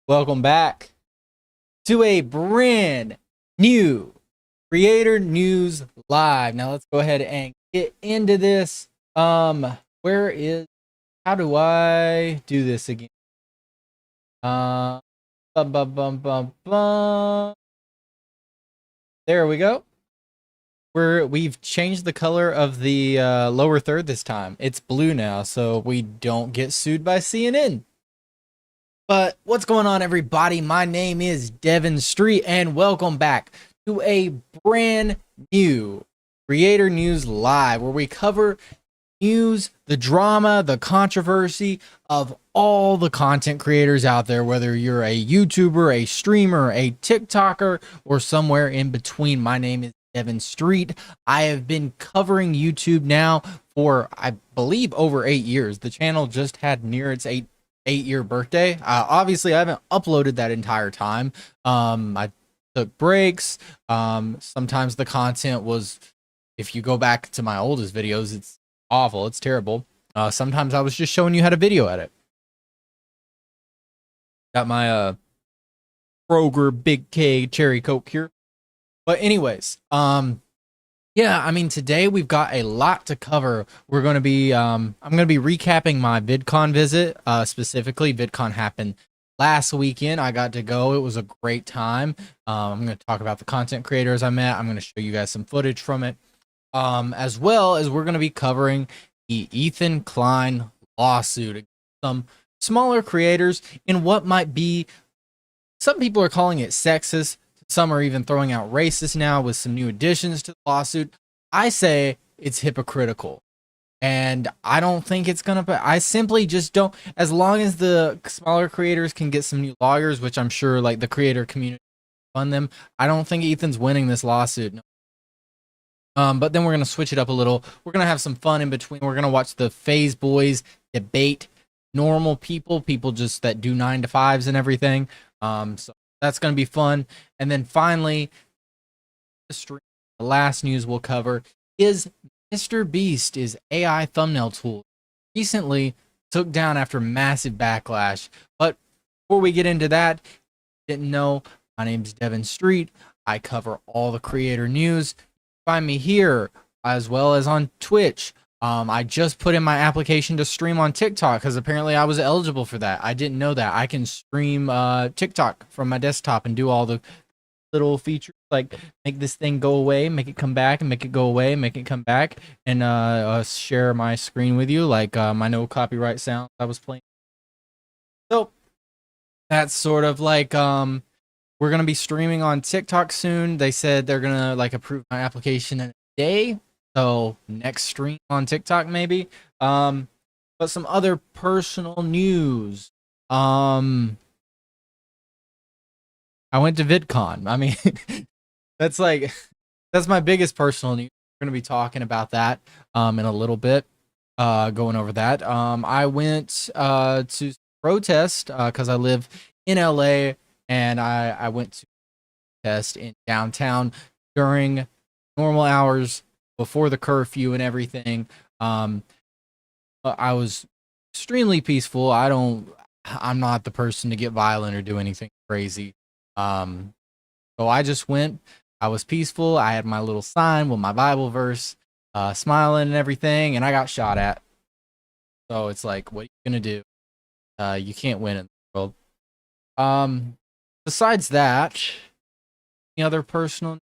Welcome back to a brand new Creator News Live. Now let's go ahead and get into this. Where is, how do I do this again? Bum, bum, bum, bum, bum. There we go. We've changed the color of the lower third this time. It's blue now, so we don't get sued by CNN. But what's going on, everybody? My name is Devin Street, and welcome back to a brand new Creator News Live, where we cover news, the drama, the controversy of all the content creators out there, whether you're a YouTuber, a streamer, a TikToker, or somewhere in between. My name is Devin Street. I have been covering YouTube now for, I believe, over 8 years. The channel just had near its eight-year birthday. Obviously, I haven't uploaded that entire time. I took breaks. Sometimes the content was, if you go back to my oldest videos, it's awful. It's terrible. Sometimes I was just showing you how to video edit. Got my Kroger Big K Cherry Coke here. But anyways, yeah, I mean, today we've got a lot to cover. We're going to be, I'm going to be recapping my VidCon visit. Specifically, VidCon happened last weekend. I got to go. It was a great time. I'm going to talk about the content creators I met. I'm going to show you guys some footage from it. As well as we're going to be covering the Ethan Klein lawsuit against some smaller creators in what might be, some people are calling it sexist. Some are even throwing out racist now with some new additions to the lawsuit. I say it's hypocritical. And I don't think it's going to, I simply just don't, as long as the smaller creators can get some new lawyers, which I'm sure like the creator community fund them, I don't think Ethan's winning this lawsuit. No. But then we're going to switch it up a little. We're going to have some fun in between. We're going to watch the Faze boys debate normal people just that do 9 to 5s and everything. So that's going to be fun. And then finally, the last news we'll cover is MrBeast is AI thumbnail tool recently took down after massive backlash. But before we get into that, didn't know, my name's Devin Street. I cover all the creator news. Find me here as well as on Twitch. I just put in my application to stream on TikTok because apparently I was eligible for that. I didn't know that. I can stream TikTok from my desktop and do all the little features like make this thing go away, make it come back, and make it go away, make it come back, and share my screen with you like my no copyright sound I was playing. So that's sort of like we're gonna be streaming on TikTok soon. They said they're gonna like approve my application in a day. So next stream on TikTok maybe. But some other personal news. I went to VidCon. I mean, that's my biggest personal news. We're gonna be talking about that in a little bit. Going over that. I went to protest because I live in LA, and I went to protest in downtown during normal hours before the curfew and everything. I was extremely peaceful. I'm not the person to get violent or do anything crazy. So I just went. I was peaceful. I had my little sign with my Bible verse, smiling and everything, and I got shot at. So it's like, what are you gonna do? You can't win in the world. Besides that, any other personal?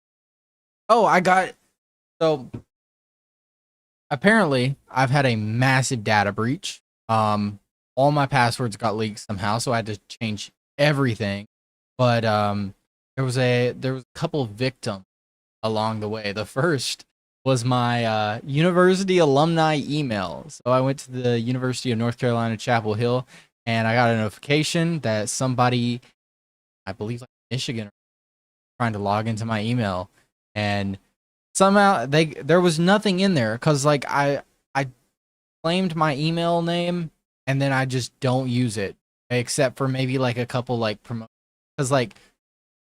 Oh, so apparently I've had a massive data breach. All my passwords got leaked somehow, so I had to change everything. But there was a couple of victims along the way. The first was my university alumni email. So I went to the University of North Carolina, Chapel Hill, and I got a notification that somebody, I believe like Michigan, trying to log into my email, and somehow there was nothing in there because like I claimed my email name and then I just don't use it except for maybe like a couple like promote, because like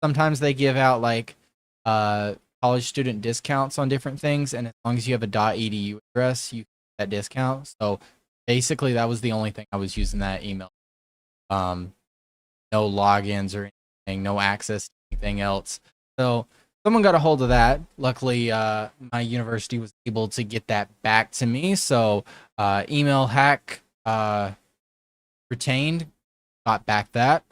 sometimes they give out like college student discounts on different things, and as long as you have a .edu address you get that discount. So basically that was the only thing I was using that email. And no logins or anything, no access to anything else. So someone got a hold of that. Luckily, my university was able to get that back to me. So email hack retained, got back that.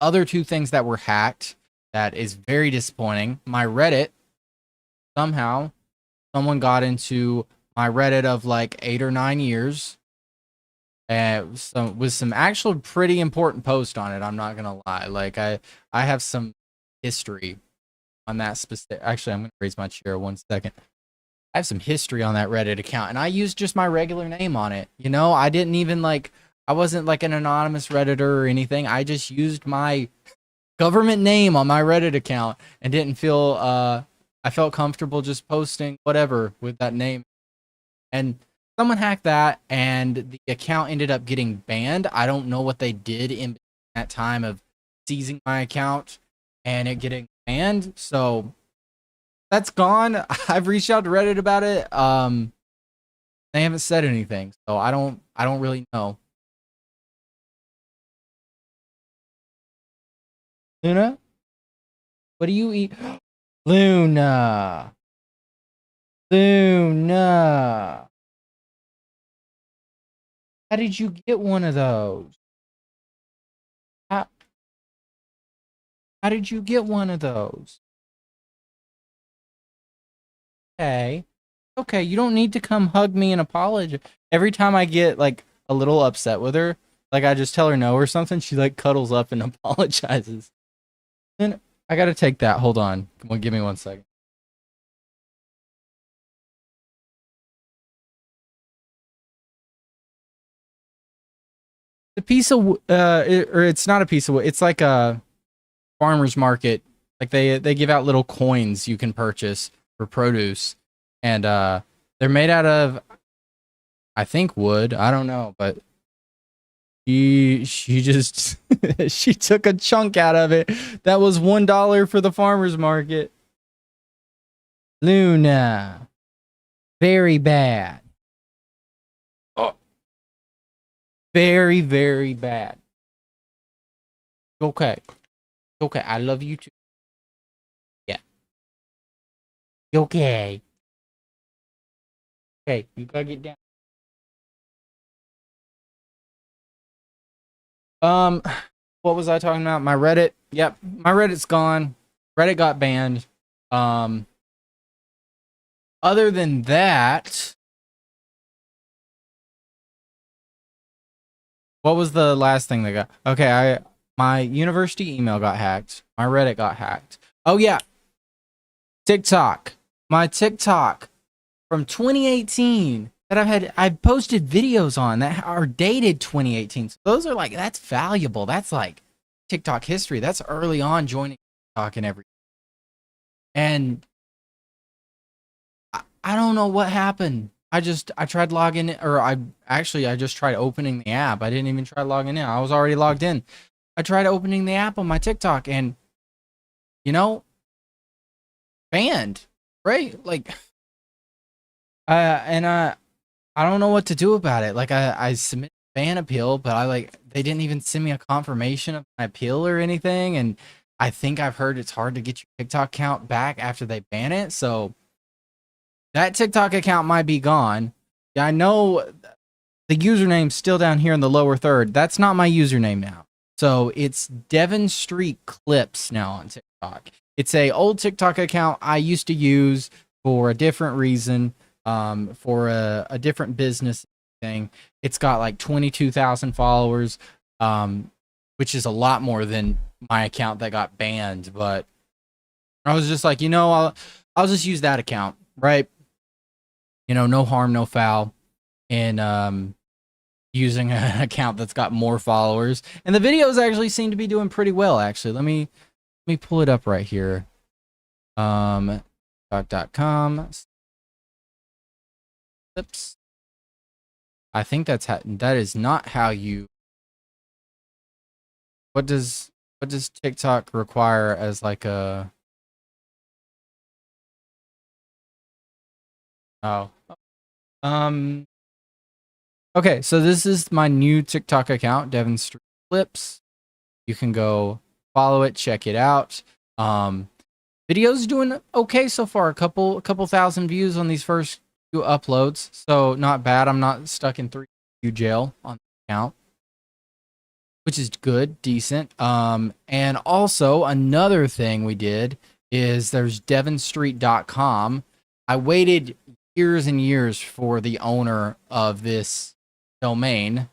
Other two things that were hacked that is very disappointing. My Reddit, somehow someone got into my Reddit of like 8 or 9 years, and with some actual pretty important post on it. I'm not gonna lie. Like I have some history on that specific. Actually, I'm gonna raise my chair 1 second. I have some history on that Reddit account, and I used just my regular name on it. You know, I didn't even like. I wasn't like an anonymous Redditor or anything. I just used my government name on my Reddit account and didn't feel I felt comfortable just posting whatever with that name. And someone hacked that and the account ended up getting banned. I don't know what they did in that time of seizing my account and it getting banned. So that's gone. I've reached out to Reddit about it. They haven't said anything. So I don't really know. Luna? What do you eat? Luna. Luna. How did you get one of those? How did you get one of those? Okay. Okay, you don't need to come hug me and apologize. Every time I get like a little upset with her, like I just tell her no or something, she like cuddles up and apologizes. Then I gotta take that. Hold on. Give me 1 second. The piece of or it's not a piece of wood. It's like a farmer's market. Like they give out little coins you can purchase for produce, and they're made out of, I think, wood. I don't know, but she just she took a chunk out of it. That was $1 for the farmer's market. Luna, very bad. Oh, very, very bad. Okay. Okay, I love you too. Yeah. Okay. Okay, you gotta get down. What was I talking about? My Reddit. Yep, my Reddit's gone. Reddit got banned. Other than that, what was the last thing that got? Okay, my university email got hacked. My Reddit got hacked. Oh yeah, TikTok. My TikTok from 2018 that I've posted videos on that are dated 2018. So those are like, that's valuable. That's like TikTok history. That's early on joining TikTok and everything. And I don't know what happened. I tried logging in, or I just tried opening the app. I didn't even try logging in. I was already logged in. I tried opening the app on my TikTok and, you know, banned, right? Like, I don't know what to do about it. Like I submitted a ban appeal, but they didn't even send me a confirmation of my appeal or anything. And I think I've heard it's hard to get your TikTok account back after they ban it. So that TikTok account might be gone. Yeah, I know the username's still down here in the lower third. That's not my username now. So it's Devin Street Clips now on TikTok. It's a old TikTok account I used to use for a different reason, for a different business thing. It's got like 22,000 followers, which is a lot more than my account that got banned. But I was just like, you know, I'll just use that account, right? You know, no harm, no foul in using an account that's got more followers. And the videos actually seem to be doing pretty well, actually. Let me pull it up right here. .com. Oops. I think that is not how you. What does TikTok require as like a? Oh. Okay, so this is my new TikTok account, Devin Street clips. You can go follow it, check it out. Video's doing okay so far. A couple thousand views on these first few uploads, so not bad. I'm not stuck in 3 jail on the account, which is good, decent. And also another thing we did is there's devinstreet.com. I waited years and years for the owner of this domain,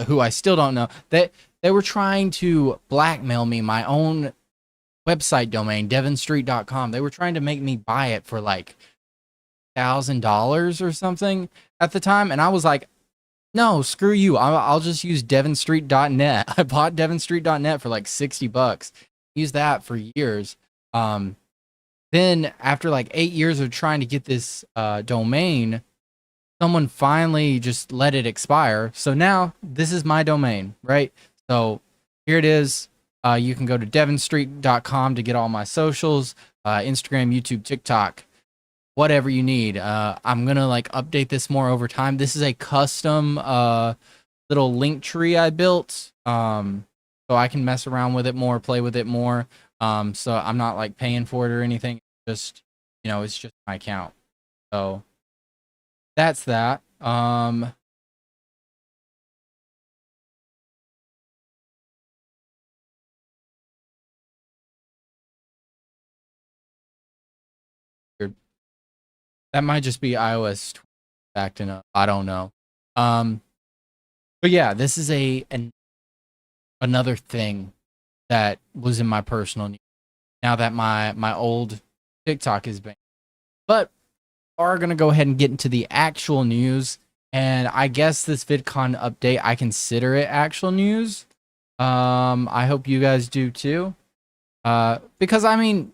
who I still don't know, that they were trying to blackmail me, my own website domain, devinstreet.com. They were trying to make me buy it for like $1,000 or something at the time, and I was like, no, screw you. I'll just use devinstreet.net. I bought devinstreet.net for like $60. Used that for years. Then after like 8 years of trying to get this domain, someone finally just let it expire. So now this is my domain, right? So here it is. You can go to devinstreet.com to get all my socials, Instagram, YouTube, TikTok, whatever you need. I'm gonna like update this more over time. This is a custom little link tree I built, so I can mess around with it more, play with it more. So I'm not like paying for it or anything. Just, you know, it's just my account. So that's that. That might just be iOS acting up. I don't know. But yeah, this is another thing that was in my personal news. Now that my old TikTok is banned, but are gonna go ahead and get into the actual news. And I guess this VidCon update, I consider it actual news. I hope you guys do too. Because I mean,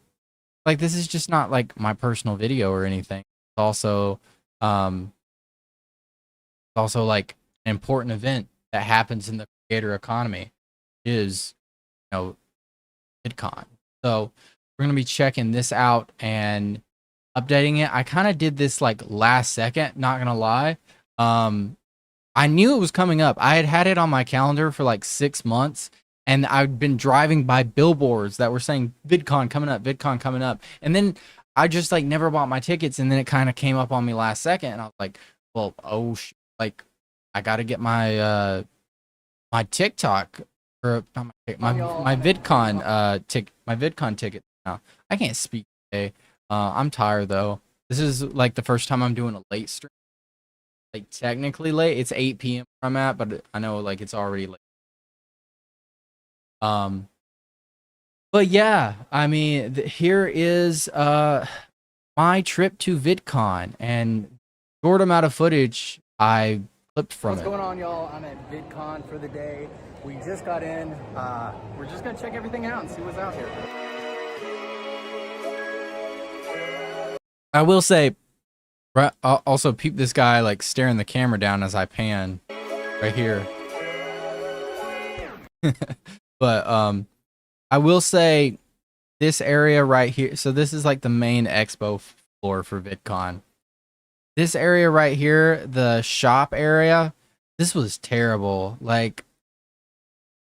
like, this is just not like my personal video or anything. It's also like an important event that happens in the creator economy, is, you know, VidCon. So we're gonna be checking this out and updating it. I kind of did this like last second, not gonna lie. I knew it was coming up. I had it on my calendar for like 6 months, and I'd been driving by billboards that were saying VidCon coming up, VidCon coming up. And then I just like never bought my tickets, and then it kind of came up on me last second, and I was like, well, oh, like I got to get my my TikTok, or my VidCon ticket now. I can't speak today. I'm tired though. This is like the first time I'm doing a late stream. Like technically late. It's 8 p.m. where I'm at, but I know like it's already late. But yeah, I mean, here is my trip to VidCon, and short amount of footage I clipped from it. What's going on, y'all? I'm at VidCon for the day. We just got in. We're just gonna check everything out and see what's out here. I will say, also peep this guy like staring the camera down as I pan right here. But I will say this area right here, so this is like the main expo floor for VidCon. This area right here, the shop area, this was terrible. Like,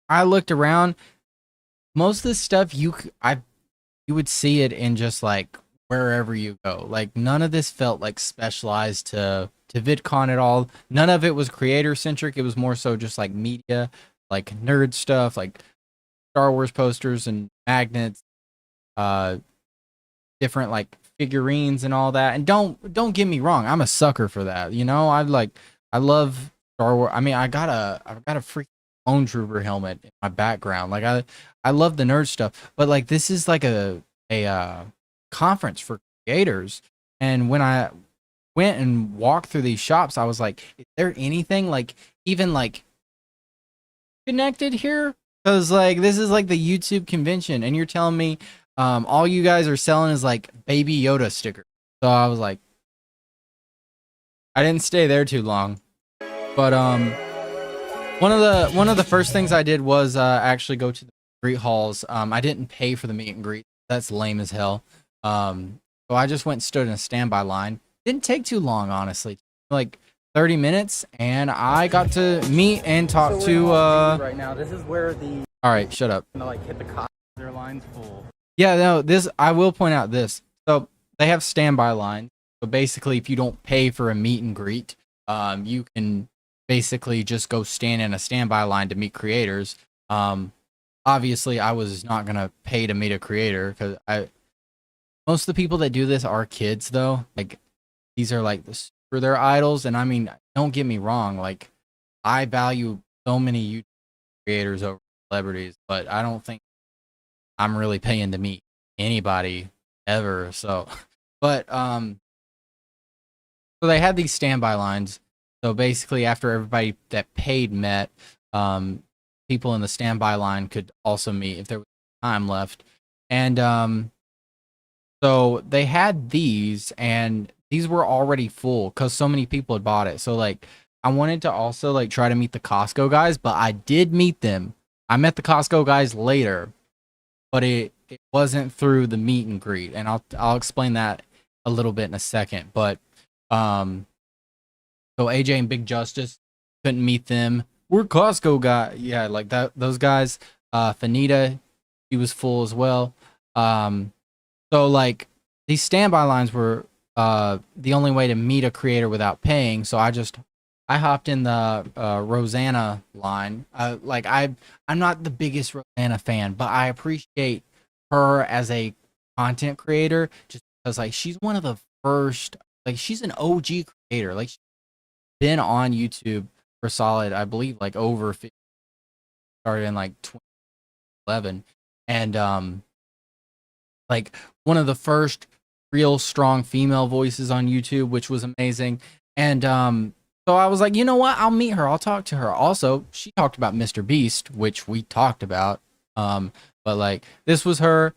I looked around, most of this stuff you would see it in just like wherever you go. Like, none of this felt like specialized to VidCon at all. None of it was creator centric. It was more so just like media, like nerd stuff, like Star Wars posters and magnets, different like figurines and all that. And don't get me wrong, I'm a sucker for that. You know, I love Star Wars. I mean, I got a freaking Clone Trooper helmet in my background. Like, I love the nerd stuff, but like this is like a conference for creators. And when I went and walked through these shops, I was like, is there anything like even like connected here? Because like this is like the YouTube convention, and you're telling me all you guys are selling is like Baby Yoda stickers. So I was like, I didn't stay there too long. But one of the first things I did was actually go to the greet halls. I didn't pay for the meet and greet. That's lame as hell. So I just went and stood in a standby line. Didn't take too long, honestly. Like 30 minutes, and I got to meet and talk So to right now, this is where the all right, shut up. like hit the cost. Their lines full. Yeah, no, this I will point out this. So they have standby lines. So basically, if you don't pay for a meet and greet, you can basically just go stand in a standby line to meet creators. Obviously, I was not gonna pay to meet a creator because most of the people that do this are kids, though. Like these are like for their idols, and I mean, don't get me wrong. Like I value so many YouTube creators over celebrities, but I don't think I'm really paying to meet anybody ever. So, but so they had these standby lines. So basically, after everybody that paid met, people in the standby line could also meet if there was time left. And so they had these, and these were already full because so many people had bought it. So like, I wanted to also like try to meet the Costco guys, but I did meet them. I met the Costco guys later, but it wasn't through the meet and greet, and I'll explain that a little bit in a second. But so AJ and Big Justice couldn't meet them. We're Costco guy, yeah, like that. Those guys. Fanita, he was full as well. So like these standby lines were the only way to meet a creator without paying. So I hopped in the Rosanna line. Like I'm not the biggest Rosanna fan, but I appreciate her as a content creator just because like she's one of the first, like she's an OG creator. Like she's been on YouTube for solid, I believe, like over 50, started in like 2011, and like one of the first real strong female voices on YouTube, which was amazing. And so I was like, you know what? I'll meet her. I'll talk to her. Also, she talked about MrBeast, which we talked about. But like this was her.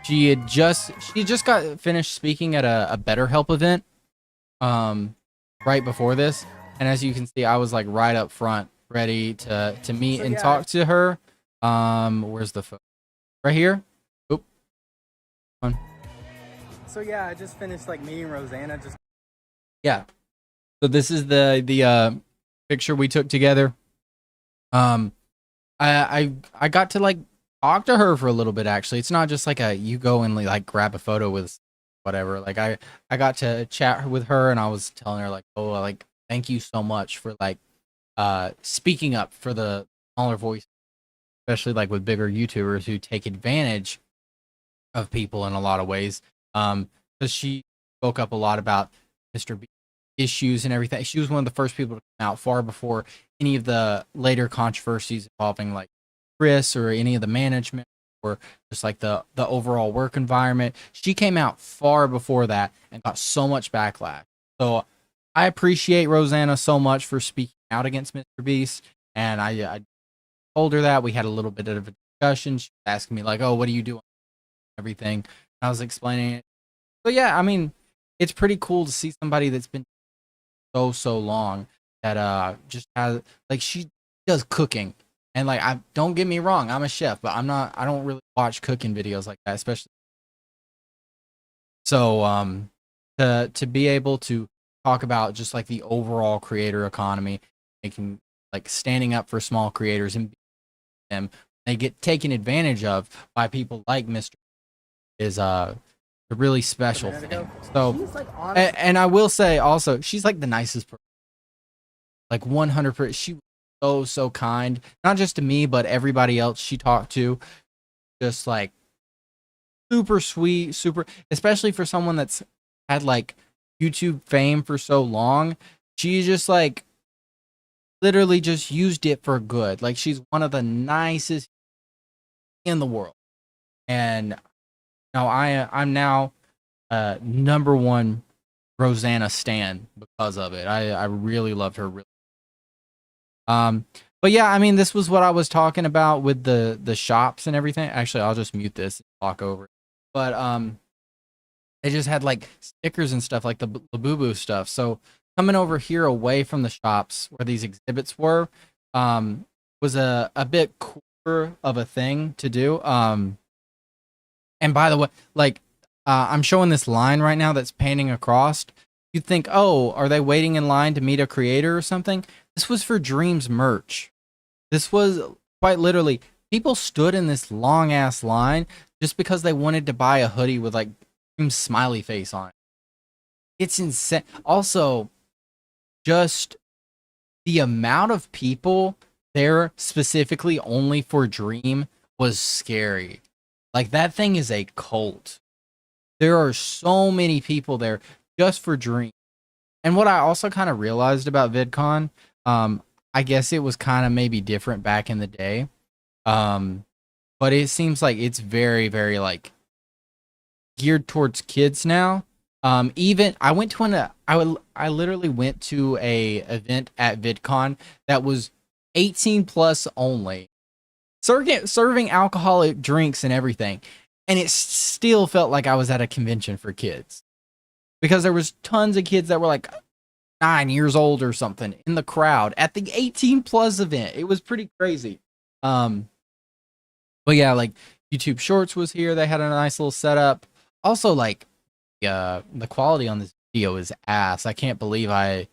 She just got finished speaking at a BetterHelp event right before this. And as you can see, I was like right up front, ready to meet and talk to her. Where's the phone? Right here. Oop. So yeah, I just finished like meeting Rosanna. Yeah. So this is the picture we took together. I got to like talk to her for a little bit. Actually, it's not just like you go and like grab a photo with whatever. Like I got to chat with her, and I was telling her like, oh, like thank you so much for like speaking up for the smaller voice, especially like with bigger YouTubers who take advantage of people in a lot of ways. Because she spoke up a lot about MrBeast issues and everything. She was one of the first people to come out far before any of the later controversies involving like Chris or any of the management or just like the overall work environment. She came out far before that and got so much backlash. So I appreciate Rosanna so much for speaking out against MrBeast, and I told her that. We had a little bit of a discussion. She was asking me like, oh, what are you doing? Everything. I was explaining it. So yeah, I mean, it's pretty cool to see somebody that's been so long that just has like she does cooking. And like I don't get me wrong, I'm a chef, but I don't really watch cooking videos like that, especially. So to be able to talk about just like the overall creator economy, making like standing up for small creators and them they get taken advantage of by people like Mr. is a really special thing. So like, and I will say also, she's like the nicest person. Like 100%. She was so kind, not just to me, but everybody else she talked to. Just like super sweet, super, especially for someone that's had like YouTube fame for so long. She just like literally just used it for good. Like she's one of the nicest in the world. And now I'm now number one Rosanna stan because of it. I really loved her. But yeah, I mean, this was what I was talking about with the shops and everything. Actually, I'll just mute this and talk over it. But they just had like stickers and stuff, like the Boo Boo stuff. So coming over here away from the shops where these exhibits were, was a bit cooler of a thing to do. And by the way, like I'm showing this line right now that's painting across. you'd think, oh, are they waiting in line to meet a creator or something? This was for Dreams merch. This was quite literally, people stood in this long ass line just because they wanted to buy a hoodie with like Dreams smiley face on it. It's insane. Also, just the amount of people there specifically only for Dream was scary. Like, that thing is a cult. There are so many people there just for Dream. And what I also kind of realized about VidCon, I guess it was kind of maybe different back in the day. But it seems like it's very, very like geared towards kids now. Even I went to I literally went to a event at VidCon that was 18 plus only, serving alcoholic drinks and everything, and it still felt like I was at a convention for kids because there was tons of kids that were like 9 years old or something in the crowd at the 18 plus event. It was pretty crazy. But yeah, like YouTube Shorts was here. They had a nice little setup. Also, like, the quality on this video is ass. I can't believe I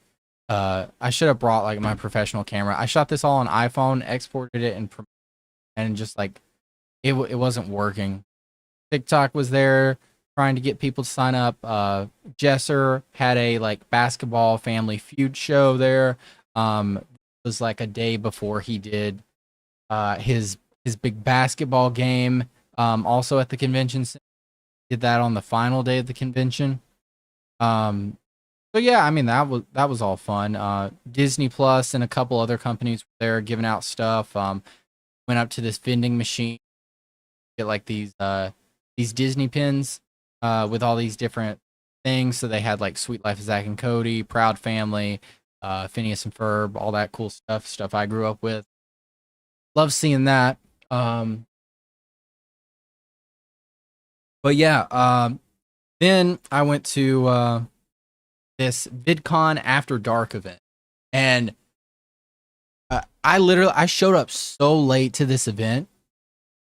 should have brought like my professional camera. I shot this all on iPhone, exported it, and just like it wasn't working. TikTok was there trying to get people to sign up. Jesser had a like basketball family feud show there. It was like a day before he did his big basketball game. Also at the convention center. Did that on the final day of the convention. So yeah, I mean that was all fun. Disney Plus and a couple other companies were there giving out stuff. Went up to this vending machine, get like these Disney pins with all these different things. So they had like Sweet Life of Zack and Cody, Proud Family, Phineas and Ferb, all that cool stuff I grew up with. Love seeing that. But yeah, then I went to this VidCon After Dark event, and I showed up so late to this event.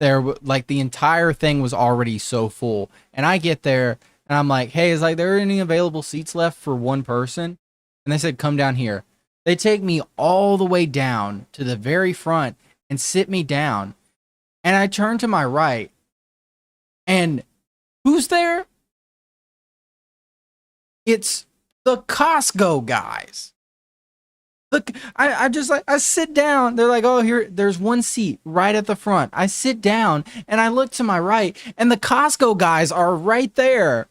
Like the entire thing was already so full, and I get there and I'm like, "Hey, is like there any available seats left for one person?" And they said, "Come down here." They take me all the way down to the very front and sit me down, and I turn to my right, and who's there? It's the Costco guys. Look, I just like, I sit down. They're like, oh, there's one seat right at the front. I sit down and I look to my right, and the Costco guys are right there.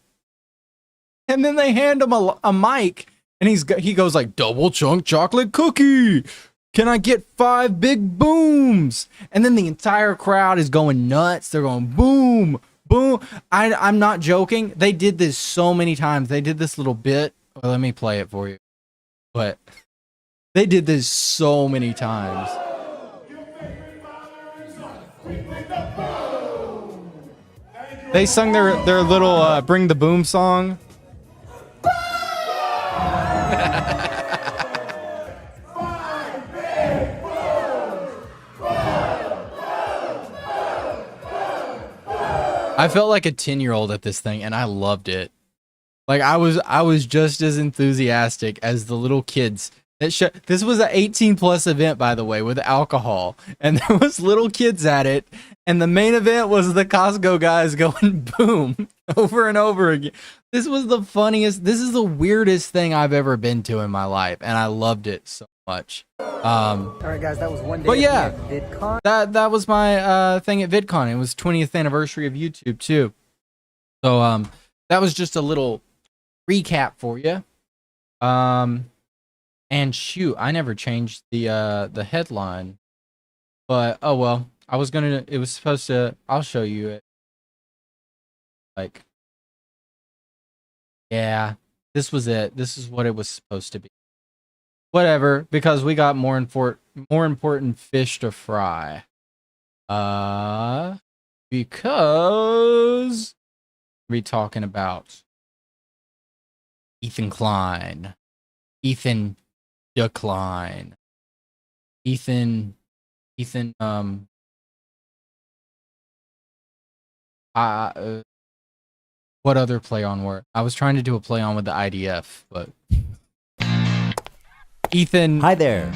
And then they hand him a mic, and he goes like, double chunk chocolate cookie. Can I get 5 big booms? And then the entire crowd is going nuts. They're going boom, boom. I'm not joking. They did this so many times. They did this little bit. Well, let me play it for you. But they did this so many times. They sung their little Bring the Boom song. I felt like a 10-year-old at this thing, and I loved it. Like I was just as enthusiastic as the little kids. This was an 18 plus event, by the way, with alcohol, and there was little kids at it, and the main event was the Costco guys going boom over and over again. This was the funniest. This is the weirdest thing I've ever been to in my life, and I loved it so much. All right, guys, that was one day. But yeah, at VidCon. that was my thing at VidCon. It was 20th anniversary of YouTube too. So that was just a little recap for you. And shoot, I never changed the headline. But oh well, it was supposed to, I'll show you it. Like, yeah, this was it. This is what it was supposed to be. Whatever, because we got more important fish to fry. Because we're talking about Ethan Klein. Ethan Klein. Ethan What other play on word? I was trying to do a play on with the IDF, but Ethan. Hi there.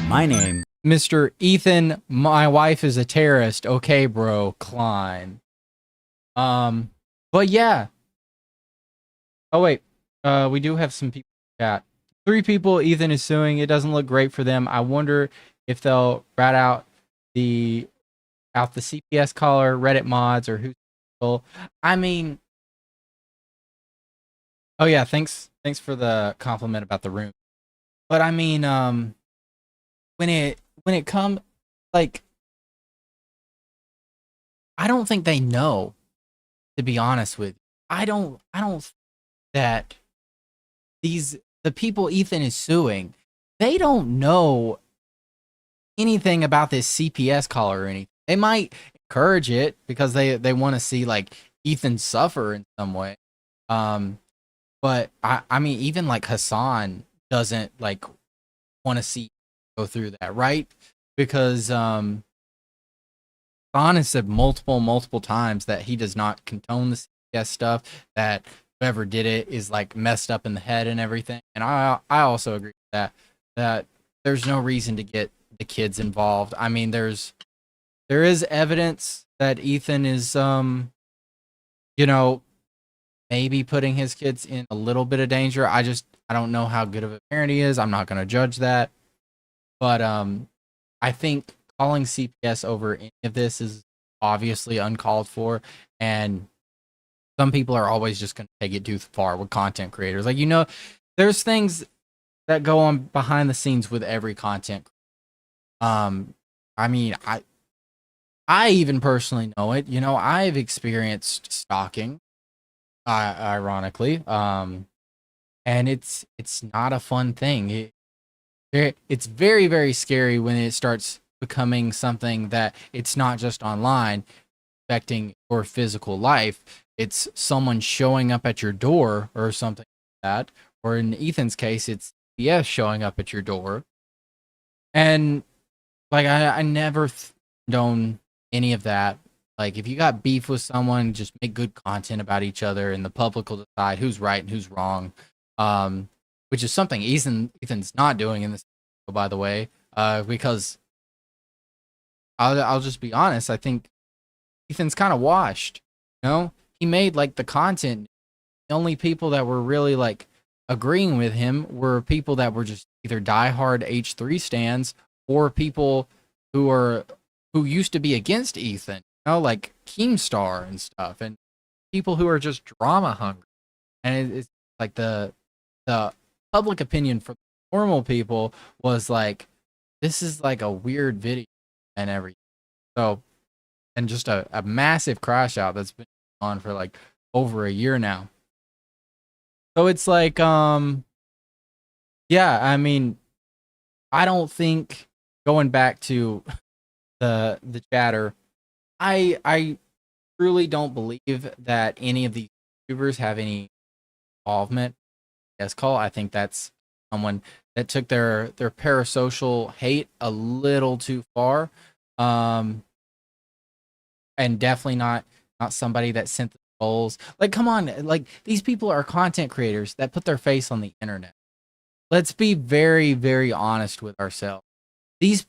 My name. Mr. Ethan, my wife is a terrorist. Okay, bro, Klein. But yeah. Oh wait, we do have some people in chat. 3 people Ethan is suing. It doesn't look great for them. I wonder if they'll rat out the CPS caller, Reddit mods, or who's. I mean, oh yeah, thanks for the compliment about the room. But I mean, when it comes, like, I don't think they know, to be honest with you. I don't think that the people Ethan is suing, they don't know anything about this CPS caller or anything. They might encourage it because they want to see like Ethan suffer in some way. But I mean, even like Hassan doesn't like want to see go through that, right? Because Hassan has said multiple times that he does not condone the CPS stuff, that whoever did it is like messed up in the head and everything. And I also agree with that there's no reason to get the kids involved. I mean, there is evidence that Ethan is maybe putting his kids in a little bit of danger. I don't know how good of a parent he is. I'm not going to judge that. But I think calling CPS over any of this is obviously uncalled for, and some people are always just going to take it too far with content creators. Like, there's things that go on behind the scenes with every content creator. I mean, I even personally know it. I've experienced stalking, ironically, and it's not a fun thing. It's very, very scary when it starts becoming something that it's not just online affecting your physical life. It's someone showing up at your door or something like that. Or in Ethan's case, it's CPS showing up at your door. And like, I never condone any of that. Like, if you got beef with someone, just make good content about each other, and the public will decide who's right and who's wrong. Which is something Ethan's not doing in this video, by the way. Because I'll just be honest, I think Ethan's kind of washed. He made like the content. The only people that were really like agreeing with him were people that were just either diehard H3 stands or people who used to be against Ethan, like Keemstar and stuff, and people who are just drama hungry. And it's like the public opinion for normal people was like, this is like a weird video and everything. So, and just a massive crash out that's been on for like over a year now. So it's like, yeah, I mean, I don't think, going back to the chatter, I truly don't believe that any of these YouTubers have any involvement. Yes, call. I think that's someone that took their parasocial hate a little too far, and definitely not somebody that sent the skulls. Like, come on, like, these people are content creators that put their face on the internet. Let's be very, very honest with ourselves. These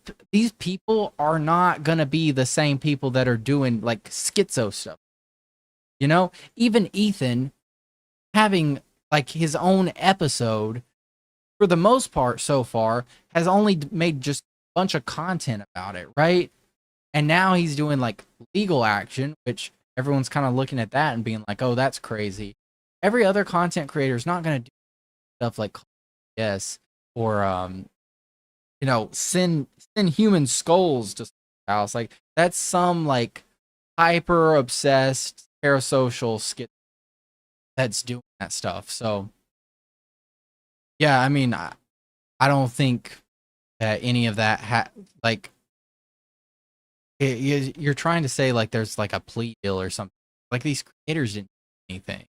people are not gonna be the same people that are doing like schizo stuff. Even Ethan having like his own episode, for the most part so far, has only made just a bunch of content about it, right? And now he's doing like legal action, which everyone's kind of looking at that and being like, oh, that's crazy. Every other content creator is not going to do stuff like yes, or send human skulls to house. Like, that's some like hyper obsessed parasocial skit that's doing that stuff. So yeah, I mean, I don't think that any of that like, you're trying to say like there's like a plea deal or something. Like, these creators didn't do anything.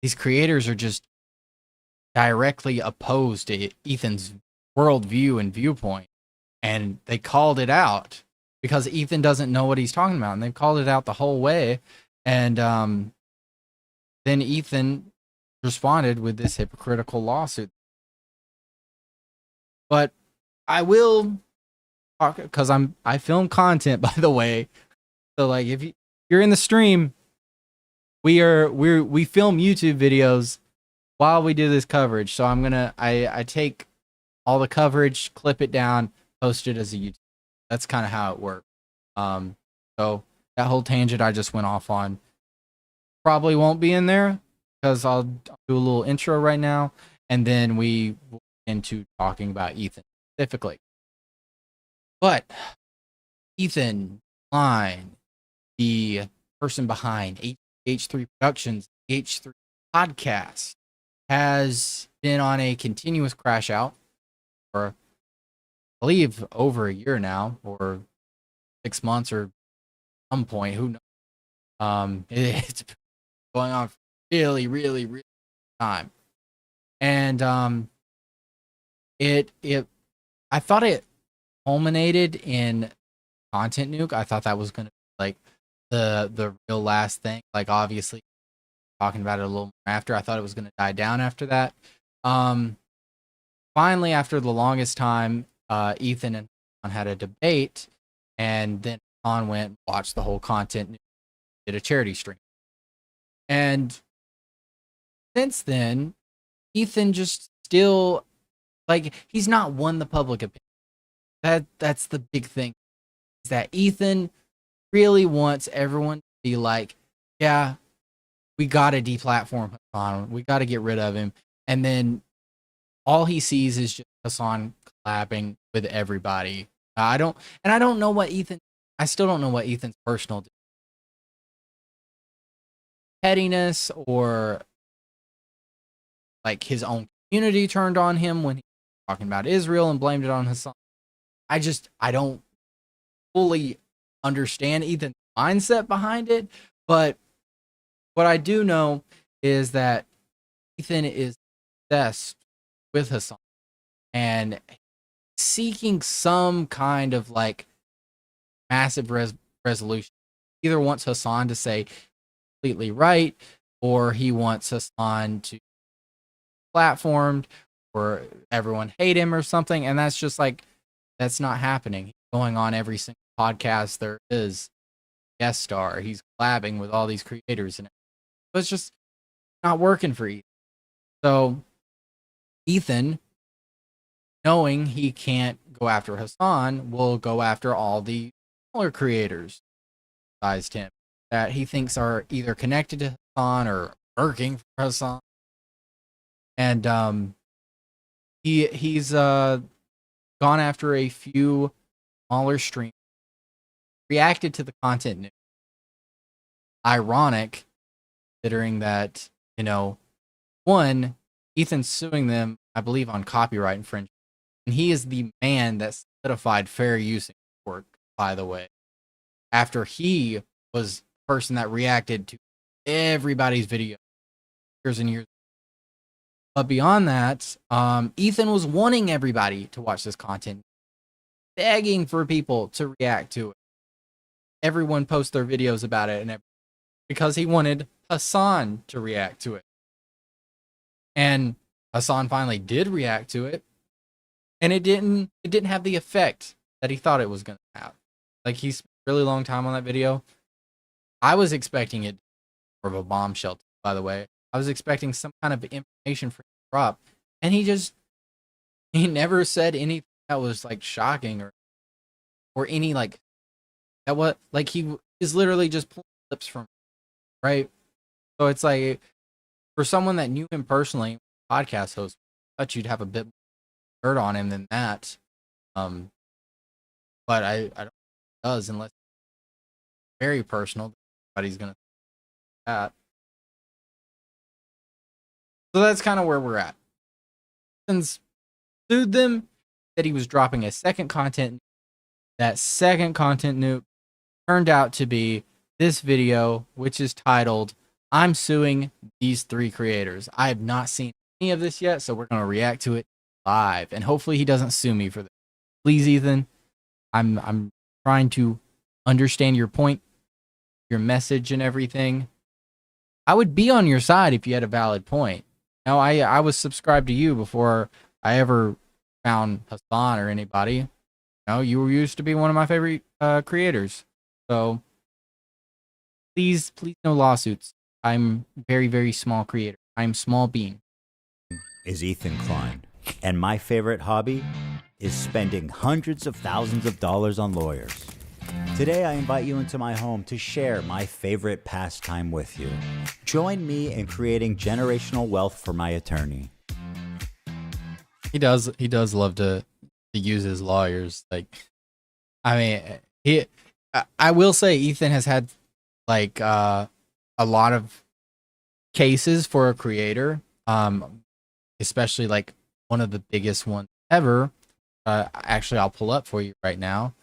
These creators are just directly opposed to Ethan's worldview and viewpoint, and they called it out because Ethan doesn't know what he's talking about, and they've called it out the whole way. And then Ethan responded with this hypocritical lawsuit. But I will talk because I film content, by the way. So like if you're in the stream, we film YouTube videos while we do this coverage. So I take all the coverage, clip it down, post it as a YouTube. That's kind of how it works. So that whole tangent I just went off on probably won't be in there because I'll do a little intro right now, and then we will get into talking about Ethan specifically. But Ethan Klein, the person behind H3 Productions, H3 Podcast, has been on a continuous crash out for, I believe, over a year now, or 6 months, or some point. Who knows? It's going on for really, really, really time, and I thought it culminated in content nuke. I thought that was gonna be like the real last thing. Like obviously talking about it a little more after. I thought it was gonna die down after that. Finally, after the longest time, Ethan and Sean had a debate, and then Sean went and watched the whole content nuke, did a charity stream. And since then, Ethan just still, like, he's not won the public opinion. That's the big thing. Is that Ethan really wants everyone to be like, yeah, we gotta deplatform Hassan. We gotta get rid of him. And then all he sees is just Hassan collabing with everybody. I don't know what Ethan. I still don't know what Ethan's personal pettiness or like his own community turned on him when he was talking about Israel and blamed it on Hassan. I don't fully understand Ethan's mindset behind it, but what I do know is that Ethan is obsessed with Hassan and seeking some kind of like massive resolution. Either wants Hassan to say completely right, or he wants Hassan to be platformed, or everyone hate him or something. And that's just like, that's not happening. He's going on every single podcast there is, guest star. He's collabing with all these creators, and so it's just not working for Ethan. So Ethan, knowing he can't go after Hassan, will go after all the smaller creators besides him that he thinks are either connected to Hassan or working for Hassan. And he's gone after a few smaller streamers, reacted to the content news. Ironic, considering that, you know, one, Ethan's suing them, I believe, on copyright infringement. And he is the man that solidified fair use work, by the way. After he was the person that reacted to everybody's video years and years. But beyond that, Ethan was wanting everybody to watch this content, begging for people to react to it. Everyone post their videos about it, and because he wanted Hassan to react to it. And Hassan finally did react to it, and it didn't have the effect that he thought it was going to have. Like, he spent a really long time on that video. I was expecting it more of a bombshell, by the way. I was expecting some kind of information for him to drop, and he never said anything that was like shocking or any like that. What, like, he is literally just pulling clips from, right? So it's like, for someone that knew him personally, podcast host, I thought you'd have a bit more dirt on him than that. But I don't think it does, unless it's very personal. Nobody's gonna think that. So that's kind of where we're at. Since sued them, that he was dropping a second content. That second content nuke turned out to be this video, which is titled, "I'm suing these three creators." I have not seen any of this yet, so we're going to react to it live. And hopefully he doesn't sue me for this. Please, Ethan, I'm trying to understand your point, your message and everything. I would be on your side if you had a valid point. No, I was subscribed to you before I ever found Hassan or anybody. No, you were used to be one of my favorite creators. So please no lawsuits. I'm very, very small creator. I'm small bean. Is Ethan Klein, and my favorite hobby is spending hundreds of thousands of dollars on lawyers. Today I invite you into my home to share my favorite pastime with you. Join me in creating generational wealth for my attorney. He does love to use his lawyers. Like, I mean, I will say Ethan has had like a lot of cases for a creator, especially like one of the biggest ones ever. Actually, I'll pull up for you right now.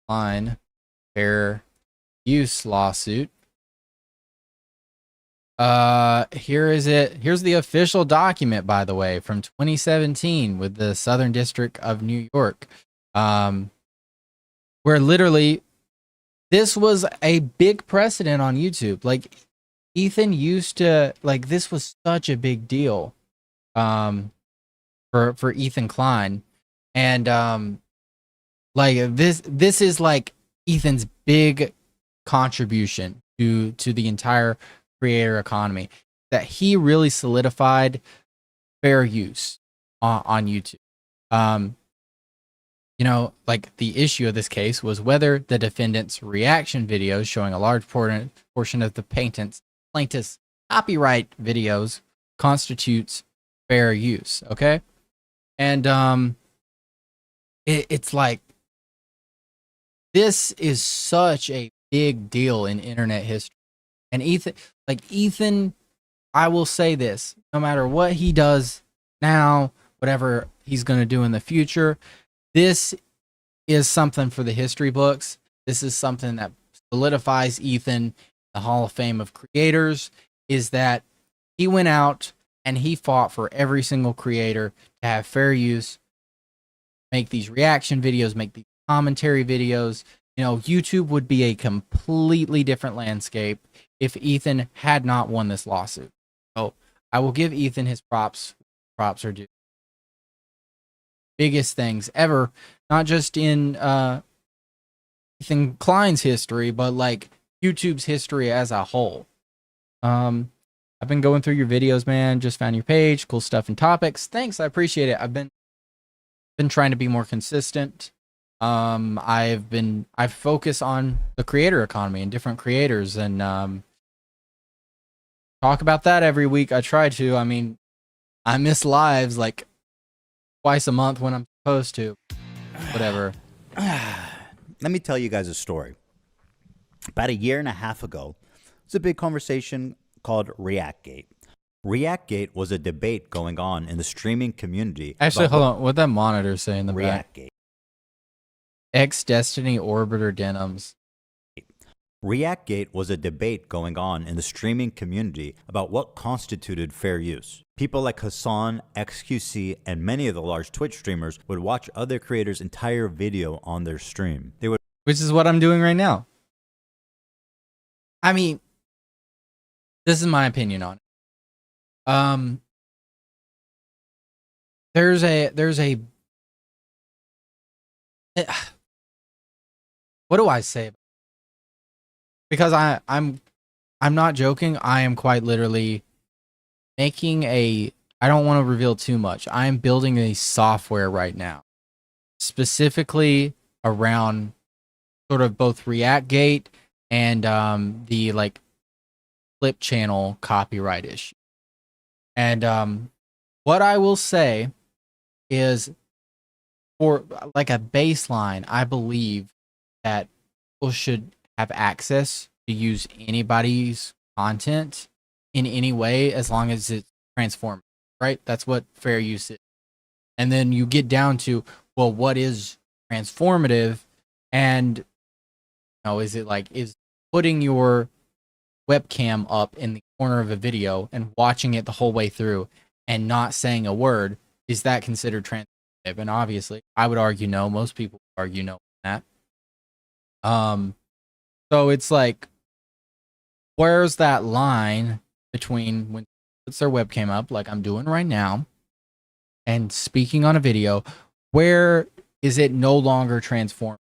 Line fair use lawsuit. Here is it. Here's the official document, by the way, from 2017 with the Southern District of New York, where literally this was a big precedent on YouTube. Like, Ethan used to, like, this was such a big deal, for Ethan Klein, and like this is like Ethan's big contribution to the entire creator economy, that he really solidified fair use on YouTube. You know, like, the issue of this case was whether the defendant's reaction videos showing a large portion of the plaintiff's copyright videos constitutes fair use. Okay, and it's like, this is such a big deal in internet history. And Ethan, I will say this, no matter what he does now, whatever he's going to do in the future, this is something for the history books. This is something that solidifies Ethan, the Hall of Fame of creators, is that he went out and he fought for every single creator to have fair use, make these reaction videos, make these commentary videos. You know, YouTube would be a completely different landscape if Ethan had not won this lawsuit. So I will give Ethan his props. Props are due. Biggest things ever, not just in Ethan Klein's history, but like YouTube's history as a whole. I've been going through your videos, man. Just found your page. Cool stuff and topics. Thanks, I appreciate it. I've been trying to be more consistent. I've focused on the creator economy and different creators, and talk about that every week. I try to. I mean, I miss lives like twice a month when I'm supposed to. Whatever. Let me tell you guys a story. About 1.5 years ago, it's a big conversation called ReactGate. ReactGate was a debate going on in the streaming community. Actually, hold on. What that monitor say in the back? ReactGate. X Destiny Orbiter Denims. ReactGate was a debate going on in the streaming community about what constituted fair use. People like Hassan, XQC, and many of the large Twitch streamers would watch other creators' entire video on their stream. They would, which is what I'm doing right now. I mean, this is my opinion on it. There's a what do I say? Because I'm not joking. I am quite literally making I don't want to reveal too much. I am building a software right now, specifically around sort of both ReactGate and the like flip channel copyright issue. And what I will say is, for like a baseline, I believe that people should have access to use anybody's content in any way, as long as it's transformative, right? That's what fair use is. And then you get down to, well, what is transformative? And, you know, is it like, is putting your webcam up in the corner of a video and watching it the whole way through and not saying a word, is that considered transformative? And obviously, I would argue no. Most people would argue no on that. So it's like, where's that line between when puts their webcam up, like I'm doing right now, and speaking on a video? Where is it no longer transformed?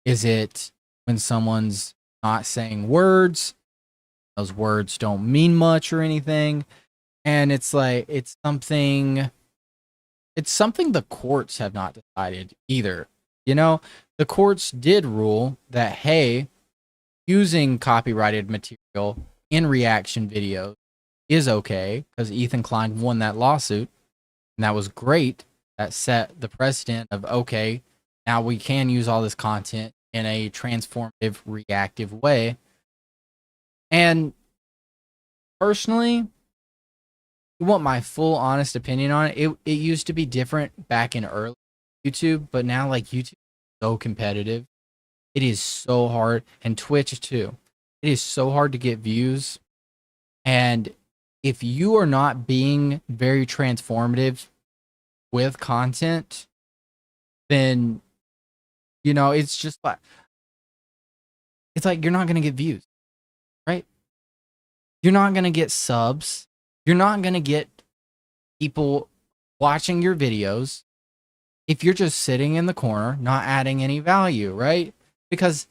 Is it when someone's not saying words? Those words don't mean much or anything. And it's like, it's something the courts have not decided either. You know, the courts did rule that, hey, using copyrighted material in reaction videos is okay, because Ethan Klein won that lawsuit, and that was great. That set the precedent of, okay, now we can use all this content in a transformative, reactive way. And personally, you want my full honest opinion on it, it used to be different back in early YouTube, but now like YouTube is so competitive. It is so hard, and Twitch too. It is so hard to get views. And if you are not being very transformative with content, then, you know, it's just like, it's like you're not going to get views, right? You're not going to get subs. You're not going to get people watching your videos if you're just sitting in the corner, not adding any value, right? Because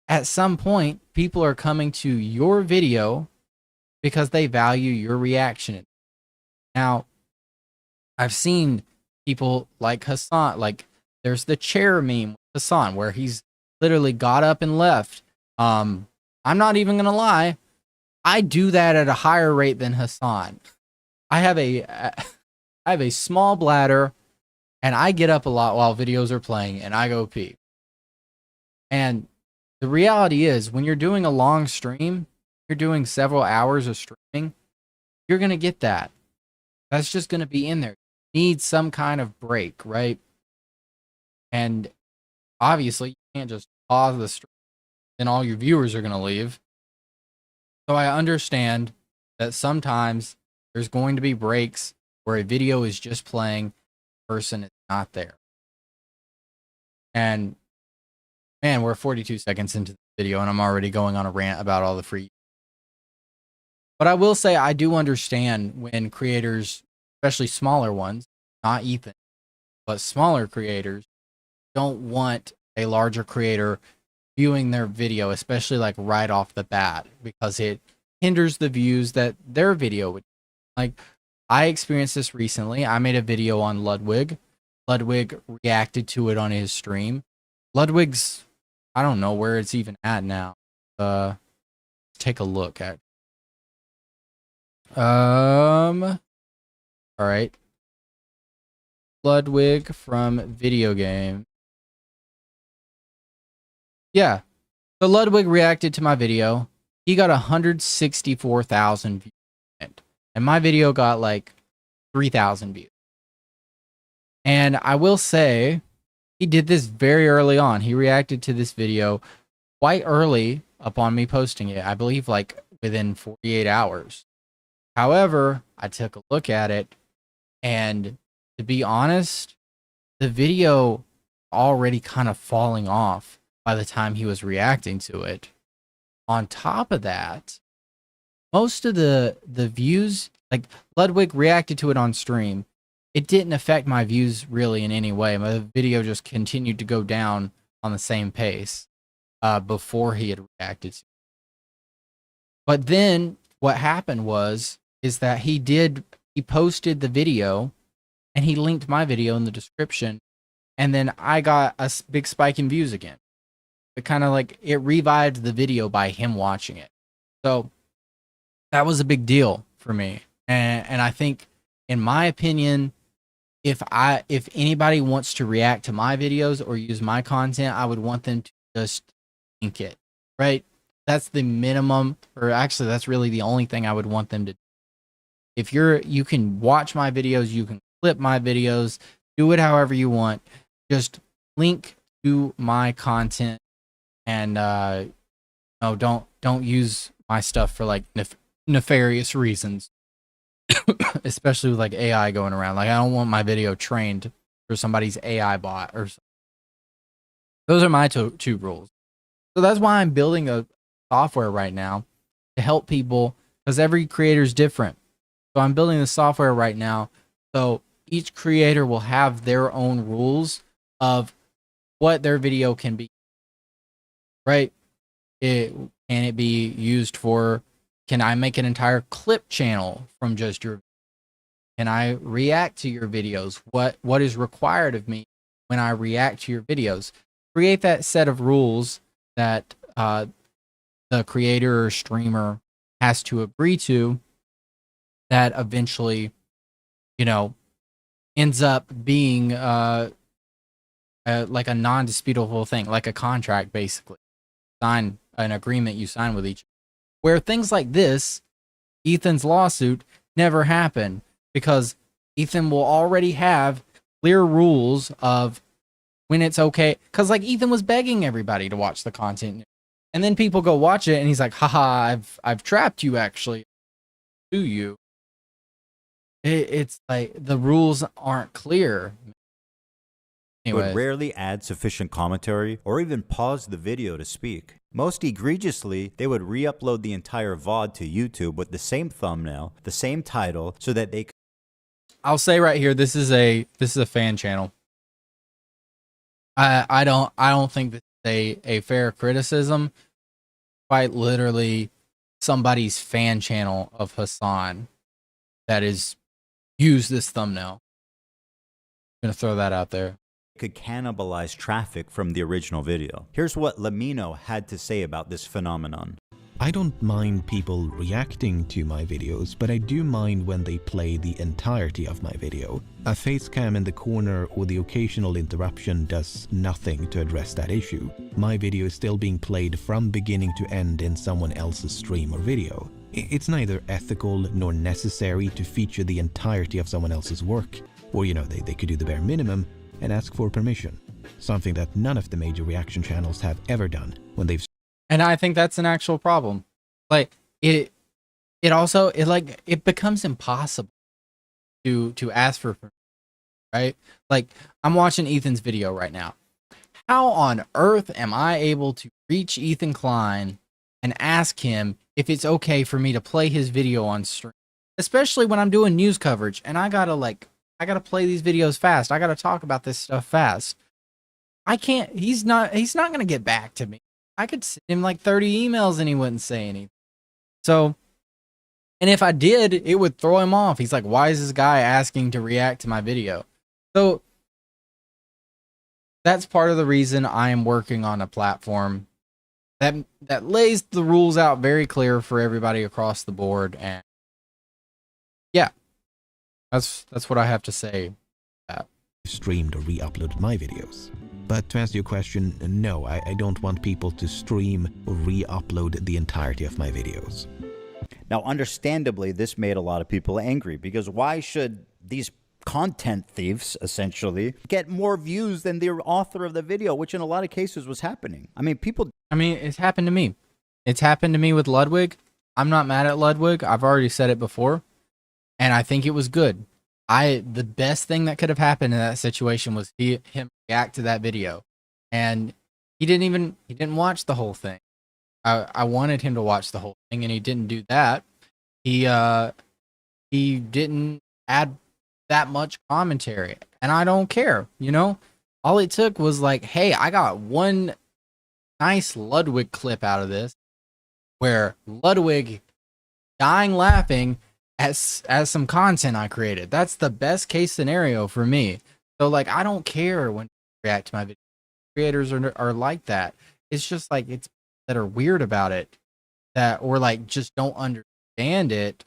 at some point, people are coming to your video because they value your reaction. Now, I've seen people like Hassan, like there's the chair meme with Hassan where he's literally got up and left. I'm not even going to lie. I do that at a higher rate than Hassan. I have a small bladder, and I get up a lot while videos are playing, and I go pee. And the reality is, when you're doing a long stream, you're doing several hours of streaming, you're going to get that. That's just going to be in there. You need some kind of break, right? And obviously, you can't just pause the stream and all your viewers are going to leave. So I understand that sometimes there's going to be breaks where a video is just playing, the person is not there. And man, we're 42 seconds into the video and I'm already going on a rant about all the free. But I will say I do understand when creators, especially smaller ones, not Ethan, but smaller creators, don't want a larger creator viewing their video, especially like right off the bat, because it hinders the views that their video would. Like, I experienced this recently. I made a video on Ludwig. Ludwig reacted to it on his stream. Ludwig's, I don't know where it's even at now. Take a look at. All right. Ludwig from video game. Yeah. So Ludwig reacted to my video. He got 164,000 views. And my video got like 3,000 views. And I will say, he did this very early on. He reacted to this video quite early upon me posting it. I believe like within 48 hours. However, I took a look at it, and to be honest, the video already kind of falling off by the time he was reacting to it. On top of that, most of the views, like Ludwig reacted to it on stream, it didn't affect my views really in any way. My video just continued to go down on the same pace before he had reacted to it. But then what happened is that he posted the video and he linked my video in the description, and then I got a big spike in views again. It kind of like, it revived the video by him watching it. So that was a big deal for me. And I think, in my opinion, if anybody wants to react to my videos or use my content, I would want them to just link it, right? That's the minimum, or actually that's really the only thing I would want them to do. If you can watch my videos, you can clip my videos, do it however you want. Just link to my content, and no, don't use my stuff for like nefarious reasons. Especially with like AI going around. Like, I don't want my video trained for somebody's AI bot or something. Those are my two rules. So that's why I'm building a software right now to help people because every creator is different. So I'm building the software right now. So each creator will have their own rules of what their video can be. Right? Can it be used for, can I make an entire clip channel from just your, can I react to your videos? What is required of me when I react to your videos? Create that set of rules that the creator or streamer has to agree to, that eventually, you know, ends up being like a non-disputable thing, like a contract, basically. Sign an agreement you sign with each other. Where things like this, Ethan's lawsuit, never happen because Ethan will already have clear rules of when it's okay. Because like Ethan was begging everybody to watch the content, and then people go watch it, and he's like, "Haha, I've trapped you. Actually, do you?" It's like the rules aren't clear. Anyway, would rarely add sufficient commentary or even pause the video to speak. Most egregiously, they would re-upload the entire VOD to YouTube with the same thumbnail, the same title, so that they could. I'll say right here, this is a fan channel. I don't think this is a fair criticism. Quite literally, somebody's fan channel of Hassan that is used this thumbnail. I'm gonna throw that out there. Could cannibalize traffic from the original video. Here's what Lamino had to say about this phenomenon. I don't mind people reacting to my videos, but I do mind when they play the entirety of my video. A face cam in the corner or the occasional interruption does nothing to address that issue. My video is still being played from beginning to end in someone else's stream or video. It's neither ethical nor necessary to feature the entirety of someone else's work. Or, you know, they could do the bare minimum and ask for permission. Something that none of the major reaction channels have ever done when they've. And I think that's an actual problem. Like it also becomes impossible to ask for permission, right? Like I'm watching Ethan's video right now. How on earth am I able to reach Ethan Klein and ask him if it's okay for me to play his video on stream? Especially when I'm doing news coverage and I gotta play these videos fast. I gotta talk about this stuff fast. I can't, he's not gonna get back to me. I could send him like 30 emails and he wouldn't say anything. So, and if I did, it would throw him off. He's like, why is this guy asking to react to my video? So that's part of the reason I am working on a platform that lays the rules out very clear for everybody across the board. And yeah, that's what I have to say. Streamed or re-uploaded my videos. But to answer your question, no, I don't want people to stream or re-upload the entirety of my videos. Now, understandably, this made a lot of people angry because why should these content thieves, essentially, get more views than the author of the video, which in a lot of cases was happening? I mean, it's happened to me. It's happened to me with Ludwig. I'm not mad at Ludwig. I've already said it before. And I think it was good. The best thing that could have happened in that situation was him react to that video. And he didn't watch the whole thing. I wanted him to watch the whole thing and he didn't do that. He didn't add that much commentary. And I don't care, you know? All it took was like, hey, I got one nice Ludwig clip out of this where Ludwig dying laughing as some content I created. That's the best case scenario for me. So like, I don't care when people react to my video. Creators are like that. It's just like, it's that are weird about it, that or like just don't understand it,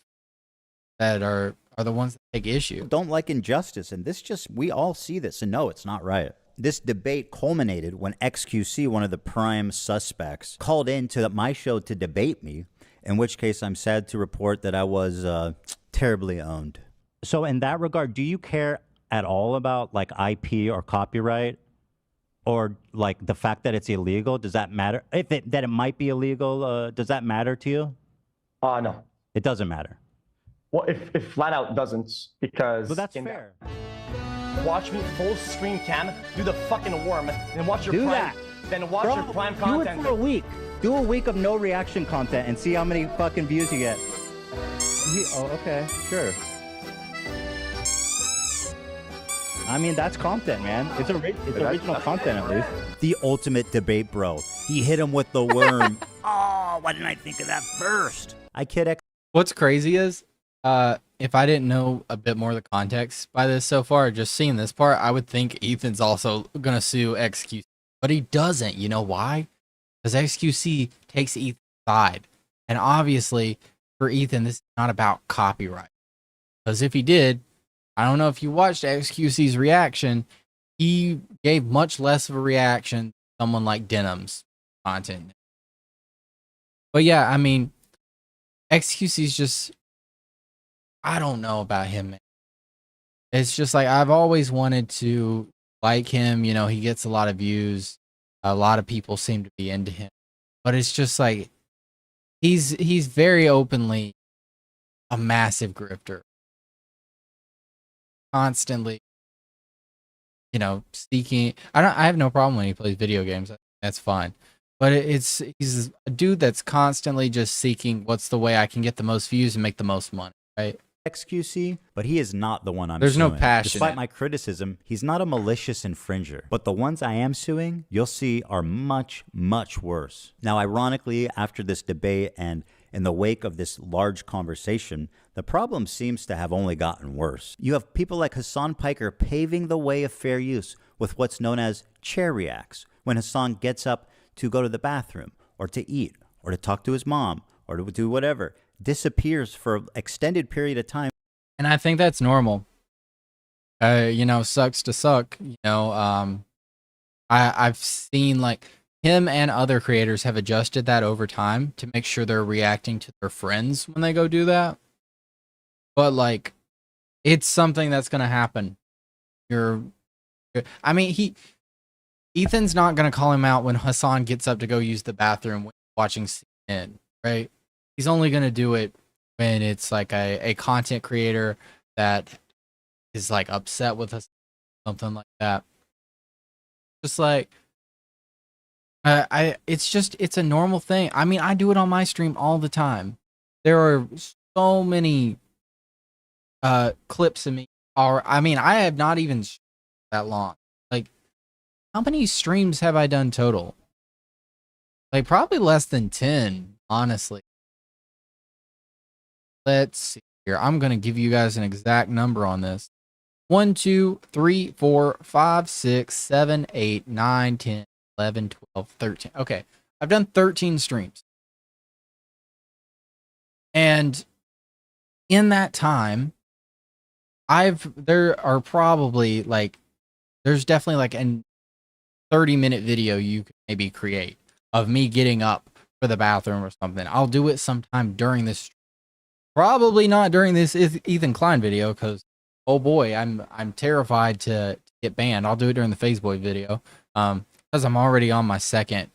that are the ones that take issue. Don't like injustice, and we all see this, and no, it's not right. This debate culminated when XQC, one of the prime suspects, called in to my show to debate me, in which case I'm sad to report that I was terribly owned. So in that regard, do you care at all about like IP or copyright? Or like the fact that it's illegal? Does that matter? That it might be illegal, does that matter to you? No. It doesn't matter. Well, if flat out doesn't, because... Well, that's fair. Watch me full stream cam, do the fucking worm, then watch your do prime... that. Then watch Bro, your prime do content. it for a week. Do a week of no reaction content and see how many fucking views you get. Oh, okay, sure. I mean, that's content, man. It's original content, at least. The ultimate debate, bro. He hit him with the worm. Oh, why didn't I think of that first? I kid. What's crazy is, if I didn't know a bit more of the context by this so far, just seeing this part, I would think Ethan's also gonna sue XQC, but he doesn't. You know why? Because XQC takes Ethan's side, and obviously for Ethan, this is not about copyright. Because if he did, I don't know if you watched XQC's reaction, he gave much less of a reaction to someone like Denim's content. But yeah, I mean, XQC's just, I don't know about him, man. It's just like, I've always wanted to like him. You know, he gets a lot of views. A lot of people seem to be into him. But it's just like, he's very openly a massive grifter. Constantly, you know, seeking. I have no problem when he plays video games. That's fine. But he's a dude that's constantly just seeking what's the way I can get the most views and make the most money, right? XQC, but he is not the one I'm There's suing. no passion. Despite my criticism, he's not a malicious infringer. But the ones I am suing, you'll see, are much, much worse. Now, ironically, after this debate and in the wake of this large conversation, the problem seems to have only gotten worse. You have people like Hassan Piker paving the way of fair use with what's known as chair reacts, when Hassan gets up to go to the bathroom, or to eat, or to talk to his mom, or to do whatever, disappears for an extended period of time. And I think that's normal. You know, sucks to suck. You know, I've seen like him and other creators have adjusted that over time to make sure they're reacting to their friends when they go do that. But like, it's something that's gonna happen. I mean, Ethan's not gonna call him out when Hassan gets up to go use the bathroom when watching CNN, right? He's only gonna do it when it's like a content creator that is like upset with us, something like that. Just like, it's a normal thing. I mean, I do it on my stream all the time. There are so many clips of me. I mean, I have not even that long. Like, how many streams have I done total? Like, probably less than 10, honestly. Let's see here. I'm gonna give you guys an exact number on this. 1, 2, 3, 4, 5, 6, 7, 8, 9, 10, 11, 12, 13. Okay, I've done 13 streams. And in that time, there are probably like, there's definitely like a 30-minute video you could maybe create of me getting up for the bathroom or something. I'll do it sometime during this stream. Probably not during this Ethan Klein video, because oh boy, I'm terrified to get banned. I'll do it during the Faze Boy video, because I'm already on my second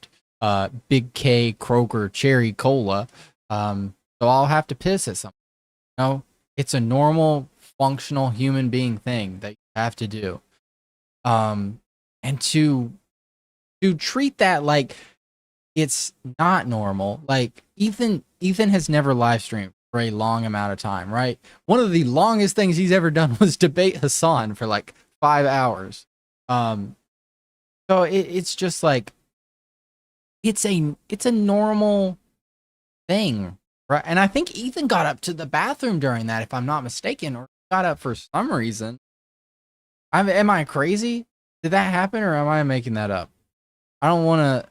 Big K Kroger Cherry Cola, so I'll have to piss at something. You know, it's a normal, functional human being thing that you have to do, and to treat that like it's not normal. Like Ethan has never live streamed for a long amount of time, right? One of the longest things he's ever done was debate Hassan for like 5 hours. So it's just like, it's a normal thing, right? And I think Ethan got up to the bathroom during that, if I'm not mistaken, or got up for some reason. Am I crazy? Did that happen, or am I making that up? I don't want to.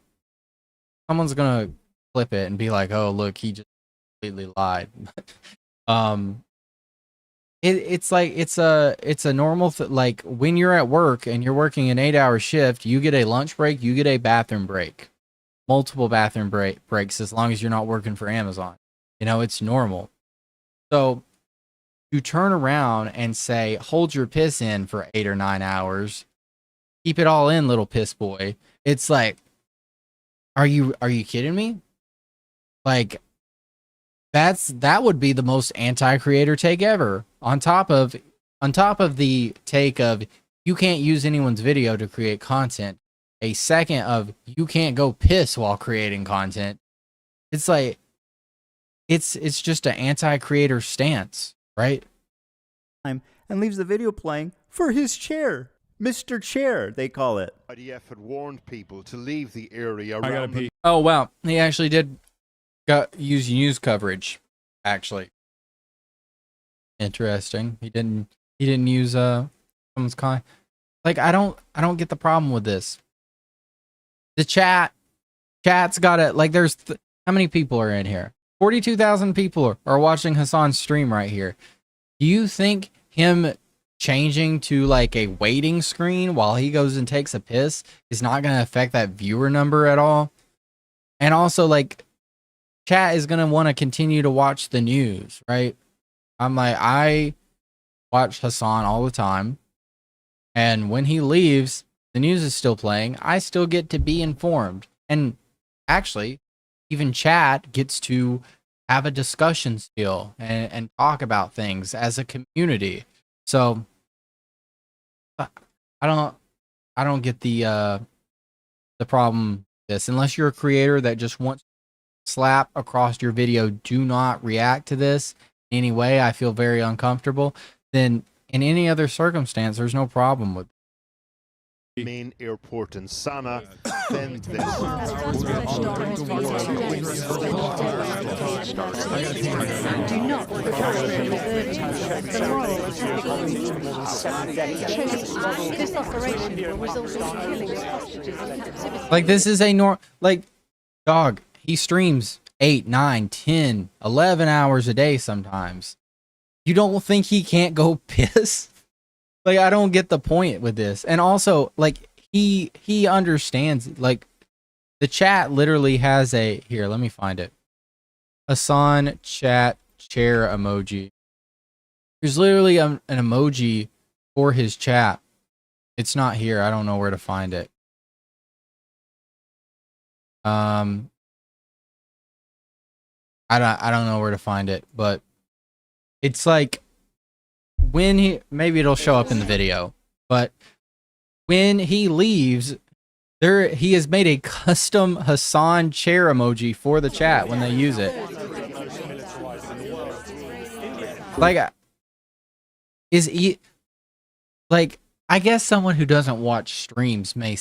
Someone's gonna clip it and be like, "Oh, look, he just completely lied." It's like it's a normal like when you're at work and you're working an 8-hour shift, you get a lunch break, you get a bathroom break, multiple bathroom breaks, as long as you're not working for Amazon. You know, it's normal. So you turn around and say, "Hold your piss in for 8 or 9 hours. Keep it all in, little piss boy." It's like, are you kidding me? Like, that would be the most anti-creator take ever. On top of the take of you can't use anyone's video to create content, a second of you can't go piss while creating content. it's like it's just an anti-creator stance, right? And leaves the video playing for his chair. Mr. Chair, they call it. IDF had warned people to leave the area around the Oh wow, he actually did use news coverage. Actually, interesting. He didn't use someone's con. Like I don't get the problem with this. The chat's got it. Like there's how many people are in here? 42,000 people are watching Hassan's stream right here. Do you think him changing to like a waiting screen while he goes and takes a piss is not going to affect that viewer number at all? And also, like, chat is going to want to continue to watch the news, right? I'm like, I watch Hassan all the time, and when he leaves, the news is still playing. I still get to be informed. And actually, even chat gets to have a discussion still and talk about things as a community. So I don't get the problem with this. Unless you're a creator that just wants to slap across your video, do not react to this in any way. I feel very uncomfortable. Then in any other circumstance, there's no problem with it. main airport in Sana. Then this. Like this is a like dog, he streams 8, 9, 10, 11 hours a day sometimes. You don't think he can't go piss? Like I don't get the point with this. And also like he understands, like the chat literally has a, here, let me find it. Hassan chat chair emoji. There's literally an emoji for his chat. It's not here. I don't know where to find it. I don't know where to find it, but it's like when he, maybe it'll show up in the video, but when he leaves, there he has made a custom Hassan chair emoji for the chat when they use it. Like, like I guess someone who doesn't watch streams may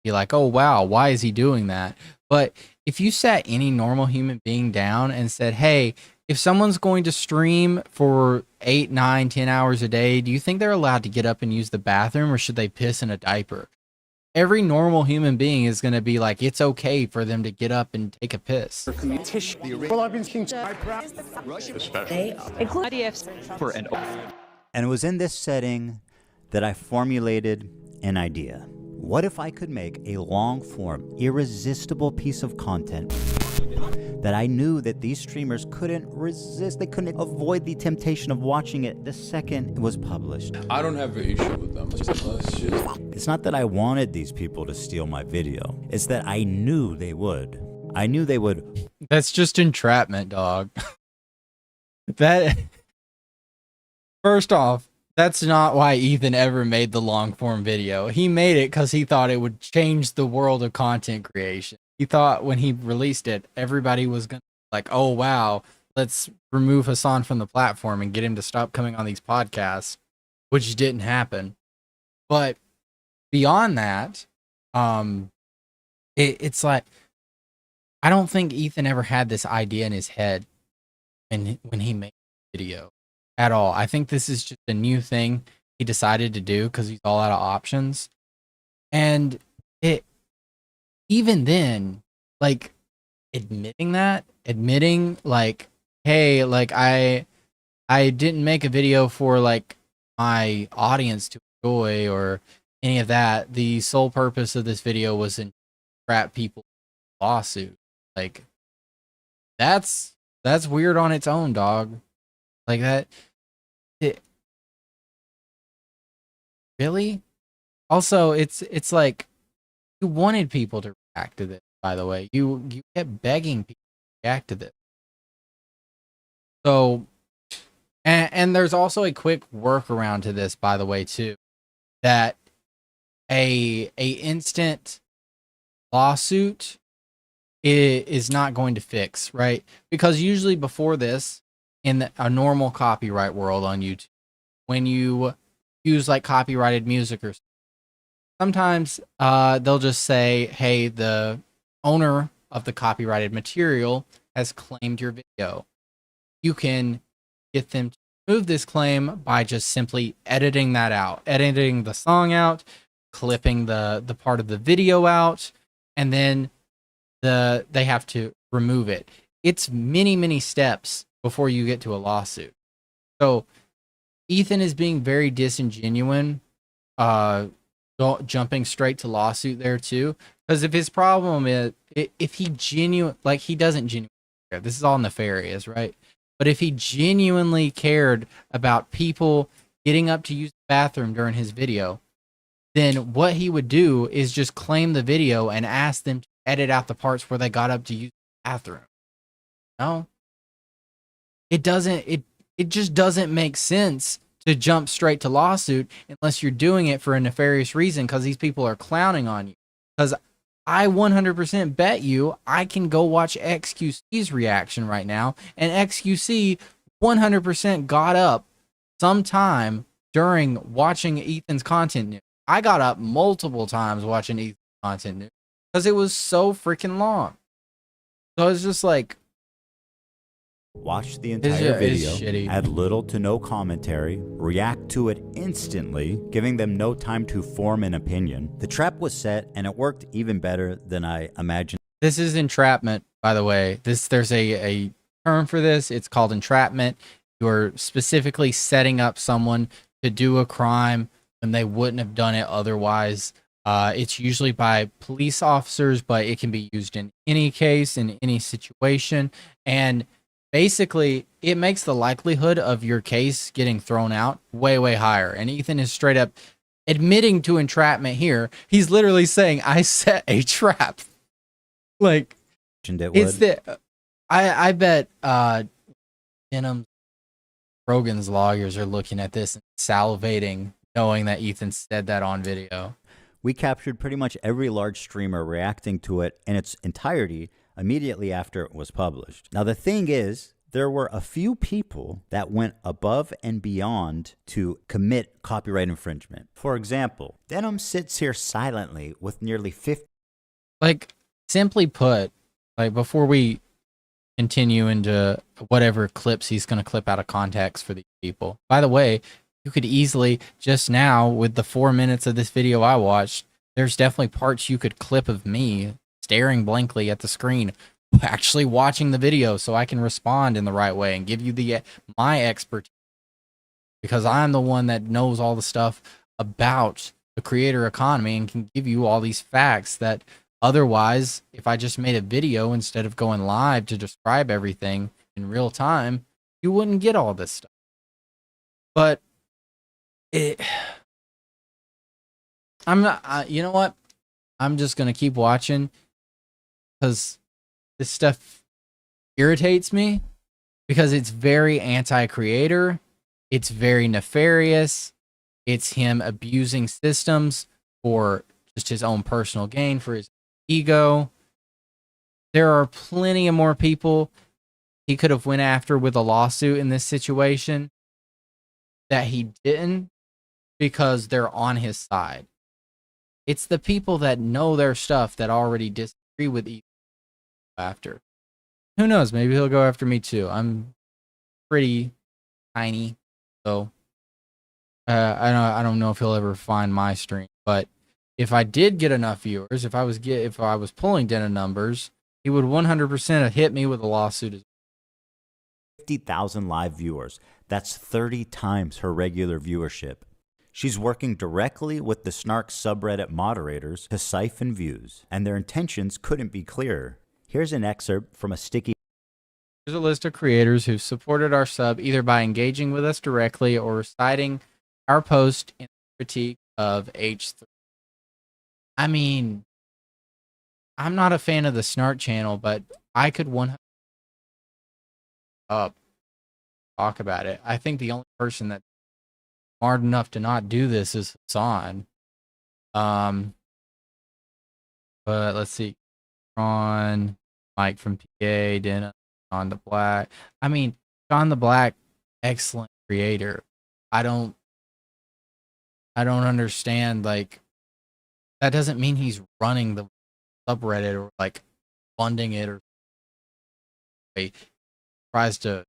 be like, oh wow, why is he doing that? But if you sat any normal human being down and said, hey, if someone's going to stream for 8, 9, 10 hours a day, do you think they're allowed to get up and use the bathroom, or should they piss in a diaper? Every normal human being is going to be like, it's okay for them to get up and take a piss. Well, I've been thinking. And it was in this setting that I formulated an idea. What if I could make a long-form, irresistible piece of content that I knew that these streamers couldn't resist? They couldn't avoid the temptation of watching it the second it was published. I don't have an issue with them. It's not that I wanted these people to steal my video. It's that I knew they would. I knew they would. That's just entrapment, dog. That, first off, that's not why Ethan ever made the long form video. He made it because he thought it would change the world of content creation. He thought when he released it, everybody was going to be like, oh wow, let's remove Hassan from the platform and get him to stop coming on these podcasts, which didn't happen. But beyond that, it's like, I don't think Ethan ever had this idea in his head when he made the video at all. I think this is just a new thing he decided to do because he's all out of options. And even then, like admitting like, hey, like I didn't make a video for like my audience to enjoy or any of that. The sole purpose of this video was to trap people in a lawsuit. Like that's weird on its own, dog. Like that. Really? Also, it's like you wanted people to react to this, by the way. You kept begging people to react to this. So, and there's also a quick workaround to this, by the way, too. That a instant lawsuit is not going to fix, right? Because usually before this, in a normal copyright world on YouTube, when you use like copyrighted music or sometimes they'll just say, hey, the owner of the copyrighted material has claimed your video. You can get them to remove this claim by just simply editing that out, editing the song out, clipping the part of the video out, and then they have to remove it. It's many steps before you get to a lawsuit. So Ethan is being very disingenuous, jumping straight to lawsuit there too. Because if his problem is, if he he doesn't genuinely care, this is all nefarious, right? But if he genuinely cared about people getting up to use the bathroom during his video, then what he would do is just claim the video and ask them to edit out the parts where they got up to use the bathroom. No. It just doesn't make sense to jump straight to lawsuit unless you're doing it for a nefarious reason because these people are clowning on you. Because I 100% bet you I can go watch XQC's reaction right now, and XQC 100% got up sometime during watching Ethan's content news. I got up multiple times watching Ethan's content news because it was so freaking long. So it's just like, watch the entire video, shitty. add little to no commentary, react to it instantly, giving them no time to form an opinion. The trap was set, and it worked even better than I imagined. This is entrapment, by the way. There's a term for this. It's called entrapment. You're specifically setting up someone to do a crime when they wouldn't have done it otherwise. It's usually by police officers, but it can be used in any case, in any situation. And basically, it makes the likelihood of your case getting thrown out way higher. And Ethan is straight up admitting to entrapment here. He's literally saying, I set a trap. Like, I bet Venom Rogan's lawyers are looking at this and salivating, knowing that Ethan said that on video. We captured pretty much every large streamer reacting to it in its entirety immediately after it was published. Now, the thing is, there were a few people that went above and beyond to commit copyright infringement. For example, Denim sits here silently with nearly 50. Like, simply put, like, before we continue into whatever clips he's going to clip out of context for these people. By the way, you could easily, just now, with the 4 minutes of this video I watched, there's definitely parts you could clip of me staring blankly at the screen, actually watching the video so I can respond in the right way and give you my expertise, because I'm the one that knows all the stuff about the creator economy and can give you all these facts that otherwise, if I just made a video instead of going live to describe everything in real time, you wouldn't get all this stuff. But I'm not, you know what? I'm just going to keep watching because this stuff irritates me because it's very anti-creator. It's very nefarious. It's him abusing systems for just his own personal gain, for his ego. There are plenty of more people he could have went after with a lawsuit in this situation that he didn't, because they're on his side. It's the people that know their stuff that already disagree with Ethan after. Who knows? Maybe he'll go after me too. I'm pretty tiny, so I don't know if he'll ever find my stream. But if I did get enough viewers, if I was pulling Denna numbers, he would 100% have hit me with a lawsuit as well. 50,000 live viewers. That's 30 times her regular viewership. She's working directly with the Snark subreddit moderators to siphon views, and their intentions couldn't be clearer. Here's an excerpt from a sticky. Here's a list of creators who've supported our sub either by engaging with us directly or reciting our post in critique of H3. I mean, I'm not a fan of the Snark channel, but I could 100% talk about it. I think the only person that's smart enough to not do this is Hassan. But let's see. On Mike from PA, Dennis, John the Black. I mean, John the Black, excellent creator. I don't understand, like, that doesn't mean he's running the subreddit or like funding it, or he tries to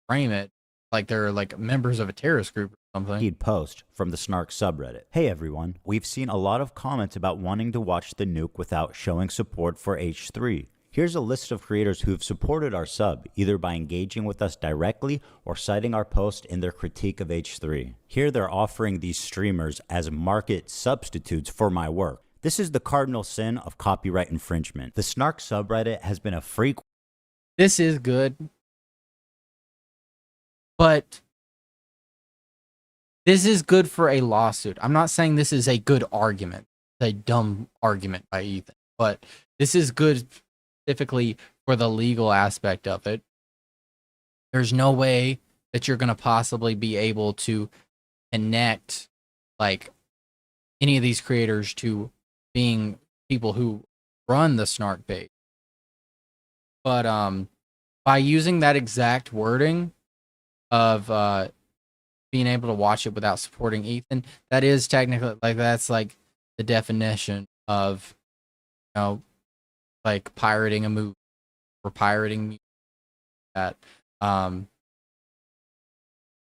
frame it like they're like members of a terrorist group or something. He'd post from the Snark subreddit. Hey everyone, we've seen a lot of comments about wanting to watch the nuke without showing support for H3. Here's a list of creators who've supported our sub, either by engaging with us directly or citing our post in their critique of H3. Here they're offering these streamers as market substitutes for my work. This is the cardinal sin of copyright infringement. The Snark subreddit has been a freak. This is good, but this is good for a lawsuit. I'm not saying this is a good argument. It's a dumb argument by Ethan, but this is good specifically for the legal aspect of it. There's no way that you're going to possibly be able to connect like any of these creators to being people who run the Snark bait. But by using that exact wording of being able to watch it without supporting Ethan, that is technically, like, that's like the definition of, you know, like pirating a movie or pirating music. That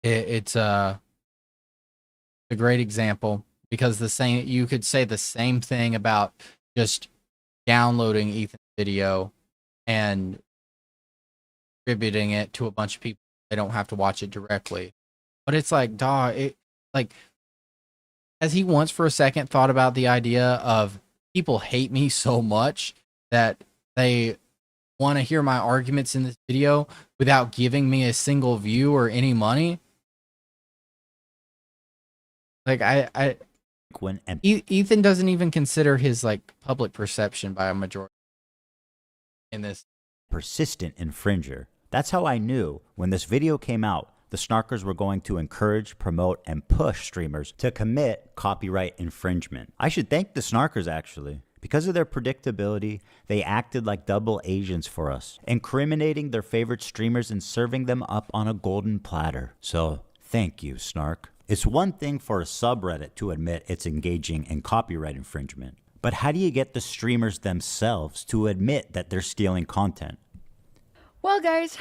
it's a great example, because you could say the same thing about just downloading Ethan's video and distributing it to a bunch of people. They don't have to watch it directly. But it's like, has he once for a second thought about the idea of people hate me so much that they want to hear my arguments in this video without giving me a single view or any money? Like, Ethan doesn't even consider his like public perception by a majority in this. Persistent infringer. That's how I knew when this video came out, the Snarkers were going to encourage, promote, and push streamers to commit copyright infringement. I should thank the Snarkers, actually. Because of their predictability, they acted like double agents for us, incriminating their favorite streamers and serving them up on a golden platter. So, thank you, Snark. It's one thing for a subreddit to admit it's engaging in copyright infringement, but how do you get the streamers themselves to admit that they're stealing content? Well, guys,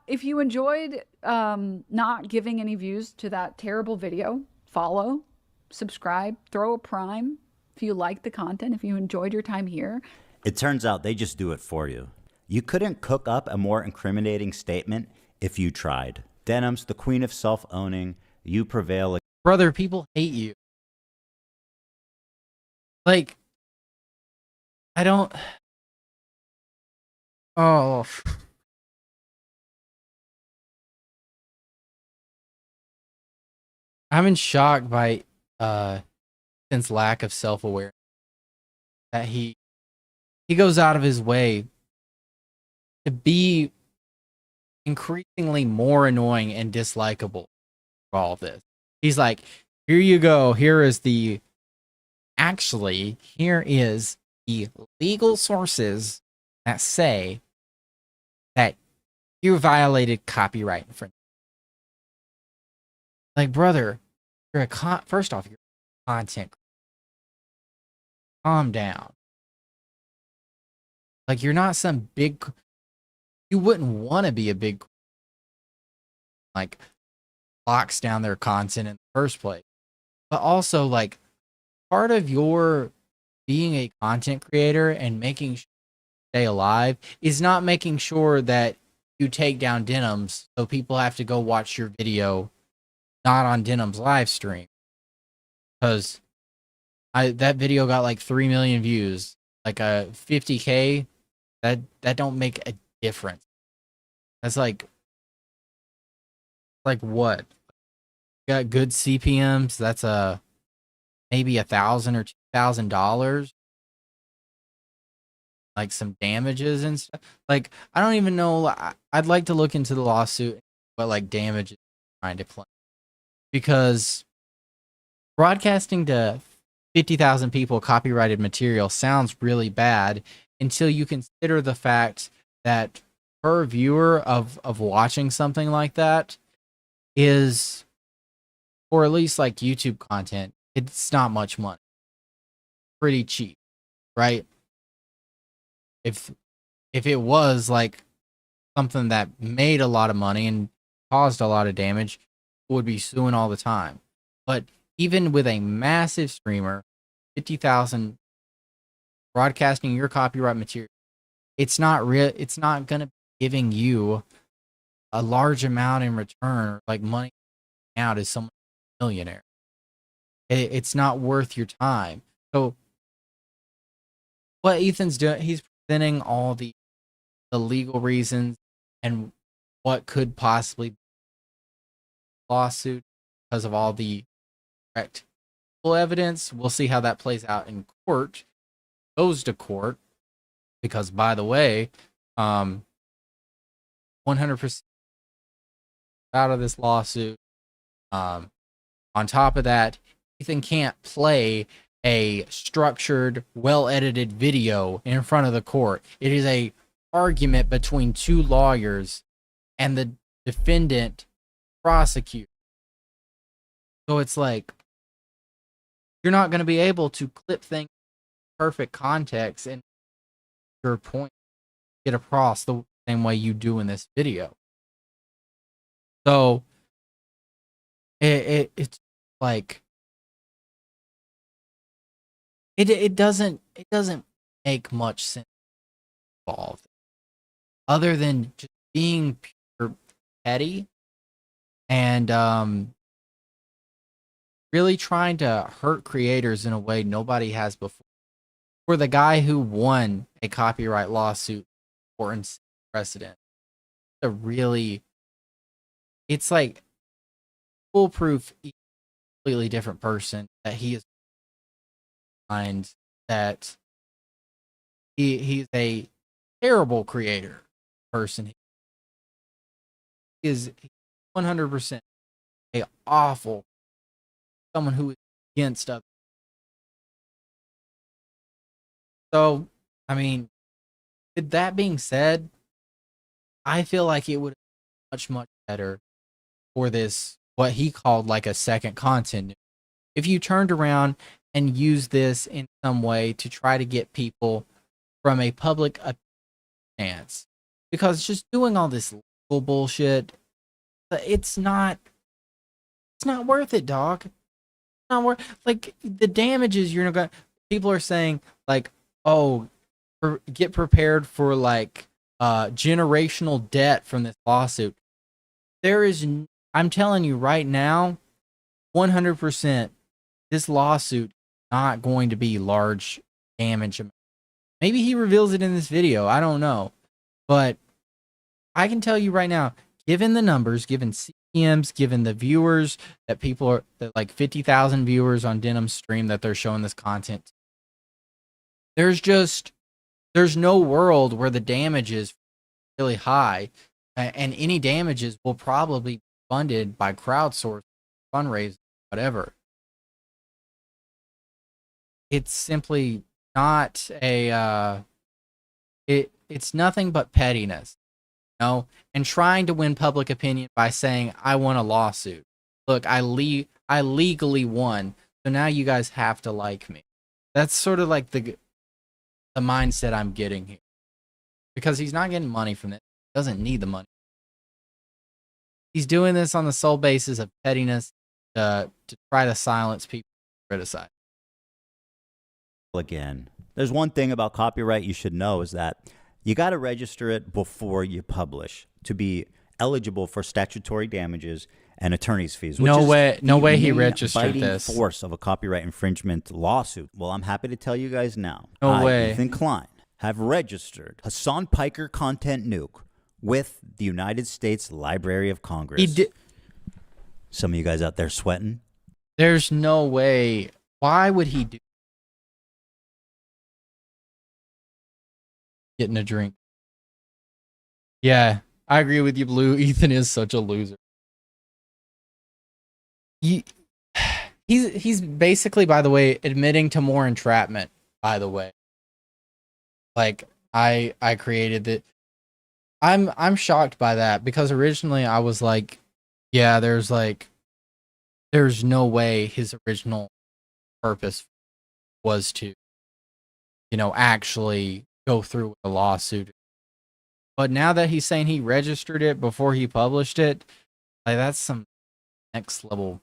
if you enjoyed not giving any views to that terrible video, follow, subscribe, throw a prime. If you like the content, if you enjoyed your time here. It turns out they just do it for you. You couldn't cook up a more incriminating statement if you tried. Denim's the queen of self-owning. You prevail. Brother, people hate you. Like, I don't... Oh. I'm in shock by Ethan's lack of self-awareness. That he goes out of his way to be increasingly more annoying and dislikable for all of this. He's like, here you go. Here is the legal sources that say that you violated copyright infringement. Like, brother, you're first off, you're a content creator. Calm down. Like, you're not some big... You wouldn't want to be a big... like, locks down their content in the first place. But also, like, part of your being a content creator and making sure you stay alive is not making sure that you take down Denim's so people have to go watch your video not on Denim's live stream. Because that video got like 3 million views. Like a 50K, that don't make a difference. That's like what? Got good CPMs, that's maybe $1,000 or $2,000. Like some damages and stuff. Like, I don't even know. I'd like to look into the lawsuit, but like damages trying to claim. Because broadcasting to 50,000 people copyrighted material sounds really bad, until you consider the fact that per viewer of watching something like that is, or at least like YouTube content, it's not much money. Pretty cheap, right? If it was like something that made a lot of money and caused a lot of damage, would be suing all the time. But even with a massive streamer, 50,000 broadcasting your copyright material, it's not real. It's not gonna be giving you a large amount in return, like money out as someone millionaire. It's not worth your time. So what Ethan's doing, he's presenting all the legal reasons and what could possibly be a lawsuit because of all the correct evidence. We'll see how that plays out in court. Goes to court because, by the way, 100% out of this lawsuit. On top of that, Ethan can't play a structured, well-edited video in front of the court. It is a argument between two lawyers and the defendant prosecutor. So it's like, you're not going to be able to clip things in perfect context and your point get across the same way you do in this video. So it's like it doesn't make much sense involved other than just being pure petty and really trying to hurt creators in a way nobody has before. For the guy who won a copyright lawsuit for precedent, it's like foolproof, completely different person that he is. Mind that he's a terrible creator person. He is 100% a awful someone who is against others. So, I mean, with that being said, I feel like it would be much better for this, what he called like a second content. If you turned around and use this in some way to try to get people from a public stance, because just doing all this legal bullshit, it's not worth it, dog. It's not worth, like, the damages you're gonna. People are saying like, oh, get prepared for like generational debt from this lawsuit. I'm telling you right now, 100%, this lawsuit not going to be large damage. Maybe he reveals it in this video. I don't know. But I can tell you right now, given the numbers, given CPMs, given the viewers that people are, that like 50,000 viewers on Denim's stream that they're showing this content, there's no world where the damage is really high, and any damages will probably be funded by crowdsourcing, fundraising, whatever. It's simply not a it's nothing but pettiness, you know, and trying to win public opinion by saying I won a lawsuit. Look, I legally won, so now you guys have to like me. That's sort of like the mindset I'm getting here, because he's not getting money from it. He doesn't need the money. He's doing this on the sole basis of pettiness to try to silence people who criticize. Again, there's one thing about copyright you should know, is that you got to register it before you publish to be eligible for statutory damages and attorney's fees. No way he registered this. Force of a copyright infringement lawsuit. Well, I'm happy to tell you guys now. No way. Ethan Klein have registered Hassan Piker content nuke with the United States Library of Congress. He did. Some of you guys out there sweating. There's no way. Why would he do? Getting a drink. Yeah, I agree with you, Blue. Ethan is such a loser. He's basically, by the way, admitting to more entrapment, by the way. Like I created it. I'm shocked by that because originally I was like, yeah, there's no way his original purpose was to, actually go through with a lawsuit. But now that he's saying he registered it before he published it, like that's some next level.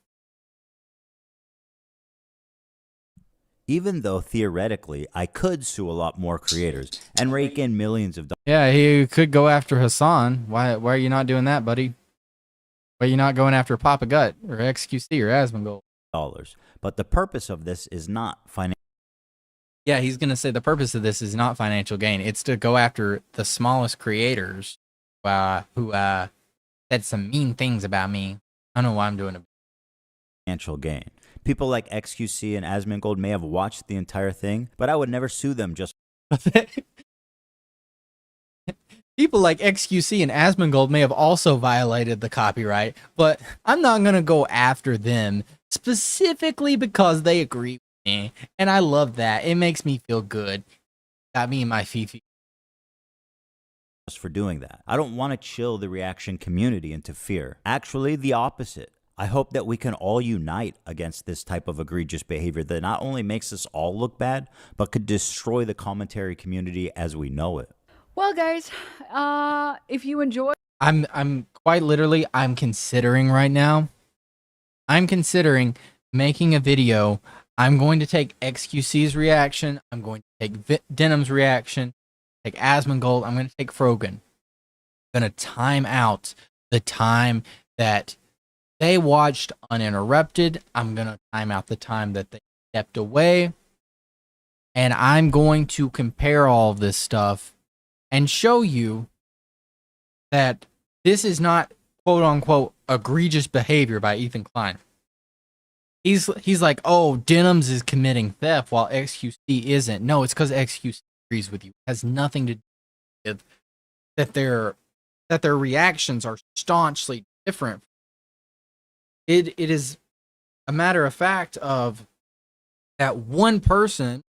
Even though theoretically I could sue a lot more creators and rake in millions of Yeah, he could go after Hassan. Why are you not doing that, buddy? Why are you not going after Papa Gut or XQC or Asmongold? dollars, but the purpose of this is not financial. Yeah, he's going to say the purpose of this is not financial gain. It's to go after the smallest creators who said some mean things about me. I don't know why I'm doing it. Financial gain. People like XQC and Asmongold may have watched the entire thing, but I would never sue them just People like XQC and Asmongold may have also violated the copyright, but I'm not going to go after them specifically because they agree with me. And I love that. It makes me feel good. Got me and my Fifi. for doing that. I don't want to chill the reaction community into fear. Actually, the opposite. I hope that we can all unite against this type of egregious behavior that not only makes us all look bad, but could destroy the commentary community as we know it. Well, guys, if you enjoy, I'm quite literally, I'm considering right now. I'm considering making a video. I'm going to take XQC's reaction. I'm going to take Denim's reaction. Take Asmongold. I'm going to take Frogan. I'm going to time out the time that they watched uninterrupted. I'm going to time out the time that they stepped away. And I'm going to compare all of this stuff and show you that this is not quote unquote egregious behavior by Ethan Klein. He's like, oh, Denims is committing theft while XQC isn't. No, it's because XQC agrees with you. It has nothing to do with that their reactions are staunchly different. It is a matter of fact of that one person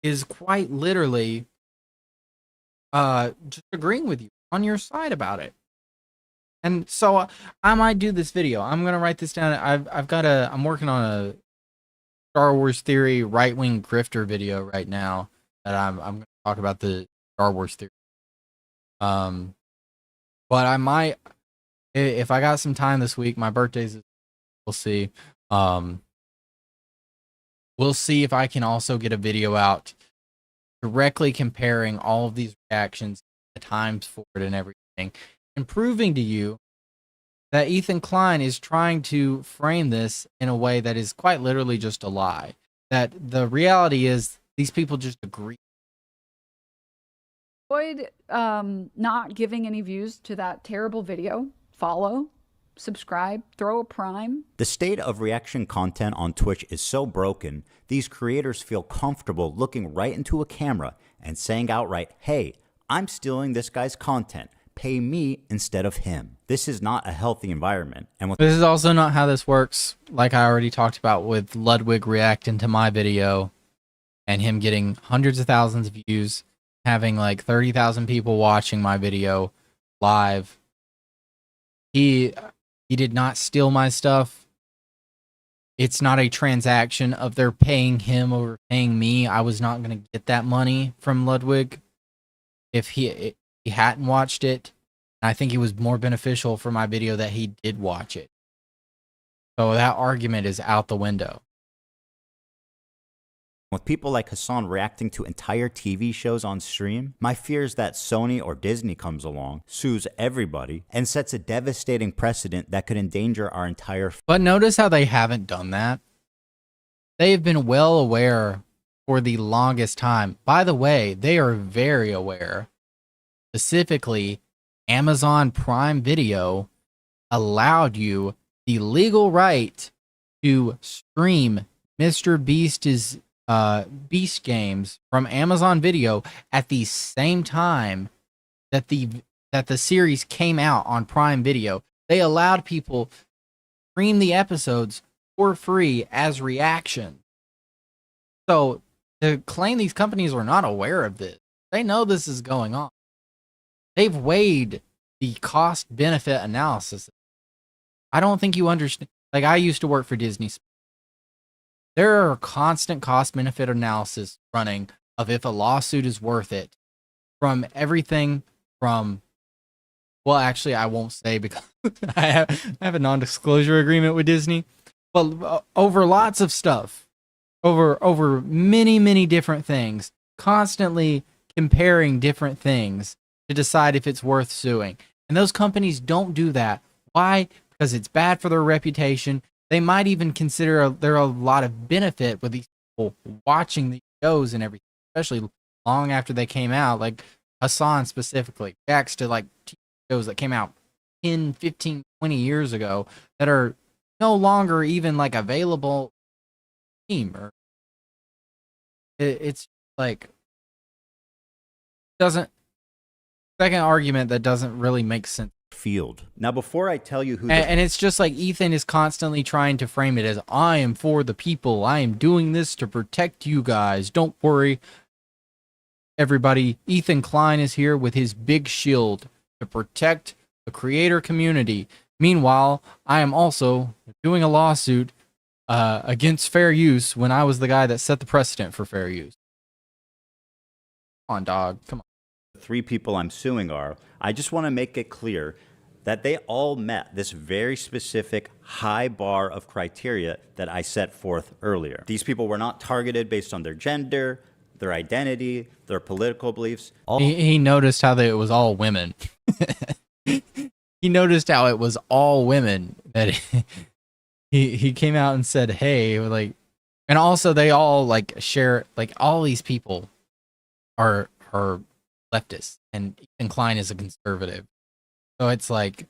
is quite literally just agreeing with you on your side about it. And so I might do this video. I'm gonna write this down. I'm working on a Star Wars theory right-wing grifter video right now that I'm gonna talk about the Star Wars theory. But I might, if I got some time this week, my birthday's, we'll see. We'll see if I can also get a video out directly comparing all of these reactions, the times for it and everything, and proving to you that Ethan Klein is trying to frame this in a way that is quite literally just a lie. That the reality is these people just agree. avoid not giving any views to that terrible video, follow, subscribe, throw a prime. The state of reaction content on Twitch is so broken, these creators feel comfortable looking right into a camera and saying outright, hey, I'm stealing this guy's content. Pay me instead of him. This is not a healthy environment. And This is also not how this works. Like I already talked about with Ludwig reacting to my video and him getting hundreds of thousands of views, having like 30,000 people watching my video live. He did not steal my stuff. It's not a transaction of they're paying him over paying me. I was not going to get that money from Ludwig if he hadn't watched it. I think it was more beneficial for my video that he did watch it. So that argument is out the window. with people like Hassan reacting to entire TV shows on stream, my fear is that Sony or Disney comes along, sues everybody, and sets a devastating precedent that could endanger our entire... But notice how they haven't done that. They have been well aware for the longest time. By the way, they are very aware. Specifically, Amazon Prime Video allowed you the legal right to stream MrBeast's Beast games from Amazon Video at the same time that the series came out on Prime Video. They allowed people to stream the episodes for free as reaction. So to claim these companies are not aware of this They know this is going on. They've weighed the cost benefit analysis. I don't think you understand. Like, I used to work for Disney. There are constant cost benefit analysis running of if a lawsuit is worth it, from everything from, well, actually, I won't say because I have a non-disclosure agreement with Disney, but over lots of stuff, over many different things, constantly comparing different things to decide if it's worth suing. And those companies don't do that. Why? Because it's bad for their reputation. They might even consider there are a lot of benefit with these people watching these shows and everything, especially long after they came out, like Hassan specifically reacts to like TV shows that came out 10, 15, 20 years ago that are no longer even like available or it's like doesn't second argument that doesn't really make sense. Field. Now, before I tell you who, and it's just like Ethan is constantly trying to frame it as, I am for the people. I am doing this to protect you guys. Don't worry, everybody. Ethan Klein is here with his big shield to protect the creator community. Meanwhile, I am also doing a lawsuit against fair use when I was the guy that set the precedent for fair use. Come on, dog. Come on. the 3 people I'm suing are, I just want to make it clear that they all met this very specific high bar of criteria that I set forth earlier. These people were not targeted based on their gender, their identity, their political beliefs. He noticed how it was all women. He noticed how it was all women. That he came out and said, hey, like, and also they all like share, like all these people are leftists and Ethan Klein is a conservative. So it's like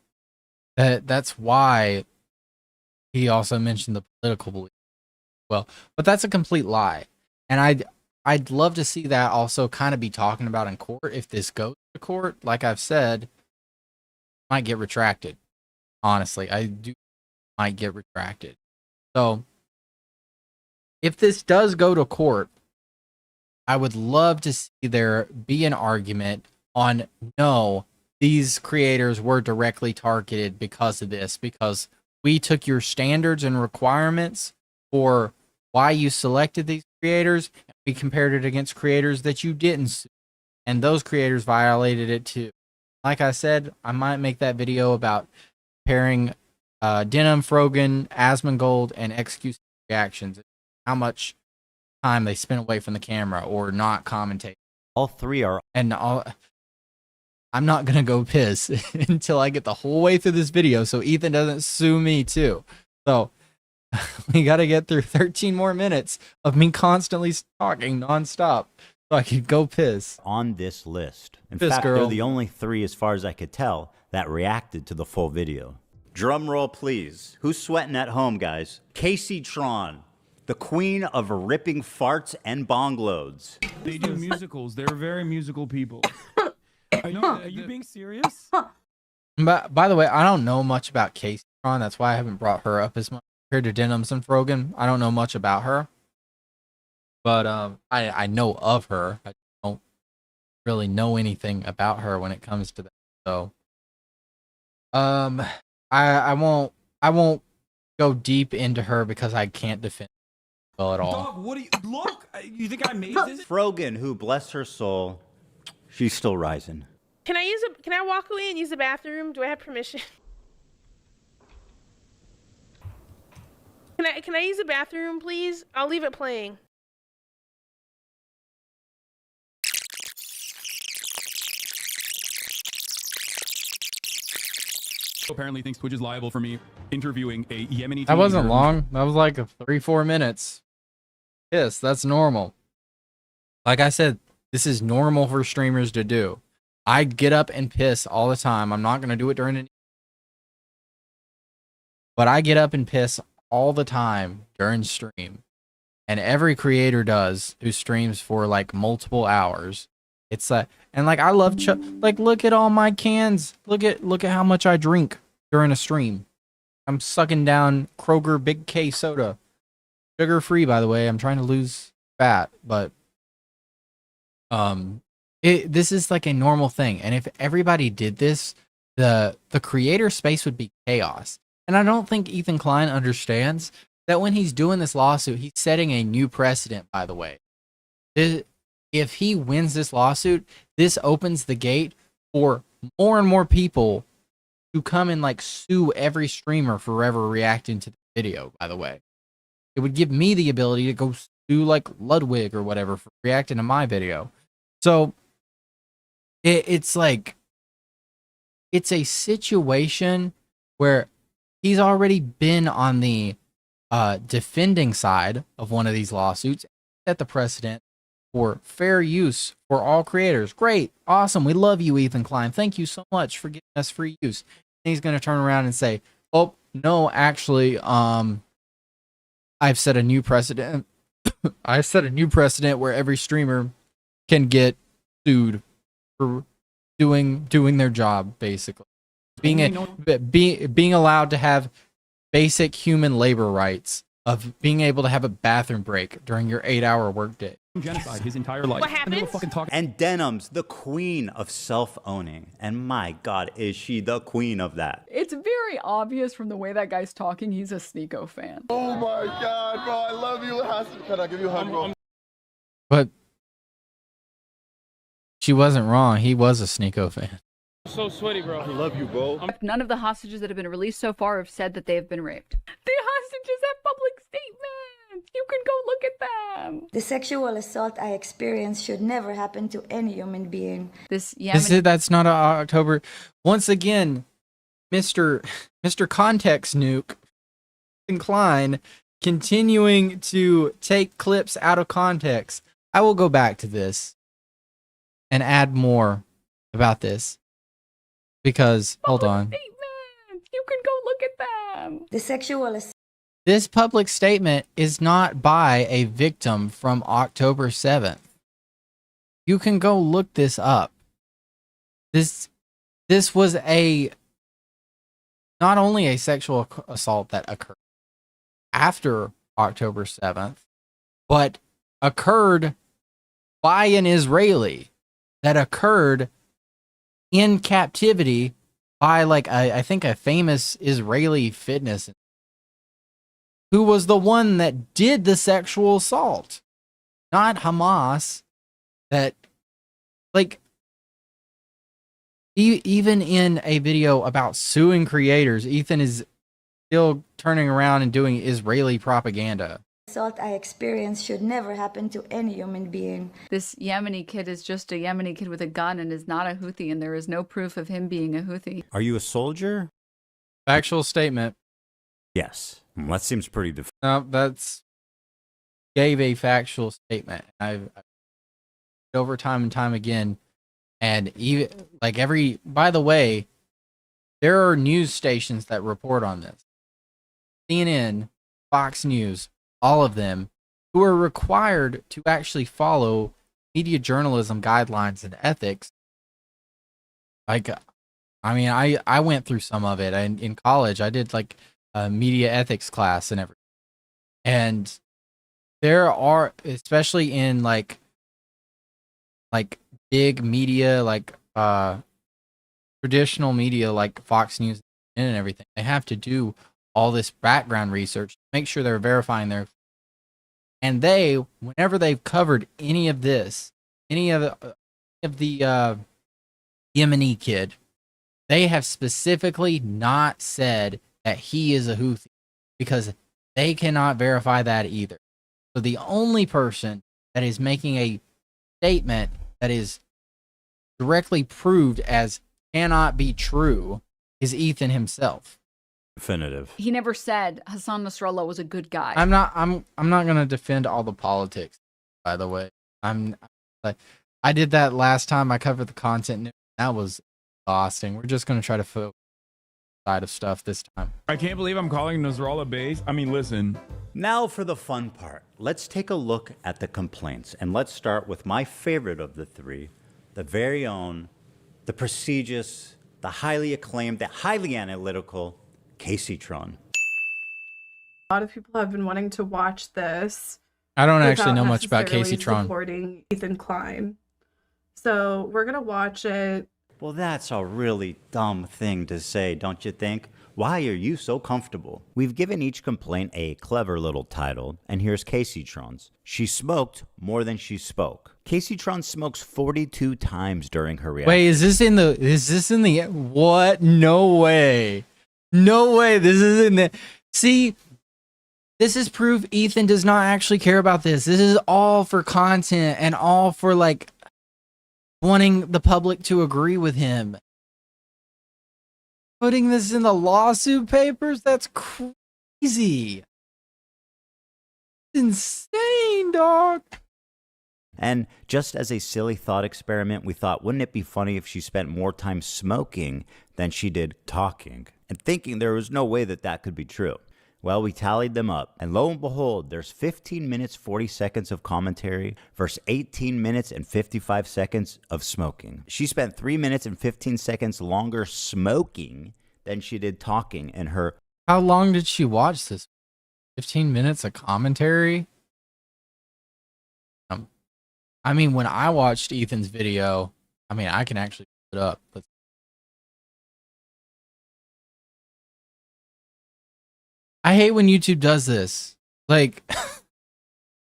that's why he also mentioned the political belief. Well, but that's a complete lie. And I'd love to see that also kind of be talking about in court. If this goes to court, like I've said, might get retracted. Honestly, I do might get retracted. So if this does go to court, I would love to see there be an argument on no, these creators were directly targeted because of this, because we took your standards and requirements for why you selected these creators, and we compared it against creators that you didn't sue, and those creators violated it too. Like I said, I might make that video about comparing Denim, Frogan, Asmongold, and XQC reactions, how much time they spent away from the camera or not commentating. All 3 are, and I'm not gonna go piss until I get the whole way through this video so Ethan doesn't sue me too. So we gotta get through 13 more minutes of me constantly talking nonstop so I could go piss. On this list. In Piss fact, girl. they're the only 3, as far as I could tell, that reacted to the full video. Drum roll, please. Who's sweating at home, guys? Casey Tron, the queen of ripping farts and bong loads. They do musicals. They're very musical people. Are you being serious? But by the way, I don't know much about Casey Tron. That's why I haven't brought her up as much compared to Denims and Frogan. I don't know much about her, but I know of her. I don't really know anything about her when it comes to that. So I won't go deep into her because I can't defend her well at all. Dog, what do you look? You think I made this? Frogan, who, bless her soul, she's still rising. Can I walk away and use the bathroom? Do I have permission? Can I use the bathroom, please? I'll leave it playing. Apparently thinks Twitch is liable for me interviewing a Yemeni. That wasn't teenager. long. That was like 3-4 minutes. Yes, that's normal. Like I said, this is normal for streamers to do. I get up and piss all the time. I'm not going to do it during an... But I get up and piss all the time during stream. And every creator does who streams for like multiple hours. It's like, and like I love like look at all my cans. Look at how much I drink during a stream. I'm sucking down Kroger Big K soda. Sugar free, by the way. I'm trying to lose fat, but This is like a normal thing. And if everybody did this, the creator space would be chaos. And I don't think Ethan Klein understands that when he's doing this lawsuit, he's setting a new precedent, by the way. If he wins this lawsuit, this opens the gate for more and more people to come and like sue every streamer for ever reacting to the video, by the way. It would give me the ability to go sue like Ludwig or whatever for reacting to my video. So it's like, it's a situation where he's already been on the defending side of one of these lawsuits, set the precedent for fair use for all creators. Great, awesome, we love you, Ethan Klein. Thank you so much for giving us free use. And he's going to turn around and say, "Oh no, actually, I've set a new precedent. I set a new precedent where every streamer can get sued for doing their job, basically being allowed to have basic human labor rights of being able to have a bathroom break during your 8-hour workday." Genocide his entire life. What happened? And Denim's the queen of self-owning. And my God, is she the queen of that? It's very obvious from the way that guy's talking, he's a Sneeko fan. Oh my God, bro, I love you. Can I give you a hug, bro? But she wasn't wrong. He was a Sneeko fan. So sweaty, bro. I love you, bro. None of the hostages that have been released so far have said that they have been raped. The hostages have public statements. You can go look at them. The sexual assault I experienced should never happen to any human being. That's not October. Once again, Mr. Context Nuke Ethan Klein continuing to take clips out of context. I will go back to this and add more about this because hold on. You can go look at them. The sexual assault. This public statement is not by a victim from October 7th. You can go look this up. This was not only a sexual assault that occurred after October 7th, but occurred by an Israeli, that occurred in captivity by like I think a famous Israeli fitness, who was the one that did the sexual assault, not Hamas. That, like, even in a video about suing creators, Ethan is still turning around and doing Israeli propaganda. Assault I experienced should never happen to any human being. This Yemeni kid is just a Yemeni kid with a gun and is not a Houthi, and there is no proof of him being a Houthi. Are you a soldier? Factual statement. Yes. That seems pretty No, that's gave a factual statement. I've over time and time again, and even like by the way, there are news stations that report on this. CNN, Fox News, all of them, who are required to actually follow media journalism guidelines and ethics. Like, I mean, I went through some of it. In college, I did like a media ethics class and everything. And there are, especially in like big media, like traditional media, like Fox News and everything, they have to do all this background research, make sure they're verifying their. And whenever they've covered any of this, any of the Yemeni kid, they have specifically not said that he is a Houthi, because they cannot verify that either. So the only person that is making a statement that is directly proved as cannot be true is Ethan himself. definitive. He never said Hassan Nasrallah was a good guy. I'm not gonna defend all the politics, by the way. I did that last time I covered the content. That was exhausting. We're just gonna try to focus on the side of stuff this time. I can't believe I'm calling Nasrallah base. I mean, listen. Now for the fun part. Let's take a look at the complaints, and let's start with my favorite of the three, the very own, the prestigious, the highly acclaimed, the highly analytical Casey-tron. A lot of people have been wanting to watch this. I don't actually know much about necessarily Casey-tron. Supporting Ethan Klein. So we're gonna watch it. Well, that's a really dumb thing to say, don't you think? Why are you so comfortable? We've given each complaint a clever little title, and here's Caseytron's. She smoked more than she spoke. Caseytron smokes 42 times during her reaction. Wait, is this in the what? No way. No way. This is in the see. This is proof Ethan does not actually care about this. This is all for content and all for like wanting the public to agree with him. Putting this in the lawsuit papers? That's crazy. Insane, dog. And just as a silly thought experiment, we thought, wouldn't it be funny if she spent more time smoking than she did talking? And thinking there was no way that that could be true. Well, we tallied them up, and lo and behold, there's 15 minutes 40 seconds of commentary versus 18 minutes and 55 seconds of smoking. She spent 3 minutes and 15 seconds longer smoking than she did talking in her... How long did she watch this? 15 minutes of commentary? I mean, when I watched Ethan's video, I mean, I can actually put it up. But I hate when YouTube does this. Like,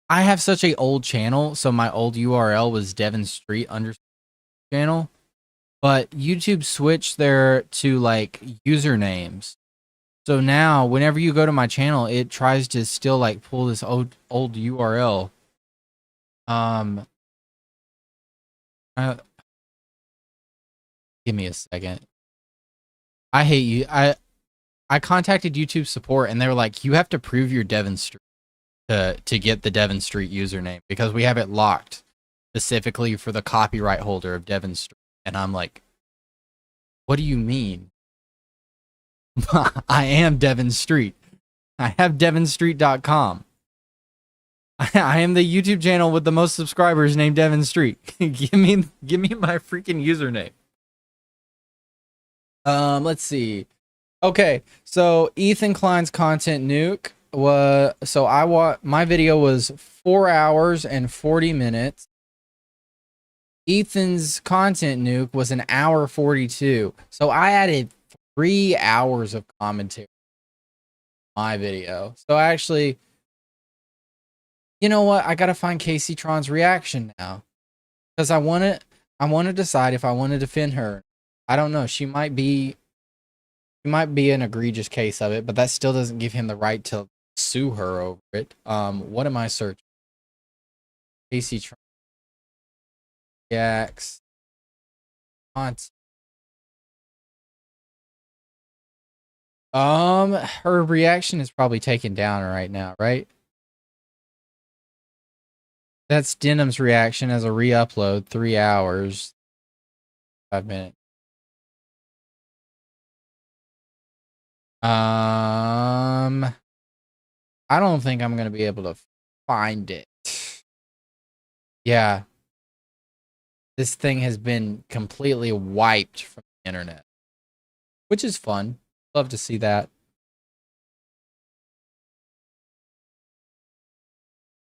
I have such a old channel, so my old URL was Devin Street _channel, but YouTube switched there to like usernames. So now, whenever you go to my channel, it tries to still like pull this old URL. Give me a second. I hate you. I contacted YouTube support and they were like, you have to prove you're Devin Street to get the Devin Street username because we have it locked specifically for the copyright holder of Devin Street. And I'm like, what do you mean? I am Devin Street. I have devinstreet.com. I am the YouTube channel with the most subscribers named Devin Street. give me my freaking username. Let's see. Okay, so Ethan Klein's content nuke was my video was 4 hours and 40 minutes. Ethan's content nuke was an hour 42. So I added 3 hours of commentary to my video. So actually, you know what? I gotta find Caseytron's reaction now, because I want to decide if I want to defend her. I don't know. She might be an egregious case of it, but that still doesn't give him the right to sue her over it. What am I searching? Caseytron reacts content. Her reaction is probably taken down right now, right? That's Denim's reaction as a re-upload, 3 hours, 5 minutes. I don't think I'm gonna be able to find it. Yeah. This thing has been completely wiped from the internet, which is fun. Love to see that.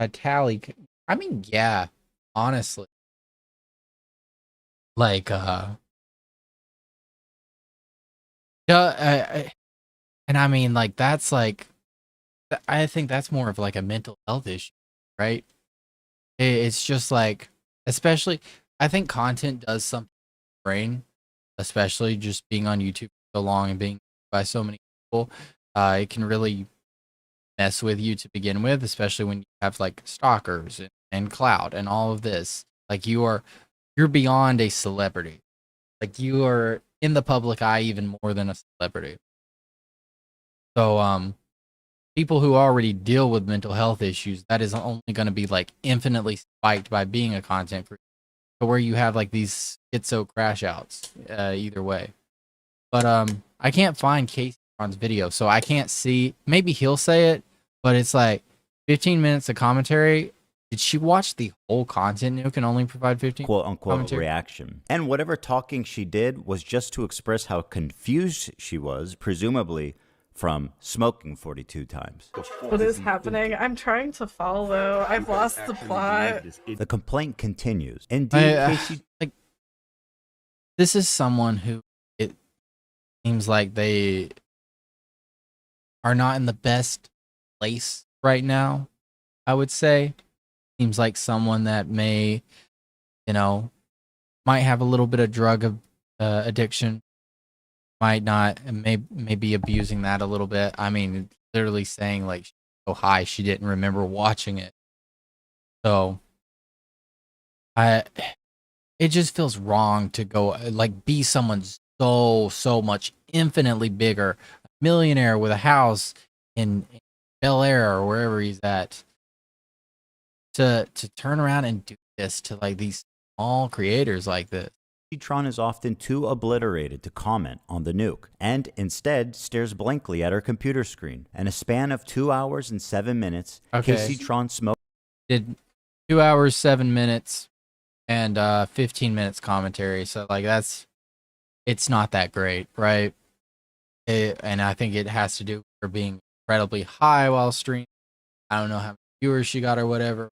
Italic. I mean, yeah, honestly. Like, and I mean, like, that's like, I think that's more of like a mental health issue, right? It's just like, especially, I think content does something to the brain, especially just being on YouTube for so long and being by so many people. It can really mess with you to begin with, especially when you have like stalkers and clout and all of this. Like you're beyond a celebrity. Like you are in the public eye even more than a celebrity. So people who already deal with mental health issues, that is only going to be like infinitely spiked by being a content creator, to where you have like these schizo crash outs either way. But I can't find Caseytron's video, so I can't see. Maybe he'll say it, but it's like 15 minutes of commentary. Did she watch the whole content nuke and only provide 15 quote-unquote commentary? reaction? And whatever talking she did was just to express how confused she was, presumably from smoking 42 times. What is happening? I'm trying to follow. I've lost the plot. The complaint continues. Indeed, Casey... Like, this is someone who it seems like they are not in the best place right now, I would say. Seems like someone that may, might have a little bit of drug addiction, might not, and may be abusing that a little bit. I mean, literally saying like so high she didn't remember watching it. So it just feels wrong to go like be someone so much infinitely bigger, a millionaire with a house in Bel Air or wherever he's at, to turn around and do this to like these small creators like this. Tron is often too obliterated to comment on the nuke, and instead stares blankly at her computer screen. In a span of 2 hours and 7 minutes, Okay. Tron smoked. Did 2 hours, 7 minutes, and 15 minutes commentary. So like it's not that great, right? And I think it has to do with her being incredibly high while streaming. I don't know how many viewers she got or whatever.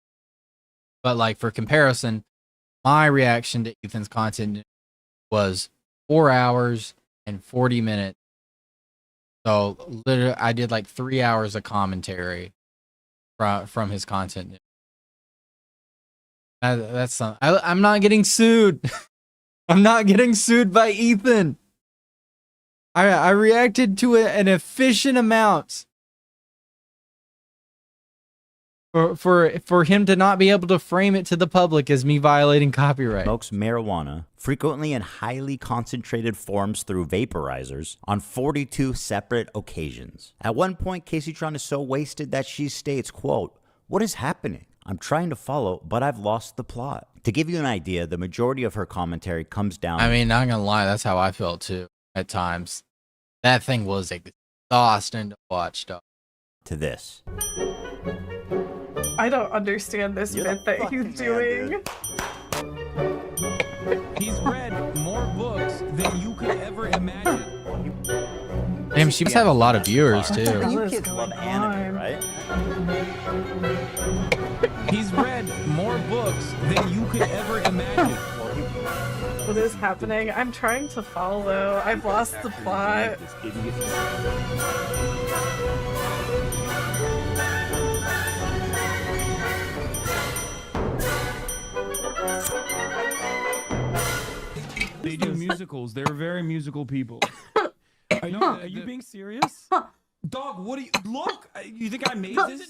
But like for comparison, my reaction to Ethan's content was 4 hours and 40 minutes. So literally, I did like 3 hours of commentary from his content. That's I'm not getting sued. I'm not getting sued by Ethan. I reacted to an efficient amount. For him to not be able to frame it to the public as me violating copyright. Smokes marijuana, frequently in highly concentrated forms through vaporizers, on 42 separate occasions. At one point, Tron is so wasted that she states, quote, "What is happening? I'm trying to follow, but I've lost the plot." To give you an idea, the majority of her commentary comes down... I mean, not gonna lie, that's how I felt too, at times. That thing was exhausting to watch, dog. ...to this. I don't understand this bit that he's doing. He's read more books than you could ever imagine. Damn, she must have a lot of viewers too. You kids love anime, right? He's read more books than you could ever imagine. What is happening? I'm trying to follow. I've lost the plot. They do musicals. They're very musical people. I know. Are you being serious? Dog, what do you look? You think I made this?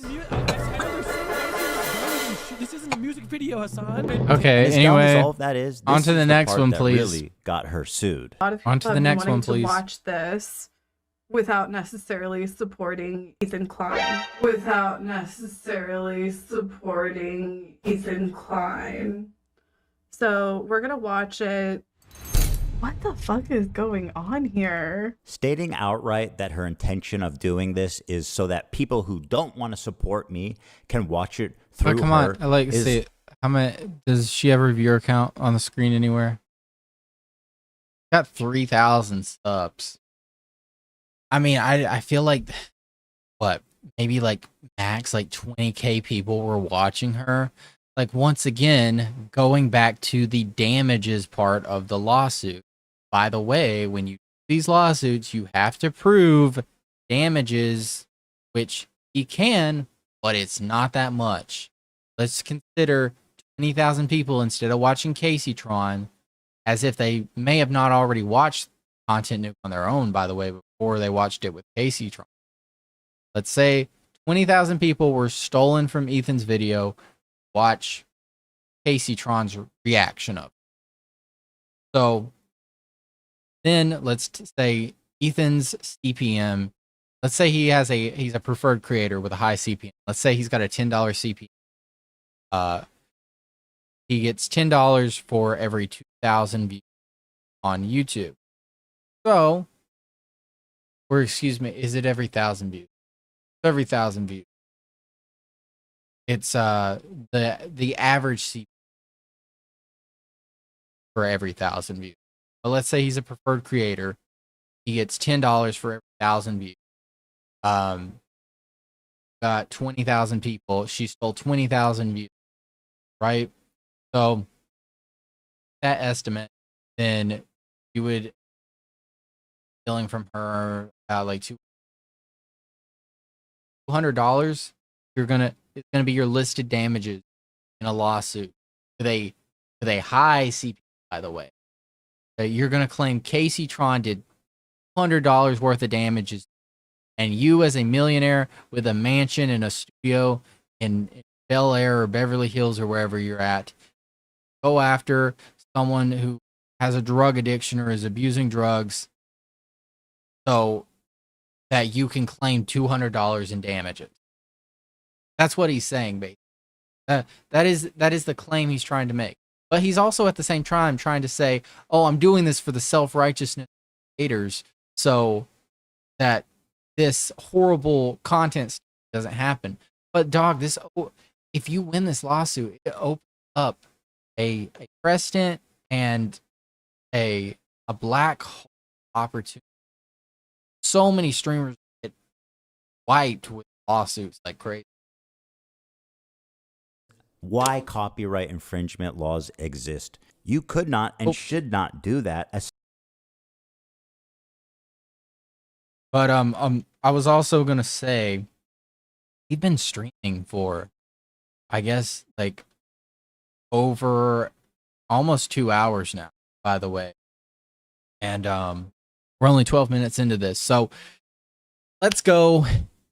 This isn't a music video, Hassan. Okay, As anyway, dumb as all that is, on this to the is next part one, that please. Really got her sued. A lot of people On to the have been next wanting one, to please. watch this without necessarily supporting Ethan Klein. Without necessarily supporting Ethan Klein. So we're gonna watch it. What the fuck is going on here? Stating outright that her intention of doing this is so that people who don't want to support me can watch it through come her. on, I like to see it. How many does she have her viewer count on the screen anywhere? Got 3,000 subs. I mean, I feel like what, maybe like max like 20K people were watching her. Like once again, going back to the damages part of the lawsuit. By the way, when you do these lawsuits, you have to prove damages, which he can, but it's not that much. Let's consider 20,000 people instead of watching Tron, as if they may have not already watched content nuke on their own, by the way, before they watched it with Tron. Let's say 20,000 people were stolen from Ethan's video. Watch Tron's reaction of it. So then let's say Ethan's CPM. Let's say he's a preferred creator with a high CPM. Let's say he's got a $10 CPM. He gets $10 for every 2,000 views on YouTube. So, or excuse me, is it every 1,000 views? Every 1,000 views. It's the average CPM for every 1,000 views. But let's say he's a preferred creator. He gets $10 for every 1,000 views. Got 20,000 people. She stole 20,000 views, right? So that estimate, then you would stealing from her like $200. It's gonna be your listed damages in a lawsuit with a high CP, by the way. You're gonna claim Casey Tron did $200 worth of damages, and you as a millionaire with a mansion and a studio in Bel Air or Beverly Hills or wherever you're at, go after someone who has a drug addiction or is abusing drugs so that you can claim $200 in damages. That's what he's saying, basically. That is the claim he's trying to make. But he's also at the same time trying to say, oh, I'm doing this for the self-righteousness of haters so that this horrible content doesn't happen. But dog, if you win this lawsuit, it opens up a precedent and a black hole opportunity. So many streamers get wiped with lawsuits like crazy. Why copyright infringement laws exist. You could not and should not do that. But I was also gonna say he'd been streaming for, I guess, like over almost 2 hours now, by the way. And we're only 12 minutes into this. So let's go.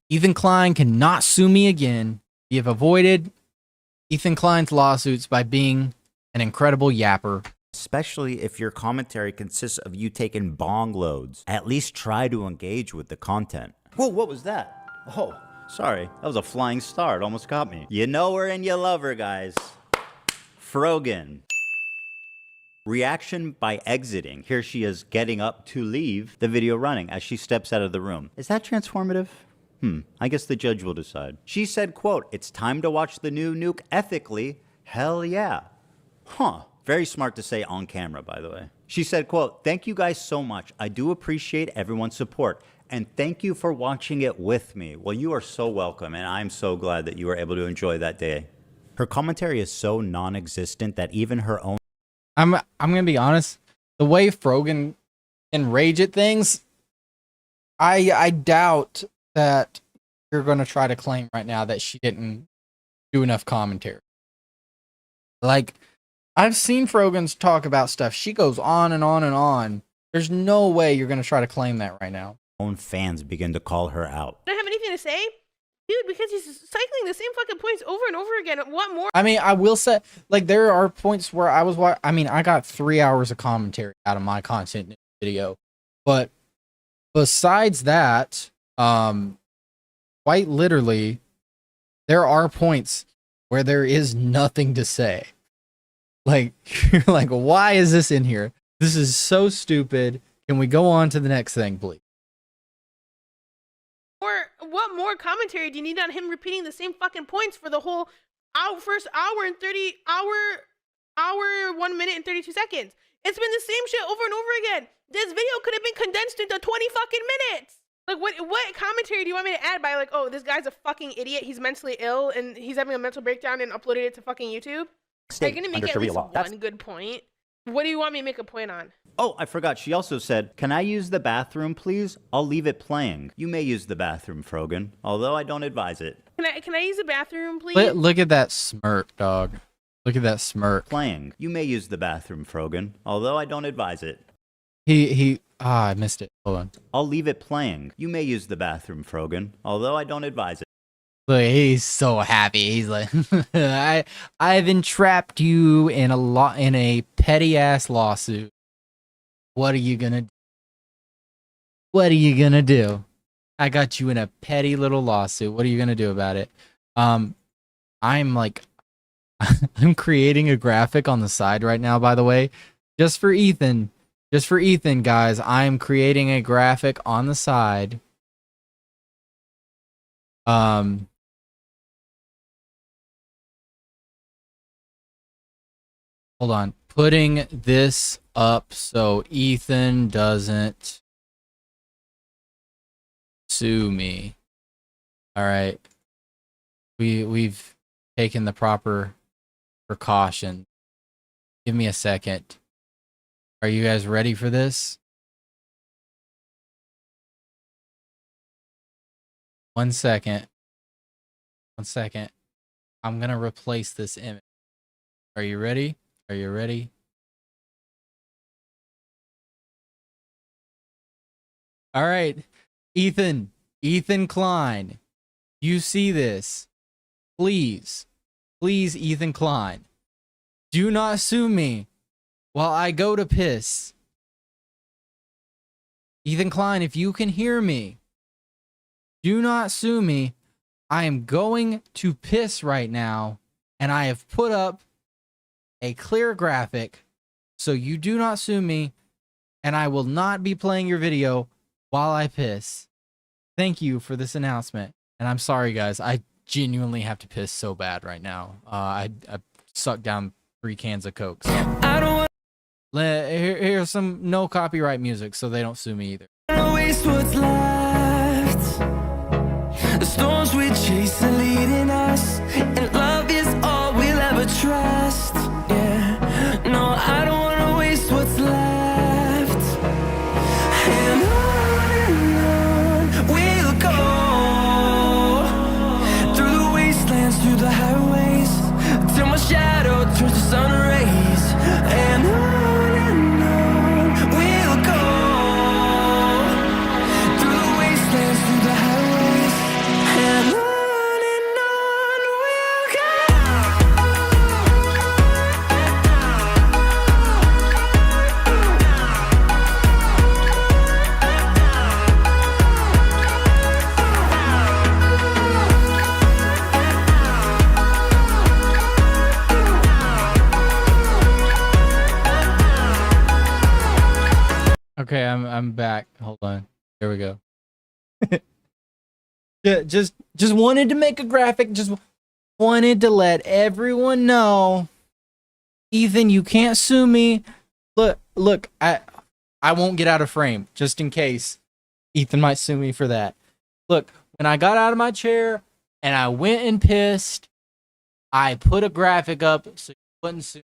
Ethan Klein cannot sue me again. You've avoided Ethan Klein's lawsuits by being an incredible yapper. Especially if your commentary consists of you taking bong loads. At least try to engage with the content. Whoa, what was that? Oh, sorry. That was a flying star. It almost got me. You know her and you love her, guys. Frogan. Reaction by exiting. Here she is getting up to leave the video running as she steps out of the room. Is that transformative? I guess the judge will decide. She said, quote, "It's time to watch the new nuke ethically. Hell yeah." Huh. Very smart to say on camera, by the way. She said, quote, "Thank you guys so much. I do appreciate everyone's support. And thank you for watching it with me." Well, you are so welcome, and I'm so glad that you were able to enjoy that day. Her commentary is so non-existent that even her own... I'm gonna be honest. The way Frogan can rage at things, I doubt that you're gonna try to claim right now that she didn't do enough commentary. Like, I've seen Frogans talk about stuff. She goes on and on and on. There's no way you're gonna try to claim that right now. Own fans begin to call her out. I don't have anything to say, dude, because he's cycling the same fucking points over and over again. What more? I mean, I will say, like, there are points where I got 3 hours of commentary out of my content in this video, but besides that, quite literally, there are points where there is nothing to say. Like, you're like, why is this in here? This is so stupid. Can we go on to the next thing, please? Or what more commentary do you need on him repeating the same fucking points for the whole first hour and 1 minute and 32 seconds? It's been the same shit over and over again. This video could have been condensed into 20 fucking minutes. Like, what commentary do you want me to add by, like, oh, this guy's a fucking idiot, he's mentally ill, and he's having a mental breakdown and uploaded it to fucking YouTube? Are you gonna make at least one good point? What do you want me to make a point on? Oh, I forgot. She also said, "Can I use the bathroom, please? I'll leave it playing." You may use the bathroom, Frogan, although I don't advise it. Can I use the bathroom, please? Look at that smirk, dog. Look at that smirk. Playing. You may use the bathroom, Frogan, although I don't advise it. I missed it. Hold on. I'll leave it playing. You may use the bathroom, Frogan, although I don't advise it. Look, he's so happy. He's like, I've entrapped you in a petty ass lawsuit. What are you gonna do? What are you gonna do? I got you in a petty little lawsuit. What are you gonna do about it? I'm like, I'm creating a graphic on the side right now, by the way, just for Ethan. Just for Ethan, guys. I'm creating a graphic on the side. Hold on. Putting this up so Ethan doesn't sue me. All right. We've taken the proper precaution. Give me a second. Are you guys ready for this? 1 second. 1 second. I'm gonna replace this image. Are you ready? Are you ready? All right, Ethan Klein, you see this. Please, Ethan Klein, do not sue me while I go to piss. Ethan Klein, if you can hear me, do not sue me. I am going to piss right now, and I have put up a clear graphic, so you do not sue me, and I will not be playing your video while I piss. Thank you for this announcement. And I'm sorry, guys. I genuinely have to piss so bad right now. I sucked down 3 cans of Coke. So. I don't want. Here's some no copyright music, so they don't sue me either. Waste what's left. The storms we chase are leading us, and love is all we'll ever trust. Yeah, no, I don't want to waste what's left. And on we'll go, through the wastelands, through the highways, till my shadow turns to sun rays. And on we'll go, through the wastelands, through the highways, and on we'll go. Okay, I'm back. Hold on. Here we go. just wanted to make a graphic. Just wanted to let everyone know. Ethan, you can't sue me. Look, I won't get out of frame just in case Ethan might sue me for that. Look, when I got out of my chair and I went and pissed, I put a graphic up so you wouldn't sue.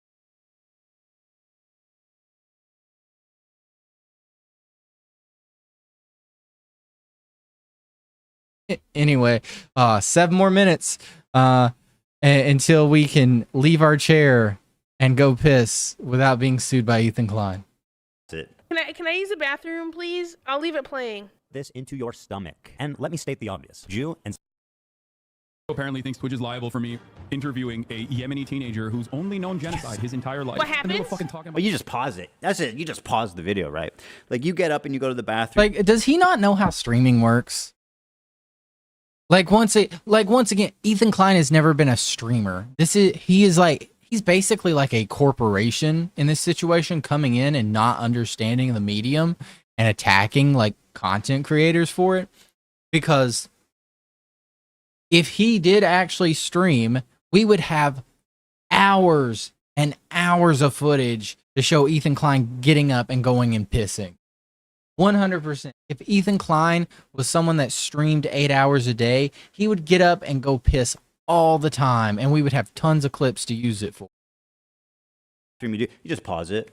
Anyway, 7 more minutes until we can leave our chair and go piss without being sued by Ethan Klein. That's it. Can I use the bathroom, please? I'll leave it playing. This into your stomach. And let me state the obvious. Jew and Apparently thinks Twitch is liable for me interviewing a Yemeni teenager who's only known genocide his entire life. What happens? well, you just pause it. That's it. You just pause the video, right? Like you get up and you go to the bathroom. Like, does he not know how streaming works? Once again, Ethan Klein has never been a streamer. He's basically like a corporation in this situation, coming in and not understanding the medium and attacking like content creators for it. Because if he did actually stream, we would have hours and hours of footage to show Ethan Klein getting up and going and pissing. 100%. If Ethan Klein was someone that streamed 8 hours a day, he would get up and go piss all the time, and we would have tons of clips to use it for. You just pause it.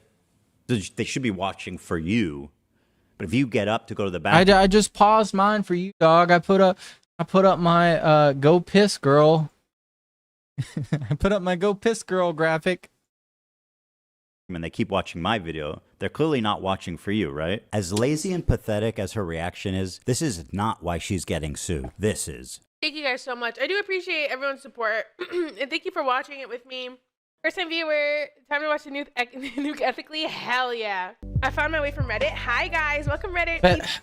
They should be watching for you. But if you get up to go to the bathroom, I just paused mine for you, dog. I put up my go piss girl. I put up my go piss girl graphic. and they keep watching my video, they're clearly not watching for you, right? As lazy and pathetic as her reaction is, this is not why she's getting sued. This is. Thank you guys so much. I do appreciate everyone's support. And thank you for watching it with me. First time viewer, time to watch the nuke ethically? Hell yeah. I found my way from Reddit. Hi guys, welcome Reddit. But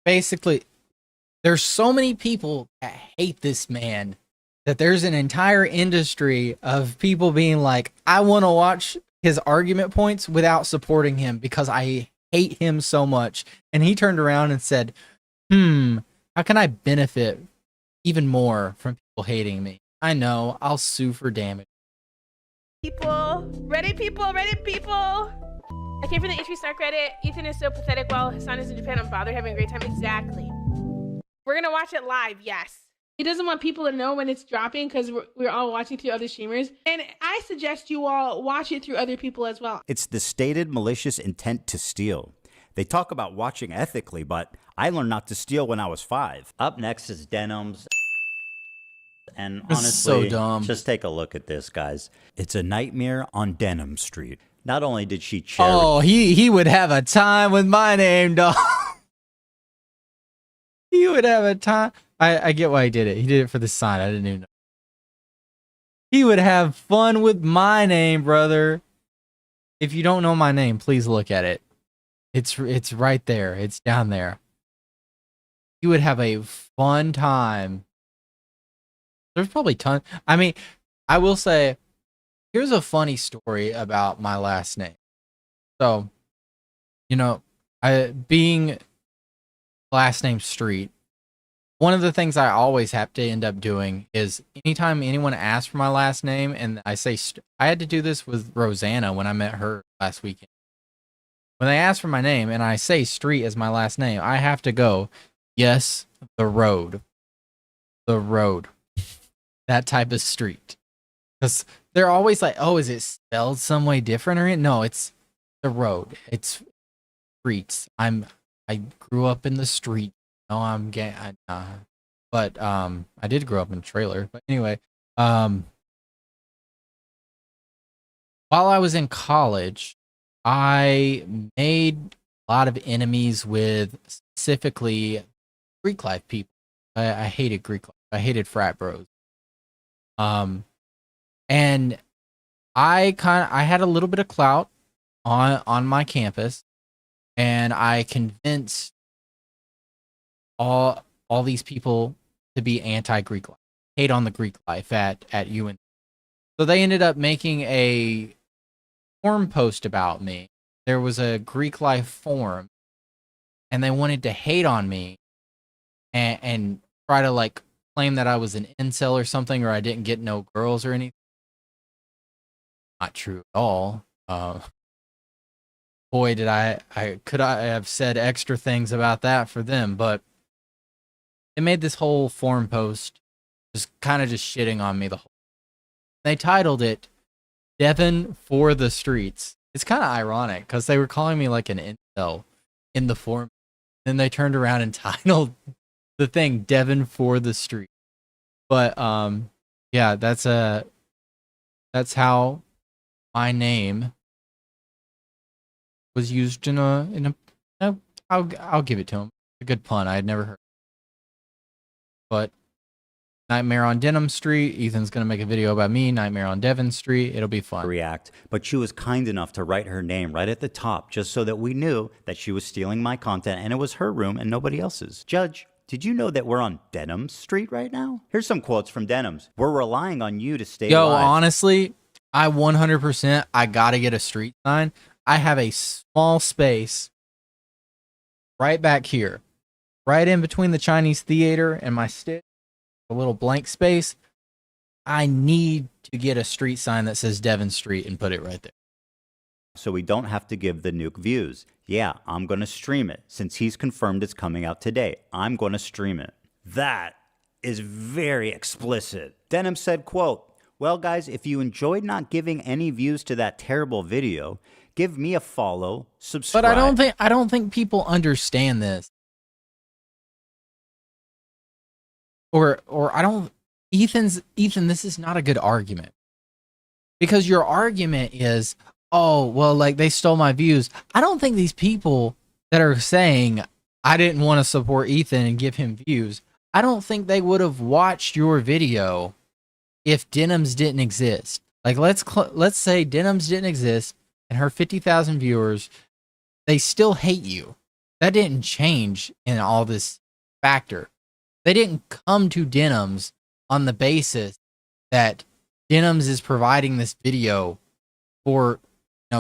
basically, there's so many people that hate this man that there's an entire industry of people being like, I want to watch his argument points without supporting him because I hate him so much. And he turned around and said, how can I benefit even more from people hating me? I know, I'll sue for damage. People, Reddit people, Reddit people. I came from the H3 Snark Reddit. Ethan is so pathetic while his son is in Japan. I'm bothered having a great time. Exactly. We're gonna watch it live, yes. He doesn't want people to know when it's dropping because we're all watching through other streamers. And I suggest you all watch it through other people as well. It's the stated malicious intent to steal. They talk about watching ethically, but I learned not to steal when I was 5. Up next is Denims. And This honestly, is so dumb. just take a look at this, guys. It's a nightmare on Denim Street. Not only did she cherry... Oh, he would have a time with my name, dog. He would have a time. I get why he did it. He did it for the sign. I didn't even know. He would have fun with my name, brother. If you don't know my name, please look at it. It's right there. It's down there. He would have a fun time. There's probably tons. I mean, I will say, here's a funny story about my last name. So, you know, being last name Street, one of the things I always have to end up doing is anytime anyone asks for my last name and I say, I had to do this with Rosanna when I met her last weekend. When they ask for my name and I say Street as my last name, I have to go, yes, the road. The road. That type of street. Because they're always like, oh, is it spelled some way different? Or no, it's the road. It's streets. I grew up in the street. No, I'm gay. But I did grow up in a trailer. But anyway, while I was in college, I made a lot of enemies with specifically Greek life people. I hated Greek life. I hated frat bros. And I had a little bit of clout on my campus, and I convinced all these people to be anti-Greek life, hate on the Greek life at UNC. So they ended up making a forum post about me. There was a Greek life forum, and they wanted to hate on me and try to like claim that I was an incel or something, or I didn't get no girls or anything. Not true at all. Boy, did I have said extra things about that for them, but they made this whole forum post just kind of just shitting on me the whole. They titled it Devin for the Streets. It's kind of ironic because they were calling me like an incel in the forum. Then they turned around and titled the thing Devin for the Street. But yeah, that's how my name was used in a I'll give it to him. A good pun. I had never heard. But Nightmare on Denim Street. Ethan's going to make a video about me. Nightmare on Devin Street. It'll be fun. React, but she was kind enough to write her name right at the top just so that we knew that she was stealing my content and it was her room and nobody else's. Judge, did you know that we're on Denim Street right now? Here's some quotes from Denims. We're relying on you to stay alive. Honestly, I 100% I got to get a street sign. I have a small space right back here. Right in between the Chinese theater and my stick, a little blank space. I need to get a street sign that says Devin Street and put it right there. So we don't have to give the nuke views. Yeah, I'm going to stream it. Since he's confirmed it's coming out today, I'm going to stream it. That is very explicit. Denim said, quote, well, guys, if you enjoyed not giving any views to that terrible video, give me a follow, subscribe. But I don't think people understand this. Or I don't, Ethan, this is not a good argument. Because your argument is, oh, well, like they stole my views. I don't think these people that are saying I didn't want to support Ethan and give him views, I don't think they would have watched your video if Denims didn't exist. Like let's say Denims didn't exist and her 50,000 viewers, they still hate you. That didn't change in all this factor. They didn't come to Denims on the basis that Denims is providing this video for,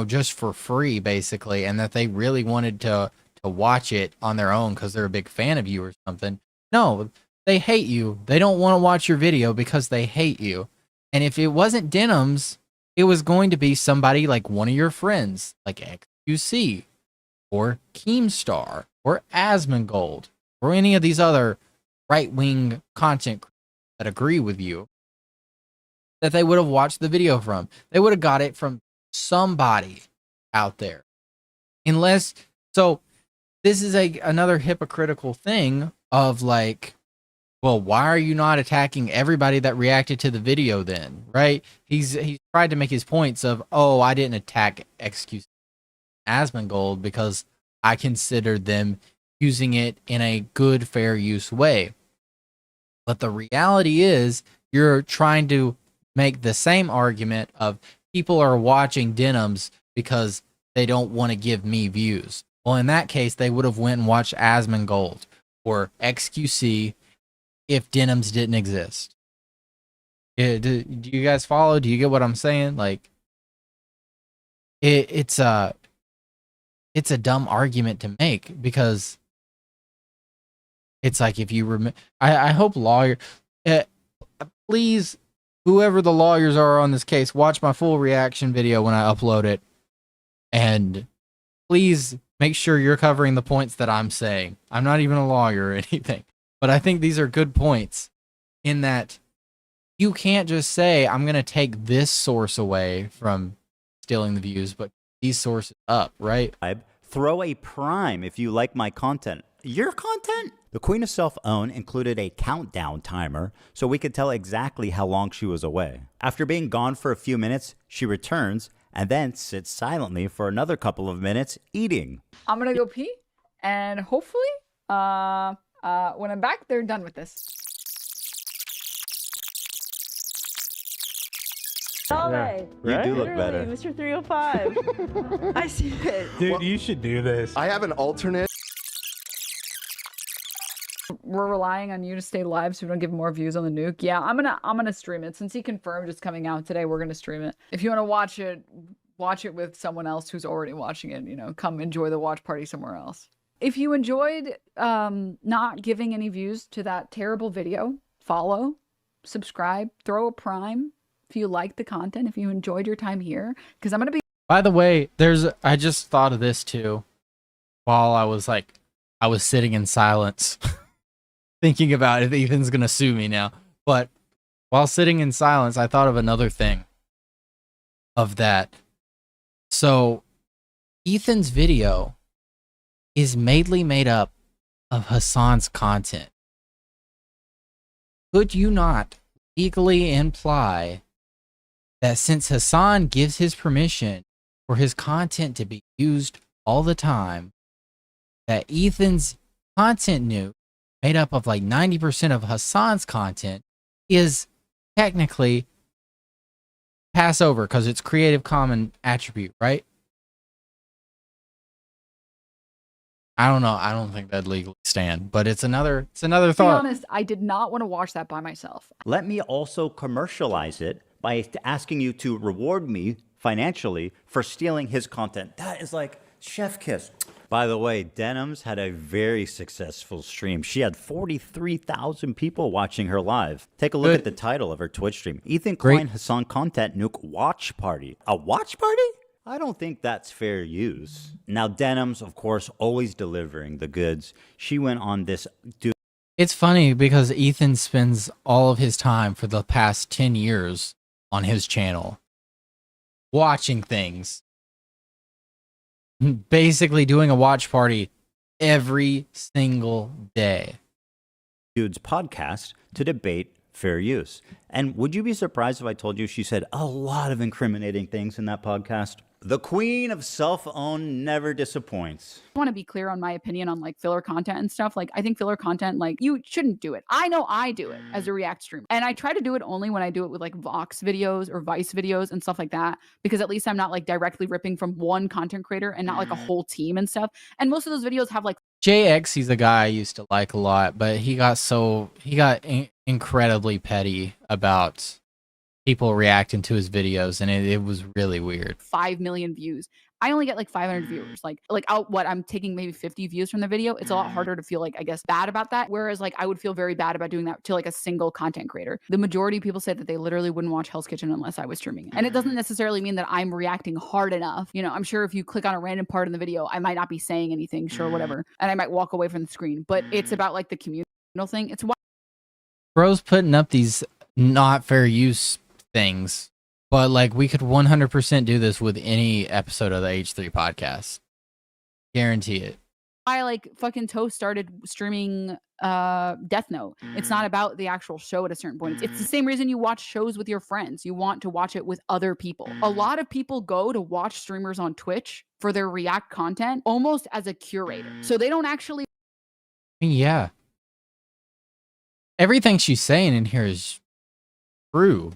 just for free, basically, and that they really wanted to watch it on their own because they're a big fan of you or something. No, they hate you. They don't want to watch your video because they hate you. And if it wasn't Denims, it was going to be somebody like one of your friends, like XQC, or Keemstar, or Asmongold, or any of these other right-wing content. that agree with you that they would have watched the video from. They would have got it from somebody out there. Unless, so this is another hypocritical thing of like, well, why are you not attacking everybody that reacted to the video then, right? He's tried to make his points of, oh, I didn't attack XQC Asmongold because I considered them using it in a good, fair use way. But the reality is you're trying to make the same argument of people are watching Denims because they don't want to give me views. Well, in that case, they would have went and watched Asmongold or XQC if Denims didn't exist. Do you guys follow? Do you get what I'm saying? Like, it's a dumb argument to make because it's like if you remember, I hope please, whoever the lawyers are on this case, watch my full reaction video when I upload it, and please make sure you're covering the points that I'm saying. I'm not even a lawyer or anything, but I think these are good points in that you can't just say, I'm going to take this source away from stealing the views, but these sources up, right? Throw a prime if you like my content. Your content? The Queen of Self-Own included a countdown timer so we could tell exactly how long she was away. After being gone for a few minutes, she returns and then sits silently for another couple of minutes eating. I'm gonna go pee, and hopefully, when I'm back, they're done with this. Right? You do look better. Mr. 305. I see it. Dude, you should do this. I have an alternate. We're relying on you to stay live so we don't give more views on the nuke. Yeah, I'm gonna stream it. Since he confirmed it's coming out today, we're gonna stream it. If you want to watch it with someone else who's already watching it, you know, come enjoy the watch party somewhere else. If you enjoyed not giving any views to that terrible video, follow, subscribe, throw a prime if you like the content, if you enjoyed your time here, because I'm gonna be. By the way, I just thought of this too while I was sitting in silence. Thinking about if Ethan's gonna sue me now. But while sitting in silence, I thought of another thing of that. So Ethan's video is mainly made up of Hassan's content. Could you not legally imply that since Hassan gives his permission for his content to be used all the time, that Ethan's content nuke, made up of like 90% of Hassan's content, is technically Passover because it's Creative Commons attribute, right? I don't know. I don't think that'd legally stand, but it's another thought. To be honest, I did not want to watch that by myself. Let me also commercialize it by asking you to reward me financially for stealing his content. That is like chef kiss. By the way, Denims had a very successful stream. She had 43,000 people watching her live. Take a look at the title of her Twitch stream. Ethan Klein Hassan Content Nuke Watch Party. A watch party? I don't think that's fair use. Now, Denims, of course, always delivering the goods. She went on this... It's funny because Ethan spends all of his time for the past 10 years on his channel watching things. Basically doing a watch party every single day. Dude's podcast to debate fair use. And would you be surprised if I told you she said a lot of incriminating things in that podcast? The Queen of Self-Own never disappoints. I want to be clear on my opinion on like filler content and stuff. Like I think filler content, like you shouldn't do it. I know I do it as a react streamer, and I try to do it only when I do it with like Vox videos or Vice videos and stuff like that, because at least I'm not like directly ripping from one content creator and not like a whole team and stuff. And most of those videos have like JX, he's a guy I used to like a lot, but he got incredibly petty about people reacting to his videos, and it was really weird. 5 million views. I only get like 500 viewers. Like I'm taking maybe 50 views from the video. It's a lot harder to feel like, I guess, bad about that. Whereas like I would feel very bad about doing that to like a single content creator. The majority of people say that they literally wouldn't watch Hell's Kitchen unless I was streaming it. And it doesn't necessarily mean that I'm reacting hard enough. You know, I'm sure if you click on a random part in the video, I might not be saying anything, sure, whatever. And I might walk away from the screen. But it's about like the communal thing. It's why Bro's putting up these not fair use things, but like we could 100% do this with any episode of the H3 podcast. Guarantee it. I like fucking Toast started streaming Death Note. It's not about the actual show at a certain point. It's the same reason you watch shows with your friends. You want to watch it with other people. A lot of people go to watch streamers on Twitch for their react content almost as a curator. So they don't actually. Yeah. Everything she's saying in here is true.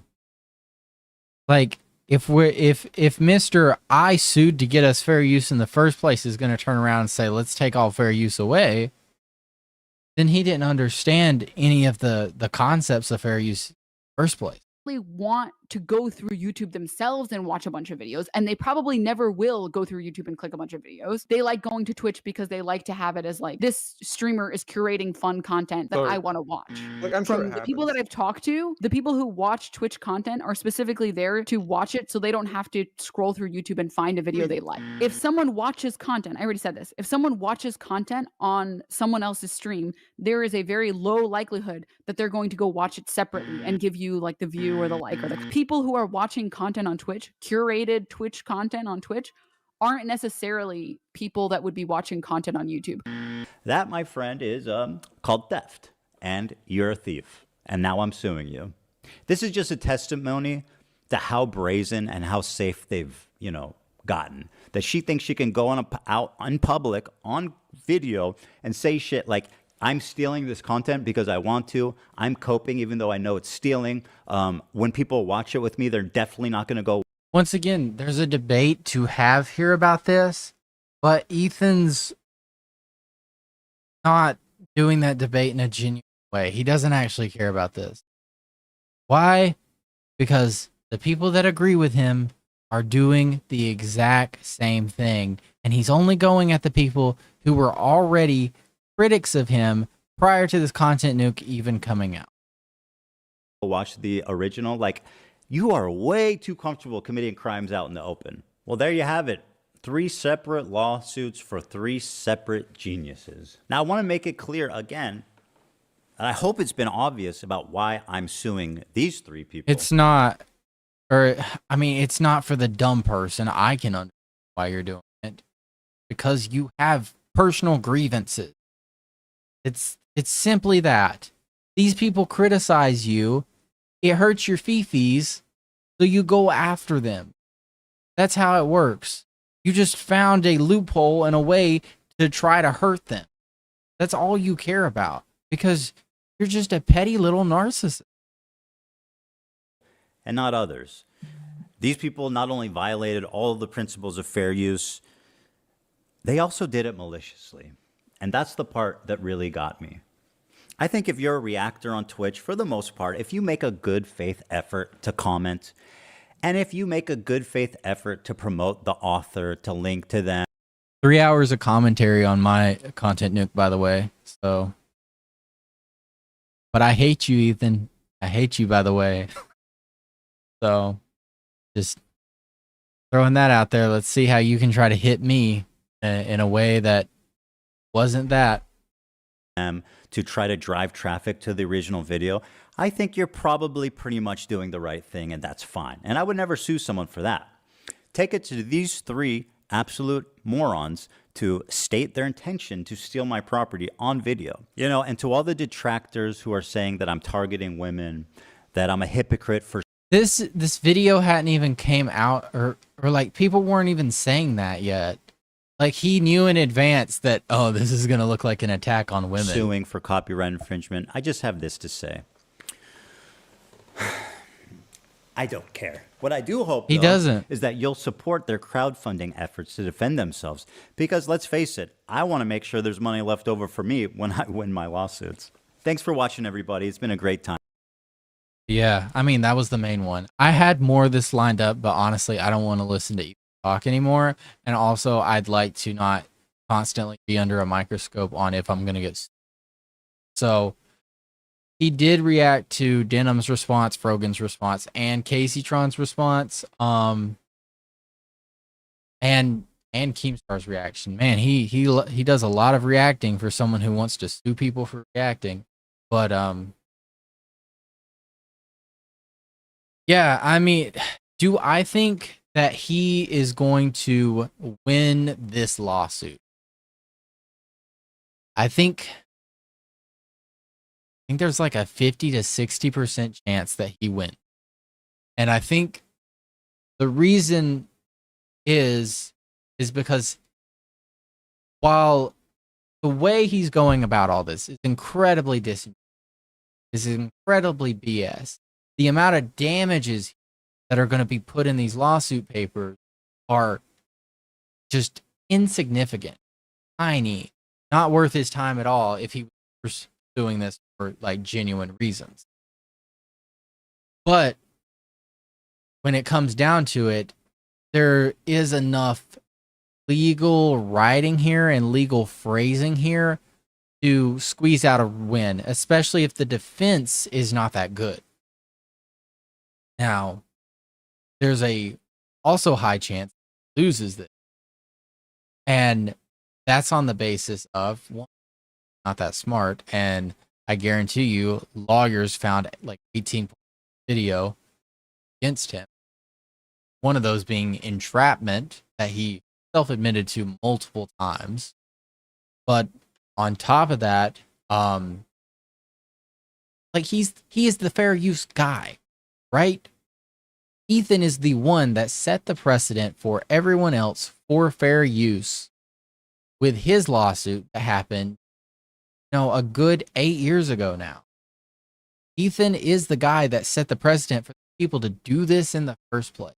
Like if Mr. I sued to get us fair use in the first place is going to turn around and say, let's take all fair use away, then he didn't understand any of the concepts of fair use in the first place. Want to go through YouTube themselves and watch a bunch of videos, and they probably never will go through YouTube and click a bunch of videos. They like going to Twitch because they like to have it as like, this streamer is curating fun content that I want to watch. Like, I'm sure From the people that I've talked to, the people who watch Twitch content are specifically there to watch it so they don't have to scroll through YouTube and find a video they like. If someone watches content, I already said this, if someone watches content on someone else's stream, there is a very low likelihood that they're going to go watch it separately and give you like the view or the like, or the people who are watching content on Twitch, curated Twitch content on Twitch, aren't necessarily people that would be watching content on YouTube. That, my friend, is called theft, and you're a thief, and now I'm suing you. This is just a testimony to how brazen and how safe they've, gotten. That she thinks she can go out in public on video and say shit like, I'm stealing this content because I want to. I'm coping even though I know it's stealing. When people watch it with me, they're definitely not going to go. Once again, there's a debate to have here about this, but Ethan's not doing that debate in a genuine way. He doesn't actually care about this. Why? Because the people that agree with him are doing the exact same thing, and he's only going at the people who were already critics of him prior to this content nuke even coming out. Watch the original. Like, you are way too comfortable committing crimes out in the open. Well, there you have it. 3 separate lawsuits for 3 separate geniuses. Now, I want to make it clear again, and I hope it's been obvious about why I'm suing these 3 people. It's not, it's not for the dumb person. I can understand why you're doing it. Because you have personal grievances. It's simply that. These people criticize you. It hurts your fifis, so you go after them. That's how it works. You just found a loophole and a way to try to hurt them. That's all you care about, because you're just a petty little narcissist. And not others. These people not only violated all of the principles of fair use, they also did it maliciously. And that's the part that really got me. I think if you're a reactor on Twitch, for the most part, if you make a good faith effort to comment, and if you make a good faith effort to promote the author, to link to them. 3 hours of commentary on my content nuke, by the way. So, but I hate you, Ethan. I hate you, by the way. So, just throwing that out there. Let's see how you can try to hit me in a way that wasn't that. To try to drive traffic to the original video, I think you're probably pretty much doing the right thing, and that's fine. And I would never sue someone for that. Take it to these 3 absolute morons to state their intention to steal my property on video. And to all the detractors who are saying that I'm targeting women, that I'm a hypocrite for this video hadn't even came out, or like people weren't even saying that yet. Like, he knew in advance that, oh, this is going to look like an attack on women. Suing for copyright infringement. I just have this to say. I don't care. What I do hope, he doesn't, is that you'll support their crowdfunding efforts to defend themselves. Because let's face it, I want to make sure there's money left over for me when I win my lawsuits. Thanks for watching, everybody. It's been a great time. Yeah, that was the main one. I had more of this lined up, but honestly, I don't want to listen to you talk anymore. And also, I'd like to not constantly be under a microscope on if I'm going to get... So, he did react to Denim's response, Frogan's response, and Caseytron's response, and Keemstar's reaction. Man, he does a lot of reacting for someone who wants to sue people for reacting. But Yeah, I mean, do I think that he is going to win this lawsuit? I think there's like a 50 to 60% chance that he wins. And I think the reason is because while the way he's going about all this is incredibly is incredibly BS, the amount of damages that are going to be put in these lawsuit papers are just insignificant, tiny, not worth his time at all if he was doing this for like genuine reasons. But when it comes down to it, there is enough legal writing here and legal phrasing here to squeeze out a win, especially if the defense is not that good. Now, there's a also high chance he loses this. And that's on the basis of, one, not that smart. And I guarantee you, lawyers found like 18 video against him. One of those being entrapment that he self-admitted to multiple times. But on top of that, like he is the fair use guy, right? Ethan is the one that set the precedent for everyone else for fair use with his lawsuit that happened, a good 8 years ago now. Ethan is the guy that set the precedent for people to do this in the first place.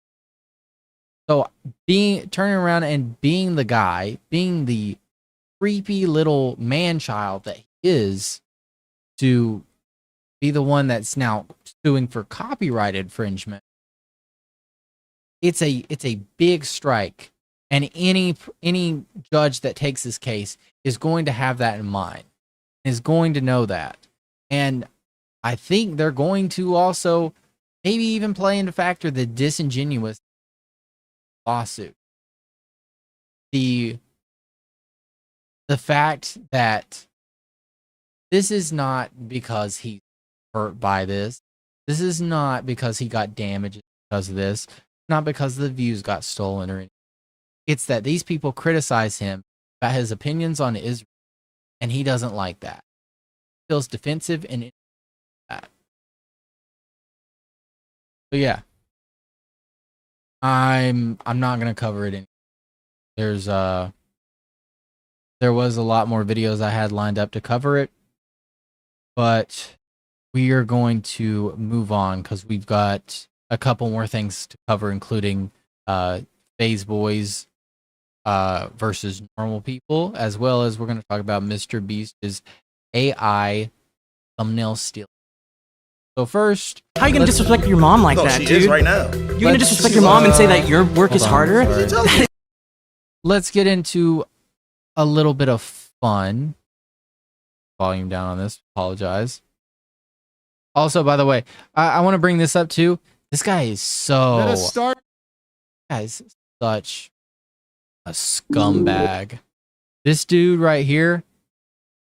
So turning around and being the guy, being the creepy little man-child that he is, to be the one that's now suing for copyright infringement, it's a big strike, and any judge that takes this case is going to have that in mind, is going to know that. And I think they're going to also maybe even play into factor the disingenuous lawsuit. The fact that this is not because he's hurt by this. This is not because he got damaged because of this. Not because the views got stolen or anything. It's that these people criticize him about his opinions on Israel, and he doesn't like that. He feels defensive and that. But yeah, I'm not gonna cover it. There was a lot more videos I had lined up to cover it, but we are going to move on because we've got a couple more things to cover, including Faze Boys versus normal people, as well as we're going to talk about MrBeast's AI thumbnail stealing. So first, how are you going to disrespect your mom like that, dude? Is right now. You're going to disrespect your mom and say that your work is harder? Let's get into a little bit of fun. Volume down on this. Apologize. Also, by the way, I want to bring this up too. This guy is such a scumbag. This dude right here,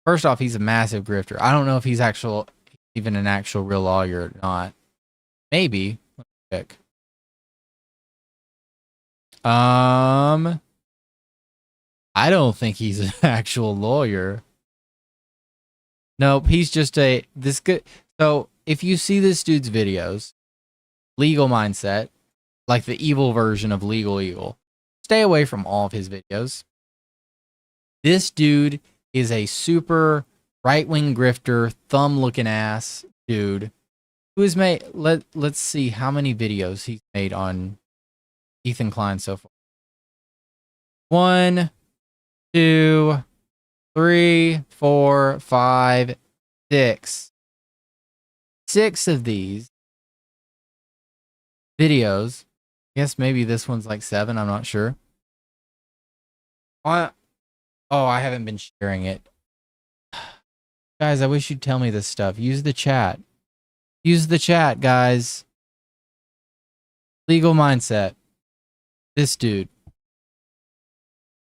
first off, he's a massive grifter. I don't know if he's even an actual real lawyer or not. Maybe. Let me check. I don't think he's an actual lawyer. Nope, he's just this good. So if you see this dude's videos, Legal Mindset, like the evil version of Legal Eagle, stay away from all of his videos. This dude is a super right-wing grifter, thumb-looking ass dude who has made, let's see how many videos he's made on Ethan Klein so far. 1, 2, 3, 4, 5, 6. 6 of these videos. I guess maybe this one's like 7. I'm not sure. Oh, I haven't been sharing it. Guys, I wish you'd tell me this stuff. Use the chat. Use the chat, guys. Legal Mindset. This dude.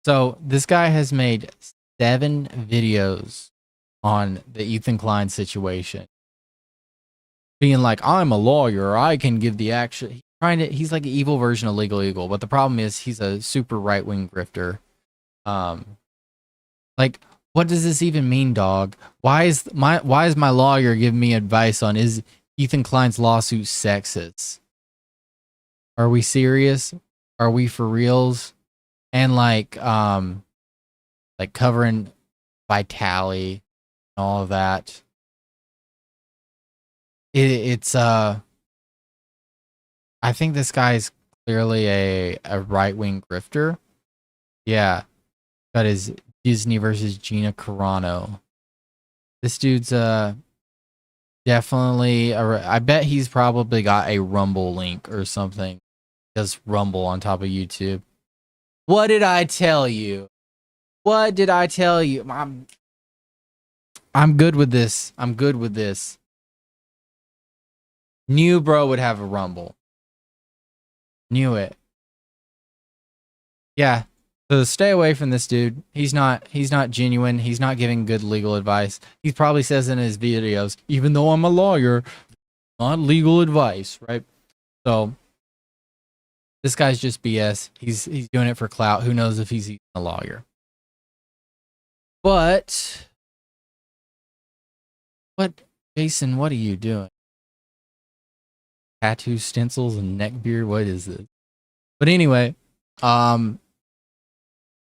So this guy has made 7 videos on the Ethan Klein situation. being like, I'm a lawyer, I can give the action. He's like an evil version of Legal Eagle, but the problem is he's a super right-wing grifter. Like, what does this even mean, dog? Why is my lawyer giving me advice on is Ethan Klein's lawsuit sexist? Are we serious? Are we for reals? And like covering Vitali and all of that. It's I think this guy's clearly a right-wing grifter. Yeah. Got his Disney versus Gina Carano. This dude's definitely I bet he's probably got a Rumble link or something. Does Rumble on top of YouTube. What did I tell you? What did I tell you? I'm good with this. I'm good with this. Knew bro would have a Rumble. Knew it. Yeah. So stay away from this dude. He's not genuine. He's not giving good legal advice. He probably says in his videos, even though I'm a lawyer, not legal advice, right? So this guy's just BS. He's doing it for clout. Who knows if he's even a lawyer? But Jason, what are you doing? Tattoo stencils and neck beard? What is this? But anyway, I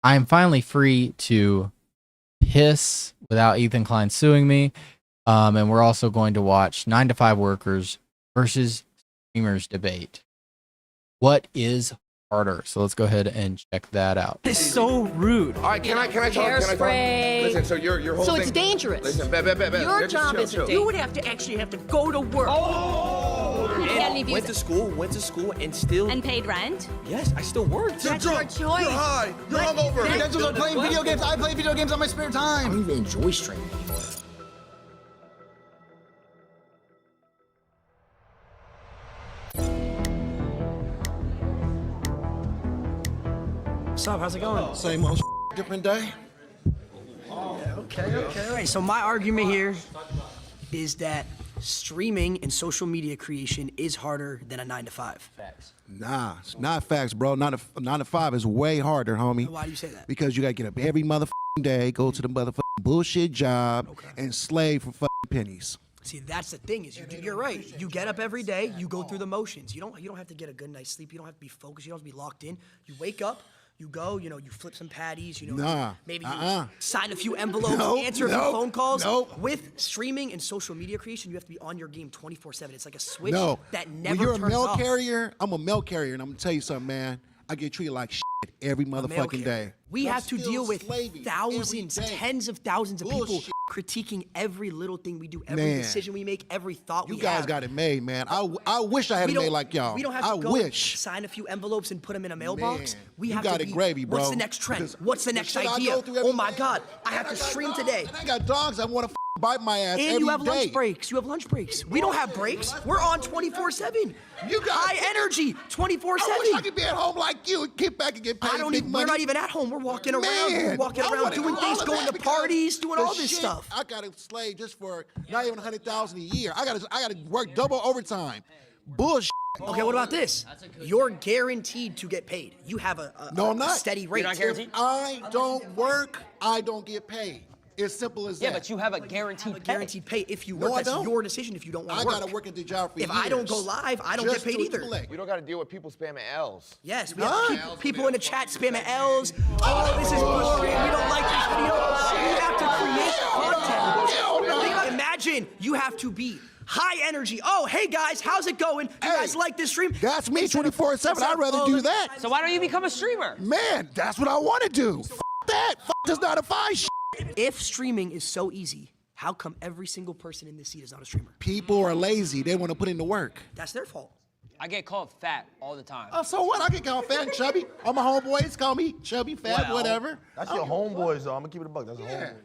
am finally free to piss without Ethan Klein suing me. And we're also going to watch 9 to 5 workers versus streamers debate. What is harder? So let's go ahead and check that out. It's so rude. All right, can I talk? Hairspray. Listen, so your whole So thing. it's dangerous. Listen, Your job is chill. You would have to actually have to go to work. Went to school and still... And paid rent? Yes, I still worked. That's your choice. You're high. You're hungover. Credentials are playing video games. I play video games on my spare time. I don't even enjoy streaming anymore. What's up? How's it going? Same old different day. Okay, all right. So my argument here is that streaming and social media creation is harder than a 9 to 5. Facts. Nah, it's not facts, bro. 9 to 5 is way harder, homie. Why do you say that? Because you gotta get up every motherfucking day, go to the motherfucking bullshit job, and slave for fucking pennies. See, that's the thing is you're right. You get up every day, you go through the motions. You don't have to get a good night's sleep. You don't have to be focused. You don't have to be locked in. You wake up. You go, you flip some patties, maybe you sign a few envelopes, answer a few phone calls. With streaming and social media creation, you have to be on your game 24/7. It's like a switch that never turns off. When you're a mail carrier, I'm a mail carrier, and I'm gonna tell you something, man. I get treated like shit every motherfucking day. We have to deal with thousands, tens of thousands of people critiquing every little thing we do, every decision we make, every thought we have. You guys got it made, man. I wish I had it made like y'all. We don't have to go sign a few envelopes and put them in a mailbox. We have got it gravy, bro. What's the next trend? What's the next idea? Oh my God, I have to stream today. I got dogs. I want to bite my ass every day. And you have lunch breaks. You have lunch breaks. We don't have breaks. We're on 24/7. You got high energy 24/7. I wish I could be at home like you and get back and get paid big money. We're not even at home. We're walking around. We're walking around doing things, going to parties, doing all this stuff. I got to slave just for not even $100,000 a year. I got to work double overtime. Bullshit. Okay, what about this? You're guaranteed to get paid. You have a steady rate. You're not guaranteed? If I don't work, I don't get paid. It's simple as that. Yeah, but you have a guaranteed pay if you work. That's your decision if you don't want to work. I got to work at the job for years. If I don't go live, I don't get paid either. We don't got to deal with people spamming L's. Yes, we have people in the chat spamming L's. Oh, this is boring. We don't like this video. We have to create content. Imagine you have to be high energy. Oh, hey guys, how's it going? You guys like this stream? That's me 24/7. I'd rather do that. So why don't you become a streamer? Man, that's what I want to do. F that. F does not define shit. If streaming is so easy, how come every single person in this seat is not a streamer? People are lazy. They want to put in the work. That's their fault. I get called fat all the time. Oh, so what? I get called fat and chubby. All my homeboys call me chubby, fat, whatever. That's your homeboys, though. I'm going to keep it a buck. That's a homeboy.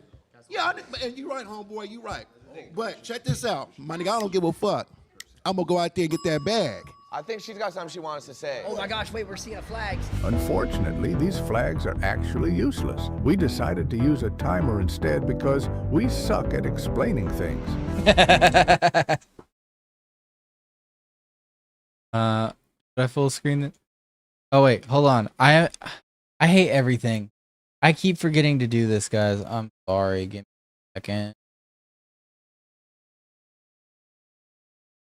Yeah, and you're right, homeboy. You're right. But check this out. My nigga, I don't give a fuck. I'm going to go out there and get that bag. I think she's got something she wants to say. Oh my gosh, wait, we're seeing a flag. Unfortunately, these flags are actually useless. We decided to use a timer instead because we suck at explaining things. Should I full screen it? Oh wait, hold on. I hate everything. I keep forgetting to do this, guys. I'm sorry. Give me a second.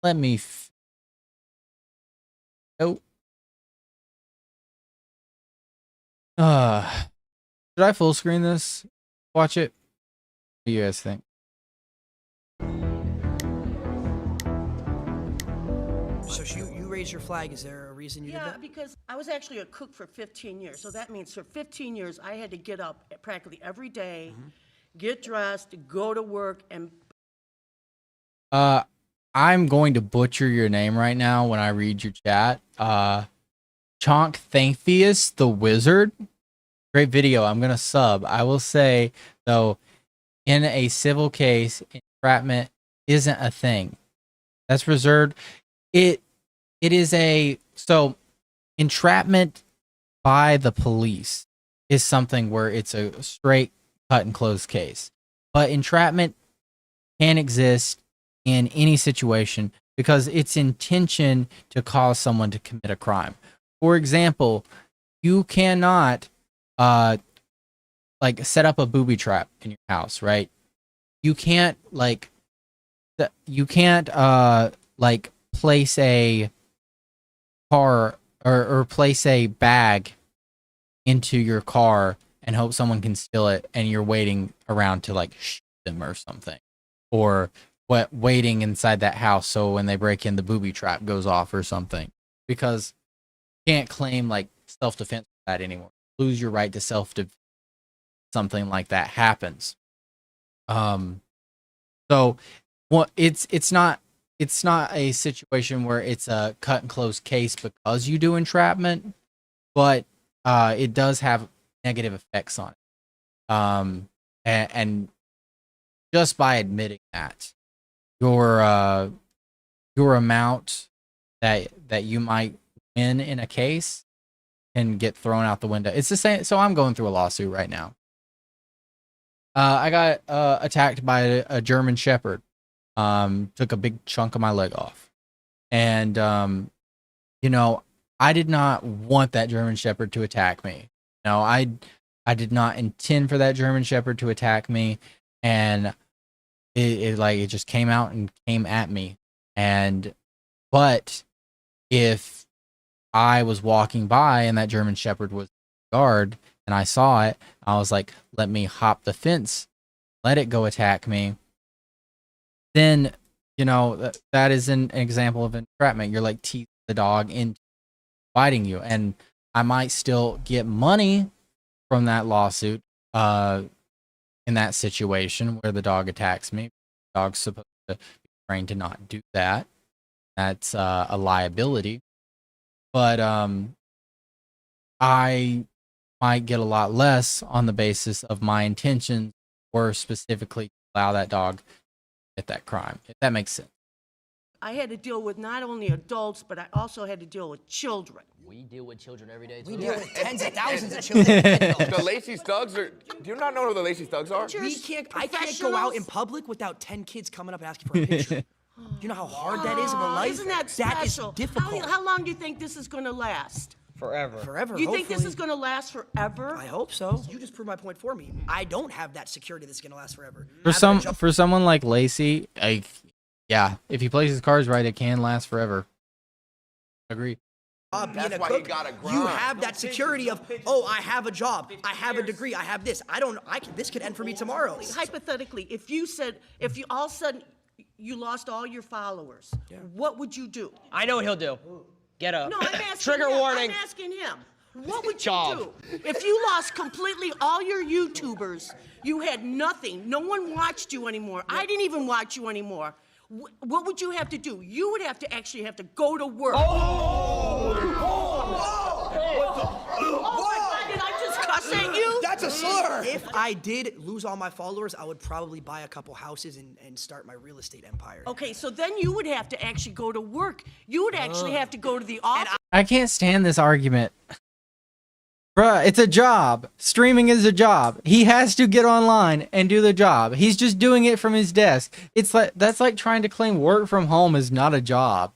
Let me. Oh. Should I full screen this? Watch it. What do you guys think? So you raise your flag. Is there a reason you did Yeah, that? because I was actually a cook for 15 years. So that means for 15 years, I had to get up practically every day, get dressed, go to work, and I'm going to butcher your name right now when I read your chat. Chonk Thanktheus the Wizard. Great video. I'm gonna sub. I will say though, in a civil case, entrapment isn't a thing. That's reserved. It is so entrapment by the police is something where it's a straight cut and close case. But entrapment can exist in any situation because it's intention to cause someone to commit a crime. For example, you cannot like set up a booby trap in your house, right? You can't like place a car or place a bag into your car and hope someone can steal it and you're waiting around to like shoot them or something, or waiting inside that house so when they break in the booby trap goes off or something, because you can't claim like self-defense for that anymore. Lose your right to self-defense. Something like that happens. So well, it's not a situation where it's a cut and close case because you do entrapment, but it does have negative effects on it. And just by admitting that, your amount that you might win in a case can get thrown out the window. It's the same. So I'm going through a lawsuit right now. I got attacked by a German Shepherd. Took a big chunk of my leg off. And, you know, I did not want that German Shepherd to attack me. No, I did not intend for that German Shepherd to attack me. And it just came out and came at me. But if I was walking by and that German Shepherd was guard and I saw it, I was like, let me hop the fence, let it go attack me. Then, you know, that is an example of entrapment. You're like teasing the dog into fighting you. And I might still get money from that lawsuit in that situation where the dog attacks me. The dog's supposed to be trained to not do that. That's a liability. But I might get a lot less on the basis of my intentions or specifically allow that dog at that crime, if that makes sense. I had to deal with not only adults, but I also had to deal with children. We deal with children every day. We deal with tens of thousands of children. The Lacey Thugs are. Do you not know who the Lacey Thugs are? I can't go out in public without 10 kids coming up asking for a picture. Do you know how hard that is in a life? Isn't that That is special? difficult. How long do you think this is going to last? Forever. Forever. You think this hopefully. is going to last forever? I hope so. You just proved my point for me. I don't have that security that's going to last forever. For someone like Lacey, yeah, if he plays his cards right, it can last forever. Agree. Being a cook, you have that security of, oh, I have a job, I have a degree, I have this. This could end for me tomorrow. Hypothetically, if you all of a sudden you lost all your followers, what would you do? I know what he'll do. Get up. No, I'm asking Trigger him. warning. I'm asking him. What would you do? If you lost completely all your YouTubers, you had nothing, no one watched you anymore, I didn't even watch you anymore, what would you have to do? You would have to actually go to work. Oh my God, did I just cuss at you? That's a slur. If I did lose all my followers, I would probably buy a couple houses and start my real estate empire. Okay, so then you would have to actually go to work. You would actually have to go to the office. I can't stand this argument. Bruh, it's a job. Streaming is a job. He has to get online and do the job. He's just doing it from his desk. It's like that's like trying to claim work from home is not a job.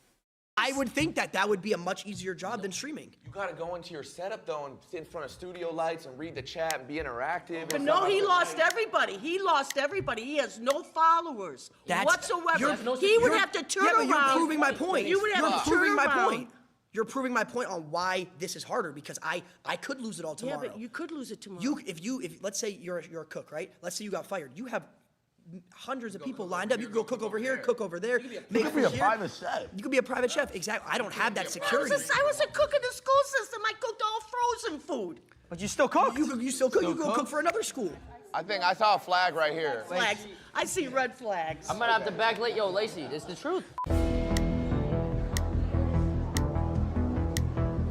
I would think that would be a much easier job than streaming. You gotta go into your setup though and sit in front of studio lights and read the chat and be interactive. But no, he lost everybody. He lost everybody. He has no followers whatsoever. He would have to turn around. You're proving my point. You would have to turn around. You're proving my point on why this is harder because I could lose it all tomorrow. Yeah, but you could lose it tomorrow. If let's say you're a cook, right? Let's say you got fired. You have hundreds of people lined up. You can go cook over here, cook over there. You could be a private chef. You could be a private chef. Exactly. I don't have that security. I was a cook in the school system. I cooked all frozen food. But you still cook. You still cook. You go cook for another school. I think I saw a flag right here. Flags. I see red flags. I'm gonna have to backlight. Yo, Lacey, it's the truth.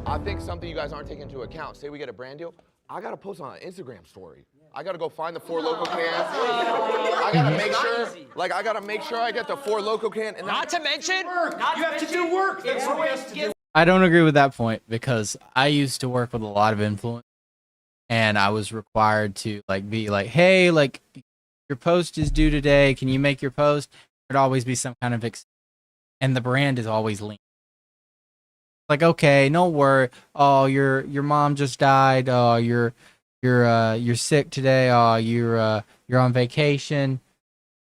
I think something you guys aren't taking into account. Say we get a brand deal, I gotta post on an Instagram story. I gotta go find the 4 Loco cans. I gotta make sure I get the 4 Loco can. And Not to mention, you have to do work. That's what we have to do. I don't agree with that point because I used to work with a lot of influence, and I was required to be like, hey, your post is due today. Can you make your post? There'd always be some kind of and the brand is always linked. Like, okay, no worry. Oh, your mom just died. Oh, you're sick today. Oh, you're on vacation.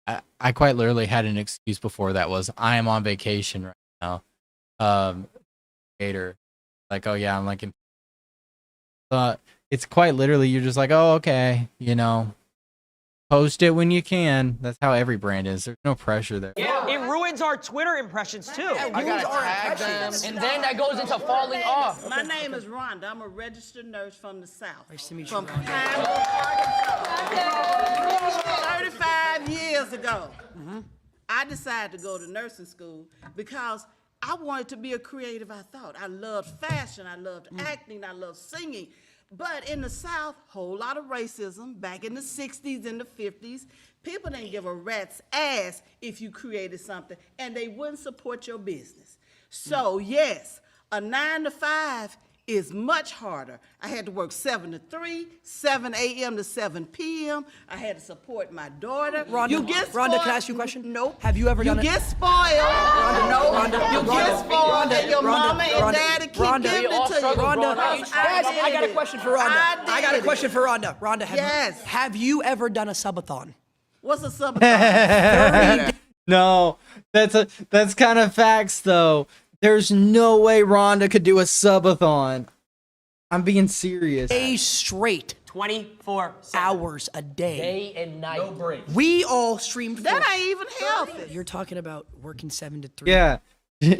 I quite literally had an excuse before that was I am on vacation right now. Later, like, oh yeah, I'm like in. It's quite literally you're just like, oh okay, post it when you can. That's how every brand is. There's no pressure there. Yeah, it ruins our Twitter impressions too. I gotta tag them. And then that goes into falling off. My name is Rhonda. I'm a registered nurse from the South. Nice to meet you. From Pine, Arkansas. 35 years ago, I decided to go to nursing school because I wanted to be a creative, I thought. I loved fashion, I loved acting, I loved singing. But in the South, whole lot of racism. Back in the 60s and the 50s, people didn't give a rat's ass if you created something, and they wouldn't support your business. So yes, a 9 to 5 is much harder. I had to work 7 to 3, 7 a.m. to 7 p.m. I had to support my daughter. Rhonda, you get spoiled. Rhonda, can I ask you a question? Nope. Have you ever done You get spoiled. Rhonda, You get spoiled that your mama and daddy keep giving it to you. Rhonda, I got a question for Rhonda. I got a question for Rhonda. Rhonda, have you ever done a subathon? What's a subathon? No, that's kind of facts though. There's no way Rhonda could do a subathon. I'm being serious. Days straight. 24 hours a day. Day and night. No break. We all streamed. That ain't even healthy. You're talking about working 7 to 3. Yeah,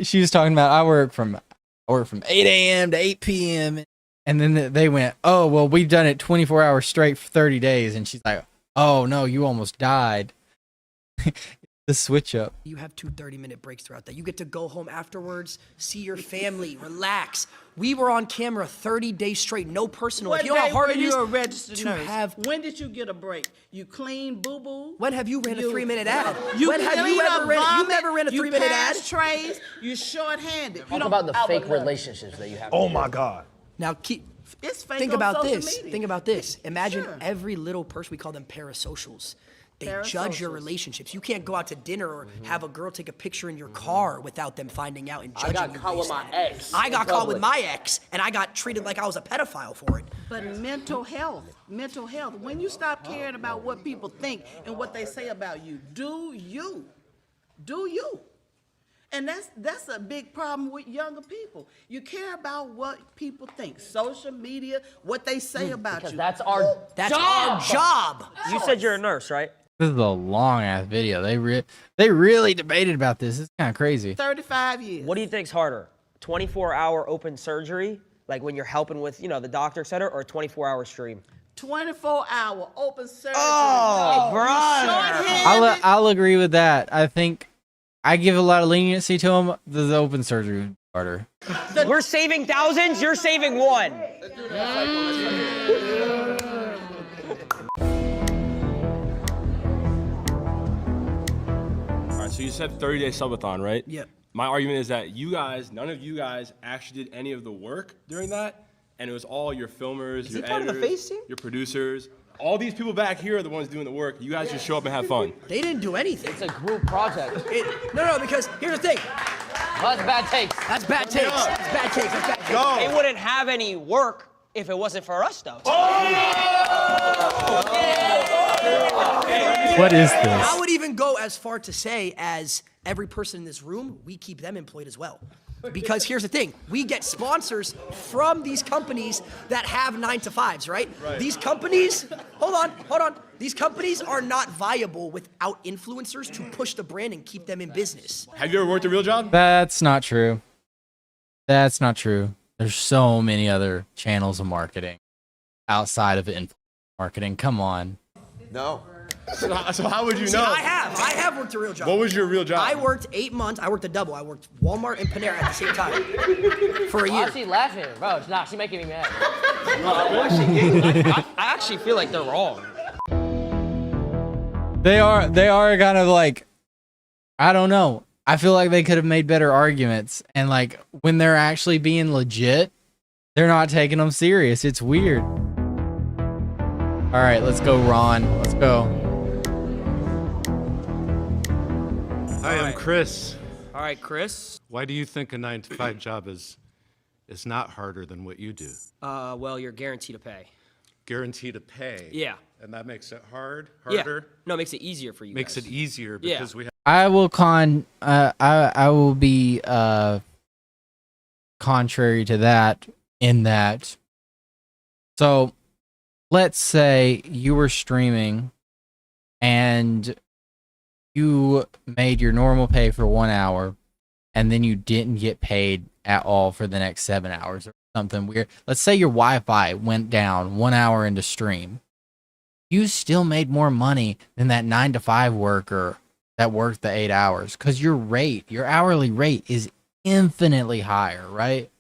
she was talking about I work from 8 a.m. to 8 p.m. And then they went, oh well, we've done it 24 hours straight for 30 days. And she's like, oh no, you almost died. The switch up. You have 2 30-minute breaks throughout that. You get to go home afterwards, see your family, relax. We were on camera 30 days straight, no personal. What you know how hard it is a registered to nurse? have. When did you get a break? You clean boo-boo? When have you ran a 3-minute ad? You when have you ever ran? You never ran a 3-minute ad. You pass trays. You short-handed. Talk about the fake relationships that you have. Oh my God. Now it's fake think on about social this. media. Think about this. Imagine every little person. We call them parasocials. They judge your relationships. You can't go out to dinner or have a girl take a picture in your car without them finding out and judging you. I got caught with my ex. I got caught with my ex, and I got treated like I was a pedophile for it. But mental health. When you stop caring about what people think and what they say about you, do you. And that's a big problem with younger people. You care about what people think, social media, what they say about you. That's our job. You said you're a nurse, right? This is a long ass video. They really debated about this. It's kind of crazy. 35 years. What do you think's harder? 24-hour open surgery, like when you're helping with, the doctor, et cetera, or a 24-hour stream? 24-hour open surgery. Oh, brother. I'll agree with that. I think I give a lot of leniency to them. The open surgery harder. We're saving thousands. You're saving one. So you said 30-day subathon, right? Yep. My argument is that none of you guys actually did any of the work during that, and it was all your filmers, your editors, your producers. All these people back here are the ones doing the work. You guys just show up and have fun. They didn't do anything. It's a group project. No, because here's the thing. that's bad takes. That's bad takes. That's bad takes. That's bad takes. Go. They wouldn't have any work if it wasn't for us, though. What is this? I would even go as far to say as every person in this room, we keep them employed as well. Because here's the thing, we get sponsors from these companies that have 9-to-5s, right? These companies, hold on. These companies are not viable without influencers to push the brand and keep them in business. Have you ever worked a real job? That's not true. That's not true. There's so many other channels of marketing outside of influencer marketing. Come on. No. So how would you See, know? I have worked a real job. What was your real job? I worked 8 months. I worked a double. I worked Walmart and Panera at the same time for a year. Why is she laughing? Bro, she's making me mad. I actually feel like they're wrong. They are kind of like, I don't know. I feel like they could have made better arguments, and like when they're actually being legit, they're not taking them serious. It's weird. All right, let's go, Ron. Let's go. Hi, I'm Chris. All right, Chris. Why do you think a 9-to-5 job is not harder than what you do? Well, you're guaranteed to pay. Guaranteed to pay. Yeah. And that makes it harder? Yeah. No, it makes it easier for you Makes guys. it easier because we have... I will I will be contrary to that in that. So, let's say you were streaming and you made your normal pay for 1 hour and then you didn't get paid at all for the next 7 hours or something weird. Let's say your Wi-Fi went down 1 hour into stream. You still made more money than that 9-to-5 worker that worked the 8 hours because your hourly rate is infinitely higher, right?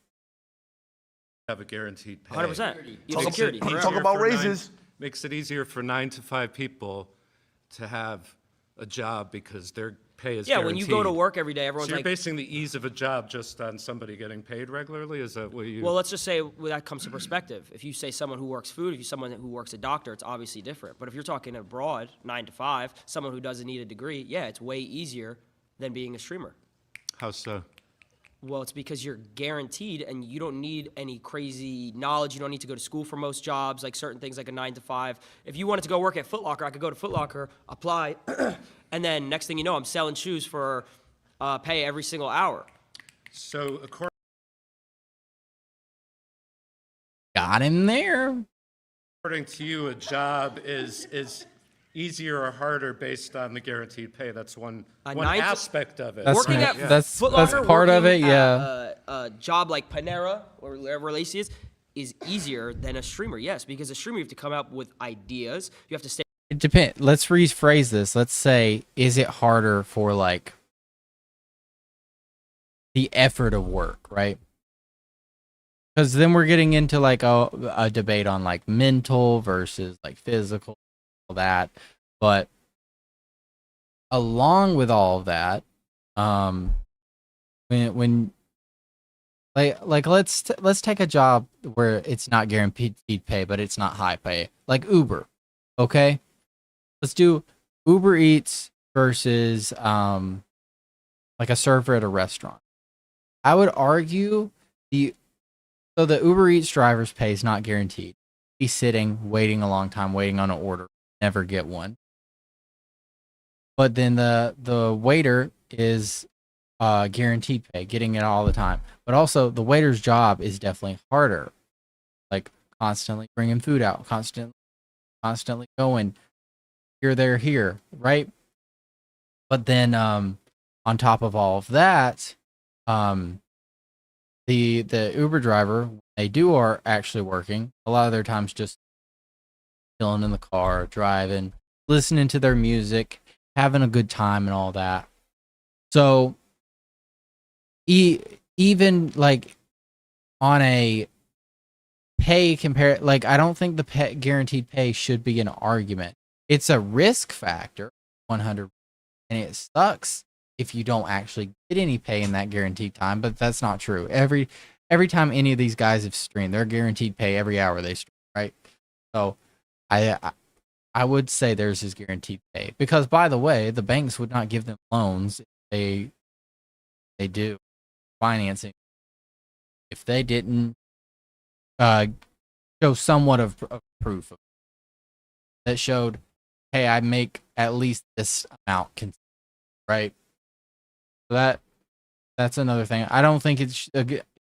have a guaranteed pay. 100%. Talk about raises. Makes it easier for 9-to-5 people to have a job because their pay is guaranteed. When you go to work every day, everyone's so you're like... basing the ease of a job just on somebody getting paid regularly? Is that what you... Well, let's just say that comes to perspective. If you say someone who works food, if you're someone who works a doctor, it's obviously different. But if you're talking abroad, 9-to-5, someone who doesn't need a degree, yeah, it's way easier than being a streamer. How so? Well, it's because you're guaranteed and you don't need any crazy knowledge. You don't need to go to school for most jobs, like certain things like a 9-to-5. If you wanted to go work at Foot Locker, I could go to Foot Locker, apply, and then next thing you know, I'm selling shoes for pay every single hour. So, got him there. According to you, a job is easier or harder based on the guaranteed pay. That's one aspect of it. That's part of it, yeah. A job like Panera or wherever Lacey is easier than a streamer, yes, because a streamer you have to come up with ideas. You have to stay. It depends. Let's rephrase this. Let's say, is it harder for like the effort of work, right? Because then we're getting into like a debate on like mental versus like physical, all that. But along with all of that, when like let's take a job where it's not guaranteed pay, but it's not high pay, like Uber. Okay, let's do Uber Eats versus like a server at a restaurant. I would argue the Uber Eats driver's pay is not guaranteed. Be sitting, waiting a long time, waiting on an order, never get one. But then the waiter is guaranteed pay, getting it all the time. But also the waiter's job is definitely harder, like constantly bringing food out, constantly going here, there, here, right? But then on top of all of that, the Uber driver, they are actually working, a lot of their times just chilling in the car, driving, listening to their music, having a good time and all that. So even like on a pay like I don't think the guaranteed pay should be an argument. It's a risk factor, 100%, and it sucks if you don't actually get any pay in that guaranteed time, but that's not true. Every time any of these guys have streamed, they're guaranteed pay every hour they stream, right? So I would say theirs is guaranteed pay because, by the way, the banks would not give them loans if they do. financing if they didn't show somewhat of proof that showed, hey, I make at least this amount, right? So that's another thing. I don't think it's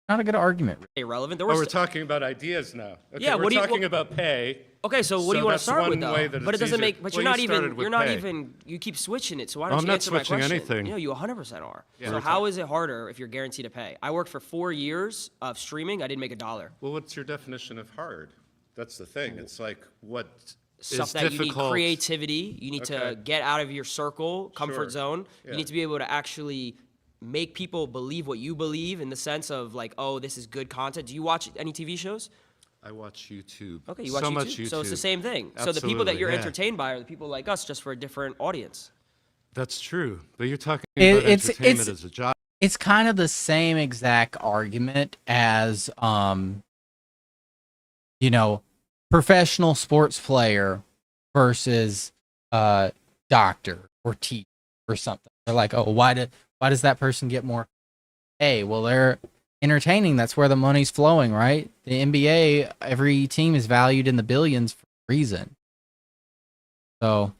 not a good argument. Irrelevant. Oh, we're talking about ideas now. Okay, Yeah, we're what do you- talking about pay. Okay, so what do you want to that's start with one though? way that But it it's doesn't easier. make. But Well, you're not you even. started with You're not pay. even. You keep switching it. So why Oh, don't I'm you not answer my switching question? anything. You know, you 100% are. Yeah. So how is it harder if you're guaranteed to pay? I worked for 4 years of streaming. I didn't make $1. Well, what's your definition of hard? That's the thing. It's like what Stuff is that difficult. you need creativity. You need to Okay. get out of your circle, comfort Sure. zone. Yeah. You need to be able to actually make people believe what you believe in the sense of like, oh, this is good content. Do you watch any TV shows? I watch YouTube. Okay, you watch so YouTube. much YouTube. So it's the same thing. So the people that Absolutely, you're yeah. entertained by are the people like us, just for a different audience. That's true. But you're talking about entertainment as a job. It's kind of the same exact argument as you know, professional sports player versus doctor or teacher or something. They're like, oh, why does that person get more pay? Well, they're entertaining. That's where the money's flowing, right? The NBA, every team is valued in the billions for a reason. So,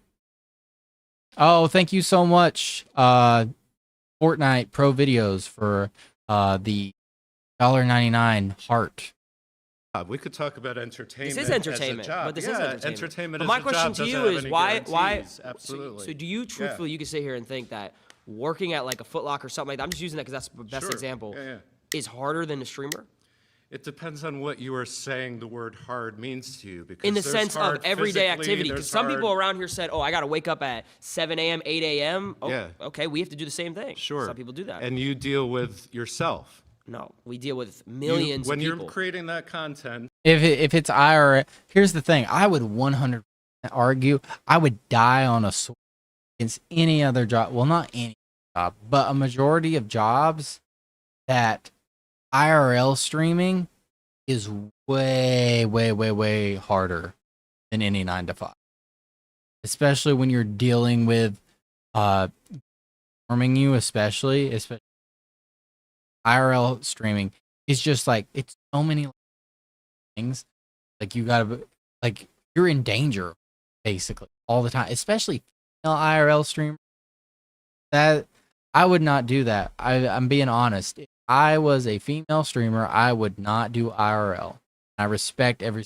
oh, thank you so much, Fortnite Pro Videos, for the $1.99 heart. We could talk about entertainment. This is entertainment, as a job. but this yeah, is entertainment. entertainment But as my a question job to you doesn't have is any why? guarantees. Absolutely. So do you truthfully, you could sit here and think that working at like a Foot Locker or something like that, I'm just using that because that's the best Sure. example, Yeah, yeah. is harder than a streamer? It depends on what you are saying the word hard means to you. Because In the there's sense of hard everyday physically, activity. Because there's some hard- people around here said, oh, I got to wake up at 7 a.m., 8 a.m. Oh, Yeah. okay, we have to do the same thing. Sure. Some people do that. And you deal with yourself. No, we deal with millions when of people. you're creating that content. If it's IRA, here's the thing. I would 100% argue I would die on a sword against any other job. Well, not any job, but a majority of jobs that IRL streaming is way, way, way, way harder than any 9 to 5. Especially when you're dealing with forming you, especially IRL streaming is just like, it's so many things. Like you gotta, like you're in danger basically all the time, especially female IRL streamer. That I would not do that. I'm being honest. If I was a female streamer, I would not do IRL. I respect every.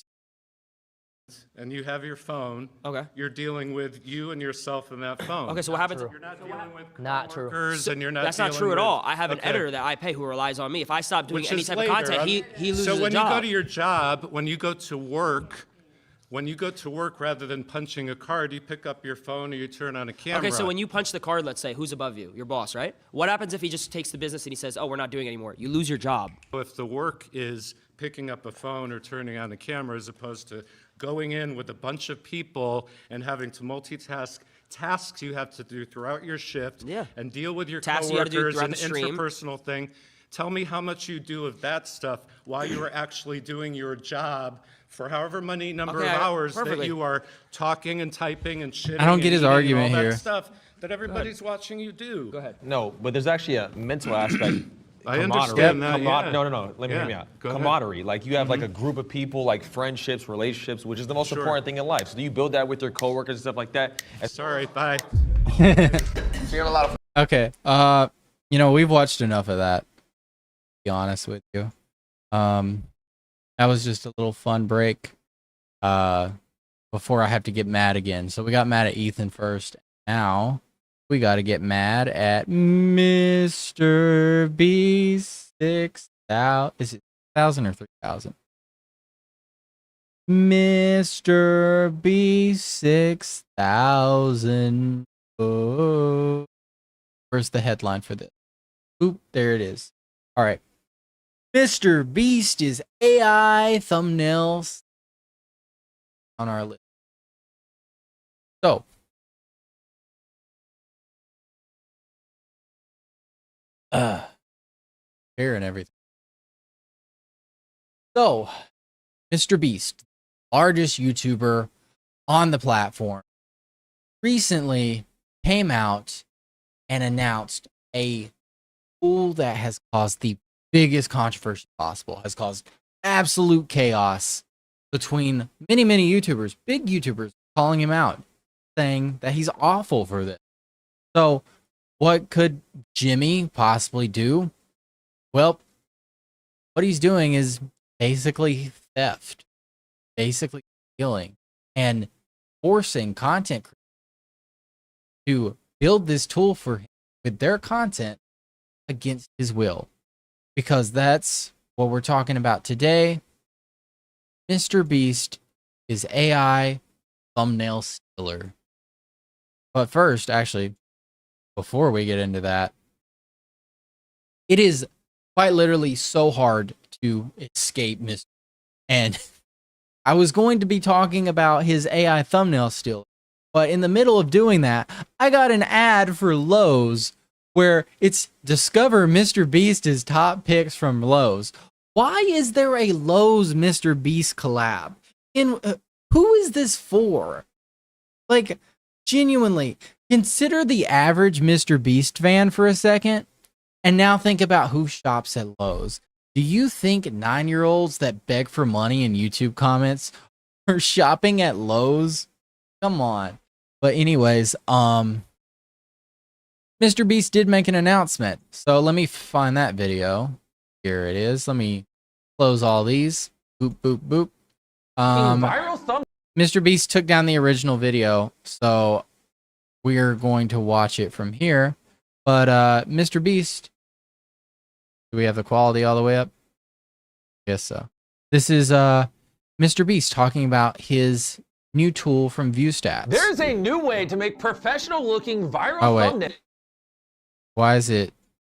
And you have your phone. Okay. You're dealing with you and yourself in that phone. Okay, so what happens? You're not dealing with Not true. coworkers and you're not That's not dealing true at with- all. I have an Okay. editor that I pay who relies on me. If I stop doing Which any is type later. of content, he loses So when a job. you go to your job, when you go to work, rather than punching a card, you pick up your phone or you turn on a camera. Okay, so when you punch the card, let's say, who's above you? Your boss, right? What happens if he just takes the business and he says, oh, we're not doing it anymore? You lose your job. If the work is picking up a phone or turning on a camera as opposed to going in with a bunch of people and having to multitask tasks you have to do throughout your shift and deal with your Tasks you gotta do coworkers throughout and the stream. interpersonal thing. Tell me how much you do of that stuff while you are actually doing your job for however many number Okay, of hours perfectly. that you are talking and typing and shitting. I don't get and his eating and argument all here. That stuff that everybody's watching you do. Go ahead. No, but there's actually a mental aspect. I understand that, yeah. No. Let me hear Yeah, me out. go ahead. Camaraderie. Like you have like a group of people, like friendships, relationships, which is the most Sure. important thing in life. So do you build that with your coworkers and stuff like that? Sorry, bye. Seeing a lot of Okay. You know, we've watched enough of that, to be honest with you. That was just a little fun break. Before I have to get mad again. So we got mad at Ethan first. Now we got to get mad at MrBeast 6,000. Is it 1,000 or 3,000? MrBeast 6,000. Oh, where's the headline for this? Oop, there it is. All right. MrBeast is AI thumbnails on our list. So, hair and everything. So, MrBeast, largest YouTuber on the platform, recently came out and announced a tool that has caused the biggest controversy possible, has caused absolute chaos between many, many YouTubers, big YouTubers, calling him out, saying that he's awful for this. So what could Jimmy possibly do? Well, what he's doing is basically theft, basically stealing, and forcing content creators to build this tool for him with their content against his will. Because that's what we're talking about today. MrBeast is AI thumbnail stealer. But first, actually, before we get into that, it is quite literally so hard to escape Mr. And I was going to be talking about his AI thumbnail stealer, but in the middle of doing that, I got an ad for Lowe's where it's discover MrBeast's top picks from Lowe's. Why is there a Lowe's MrBeast collab? Who is this for? Like, genuinely, consider the average MrBeast fan for a second, and now think about who shops at Lowe's. Do you think 9-year-olds that beg for money in YouTube comments are shopping at Lowe's? Come on. But anyways, MrBeast did make an announcement. So let me find that video. Here it is. Let me close all these. Boop, boop, boop. MrBeast took down the original video, so we're going to watch it from here. But MrBeast, do we have the quality all the way up? Yes, so. This is MrBeast talking about his new tool from ViewStats. There's a new way to make professional-looking viral thumbnails. Why is it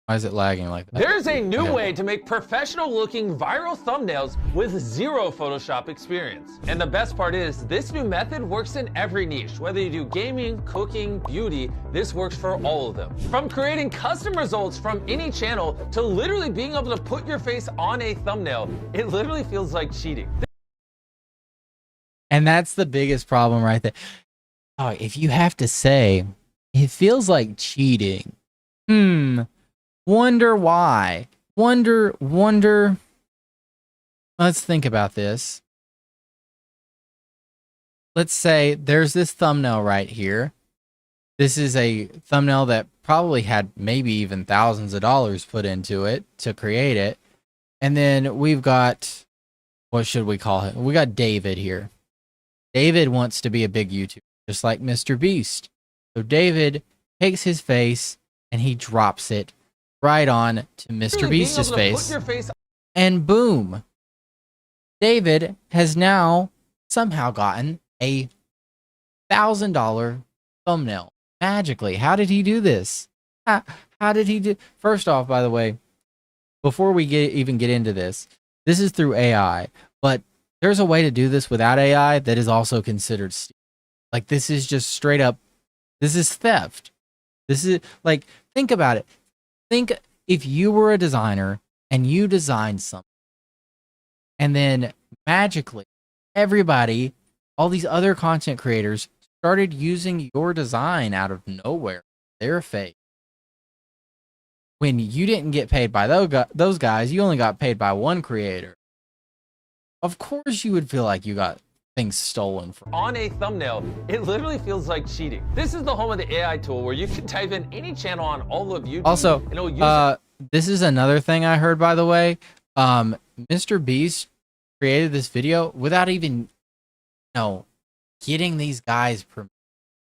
lagging like that? There's a new way to make professional-looking viral thumbnails with zero Photoshop experience. And the best part is, this new method works in every niche. Whether you do gaming, cooking, beauty, this works for all of them. From creating custom results from any channel to literally being able to put your face on a thumbnail, it literally feels like cheating. And that's the biggest problem right there. Oh, if you have to say, it feels like cheating. Wonder why. Wonder. Let's think about this. Let's say there's this thumbnail right here. This is a thumbnail that probably had maybe even thousands of dollars put into it to create it. And then we've got, what should we call it? We got David here. David wants to be a big YouTuber, just like MrBeast. So David takes his face and he drops it right on to MrBeast's face. And boom. David has now somehow gotten a $1,000 thumbnail. Magically. How did he do this? How did he do? First off, by the way, before we even get into this, this is through AI. But there's a way to do this without AI that is also considered stealing. Like, this is just straight up, this is theft. This is, like, think about it. Think if you were a designer and you designed something, and then magically everybody, all these other content creators started using your design out of nowhere, their face. When you didn't get paid by those guys, you only got paid by one creator. Of course you would feel like you got things stolen from on a thumbnail. It literally feels like cheating. This is the home of the AI tool where you can type in any channel on all of YouTube. Also, and it'll use this is another thing I heard, by the way. MrBeast created this video without even, getting these guys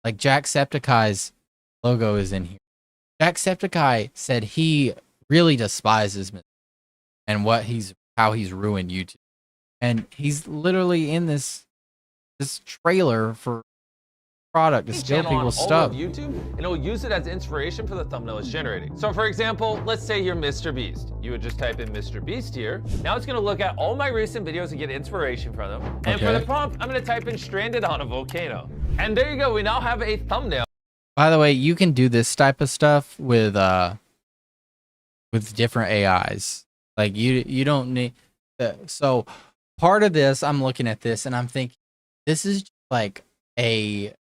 like Jacksepticeye's logo is in here. Jacksepticeye said he really despises Mr. and how he's ruined YouTube. And he's literally in this trailer for product to steal people's stuff. YouTube, and it'll use it as inspiration for the thumbnail it's generating. So for example, let's say you're MrBeast. You would just type in MrBeast here. Now it's gonna look at all my recent videos and get inspiration from them. And for the prompt, I'm gonna type in stranded on a volcano. And there you go, we now have a thumbnail. By the way, you can do this type of stuff with different AIs. Like you don't need so part of this, I'm looking at this and I'm thinking, this is like a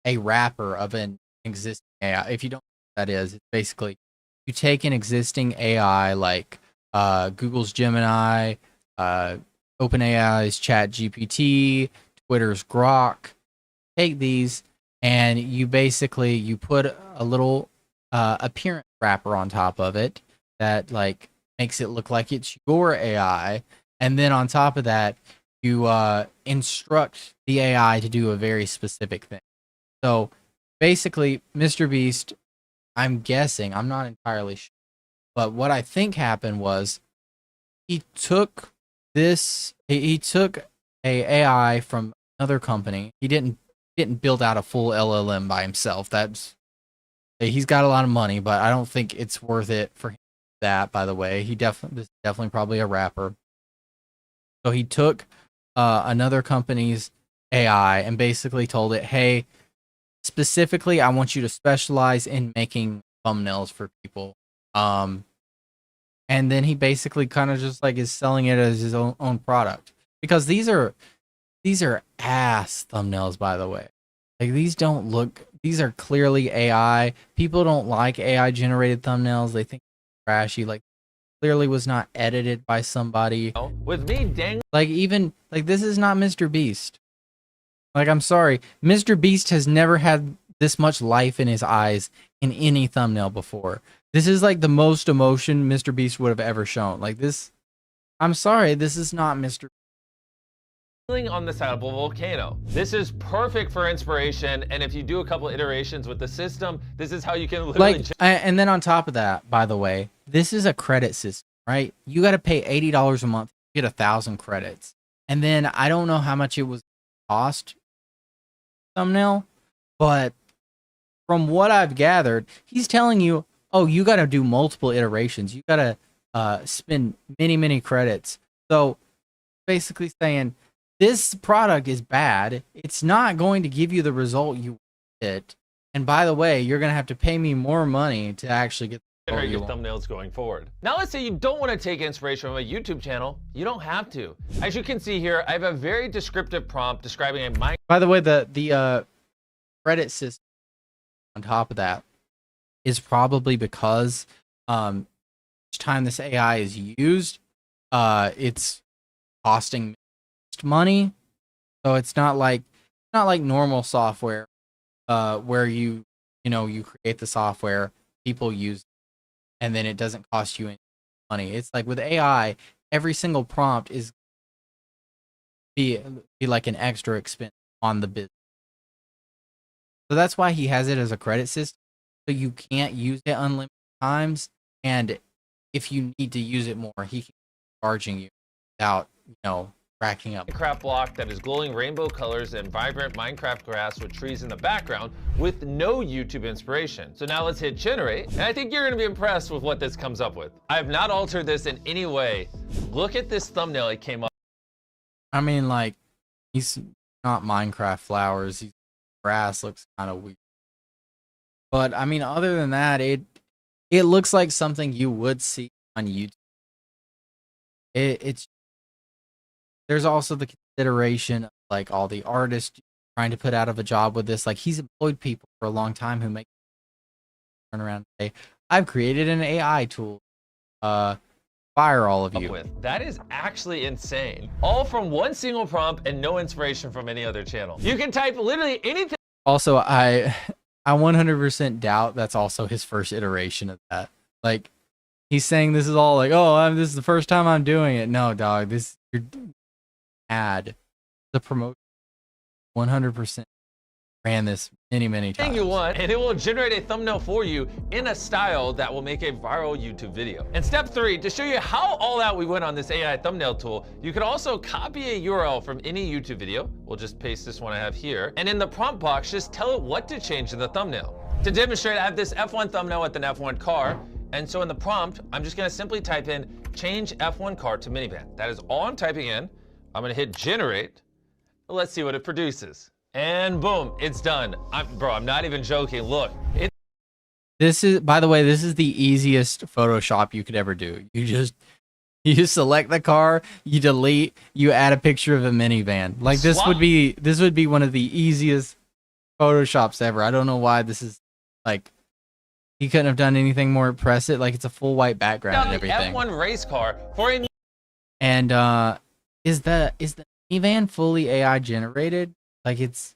wrapper of an existing AI. If you don't know what that is, it's basically you take an existing AI like Google's Gemini, OpenAI's ChatGPT, Twitter's Grok, take these and you basically you put a little appearance wrapper on top of it that like makes it look like it's your AI, and then on top of that you instruct the AI to do a very specific thing. So basically, MrBeast, I'm guessing, I'm not entirely sure, but what I think happened was he took this, he took a AI from another company. He didn't build out a full LLM by himself. He's got a lot of money, but I don't think it's worth it for him. That, by the way, this is definitely probably a rapper. So he took another company's AI and basically told it, hey, specifically, I want you to specialize in making thumbnails for people. And then he basically kind of just like is selling it as his own product, because these are ass thumbnails, by the way. Like these are clearly AI. People don't like AI generated thumbnails. They think it's trashy. Like clearly was not edited by somebody. With me dang, like even like this is not MrBeast. Like I'm sorry, MrBeast has never had this much life in his eyes in any thumbnail before. This is like the most emotion MrBeast would have ever shown. Like this, I'm sorry, this is not Mr. on the side of a volcano. This is perfect for inspiration, and if you do a couple iterations with the system, this is how you can literally like. And then on top of that, by the way, this is a credit system, right? You got to pay $80 a month to get 1,000 credits, and then I don't know how much it was cost thumbnail, but from what I've gathered, he's telling you, oh, you got to do multiple iterations. You got to spend many credits. So basically saying this product is bad. It's not going to give you the result you want. And by the way, you're going to have to pay me more money to actually get the generate your thumbnails going forward. Now let's say you don't want to take inspiration from a YouTube channel. You don't have to. As you can see here, I have a very descriptive prompt describing a Minecraft. By the way, the credit system on top of that is probably because each time this AI is used, it's costing money. So it's not like normal software where you create the software, people use it, and then it doesn't cost you any money. It's like with AI, every single prompt is be like an extra expense on the business. So that's why he has it as a credit system. So you can't use it unlimited times, and if you need to use it more, he can charging you without racking up. Minecraft block that is glowing rainbow colors and vibrant Minecraft grass with trees in the background with no YouTube inspiration. So now let's hit generate, and I think you're gonna be impressed with what this comes up with. I have not altered this in any way. Look at this thumbnail it came up. I mean, like, he's not Minecraft flowers. He's grass, looks kind of weird. But I mean, other than that, it looks like something you would see on YouTube. It's there's also the consideration of like all the artists trying to put out of a job with this. Like he's employed people for a long time who make turn around and say, I've created an AI tool. Fire all of you. That is actually insane. All from one single prompt and no inspiration from any other channel. You can type literally anything. Also, I 100% doubt that's also his first iteration of that. Like he's saying this is all like, oh, this is the first time I'm doing it. No, dog, this you're ad the promotion 100% ran this many times. You want, and it will generate a thumbnail for you in a style that will make a viral YouTube video. And step 3, to show you how all out we went on this AI thumbnail tool, you could also copy a URL from any YouTube video. We'll just paste this one I have here, and in the prompt box, just tell it what to change in the thumbnail. To demonstrate, I have this F1 thumbnail with an F1 car, and so in the prompt, I'm just gonna simply type in change F1 car to minivan. That is all I'm typing in. I'm gonna hit generate. Let's see what it produces. And boom, it's done. I'm not even joking. Look. This is, by the way, this is the easiest Photoshop you could ever do. You select the car, you delete, you add a picture of a minivan. Like this would be one of the easiest Photoshops ever. I don't know why this is like He couldn't have done anything more impressive. Like, it's a full white background and the everything. F1 race car for a And is the minivan fully AI generated? Like, it's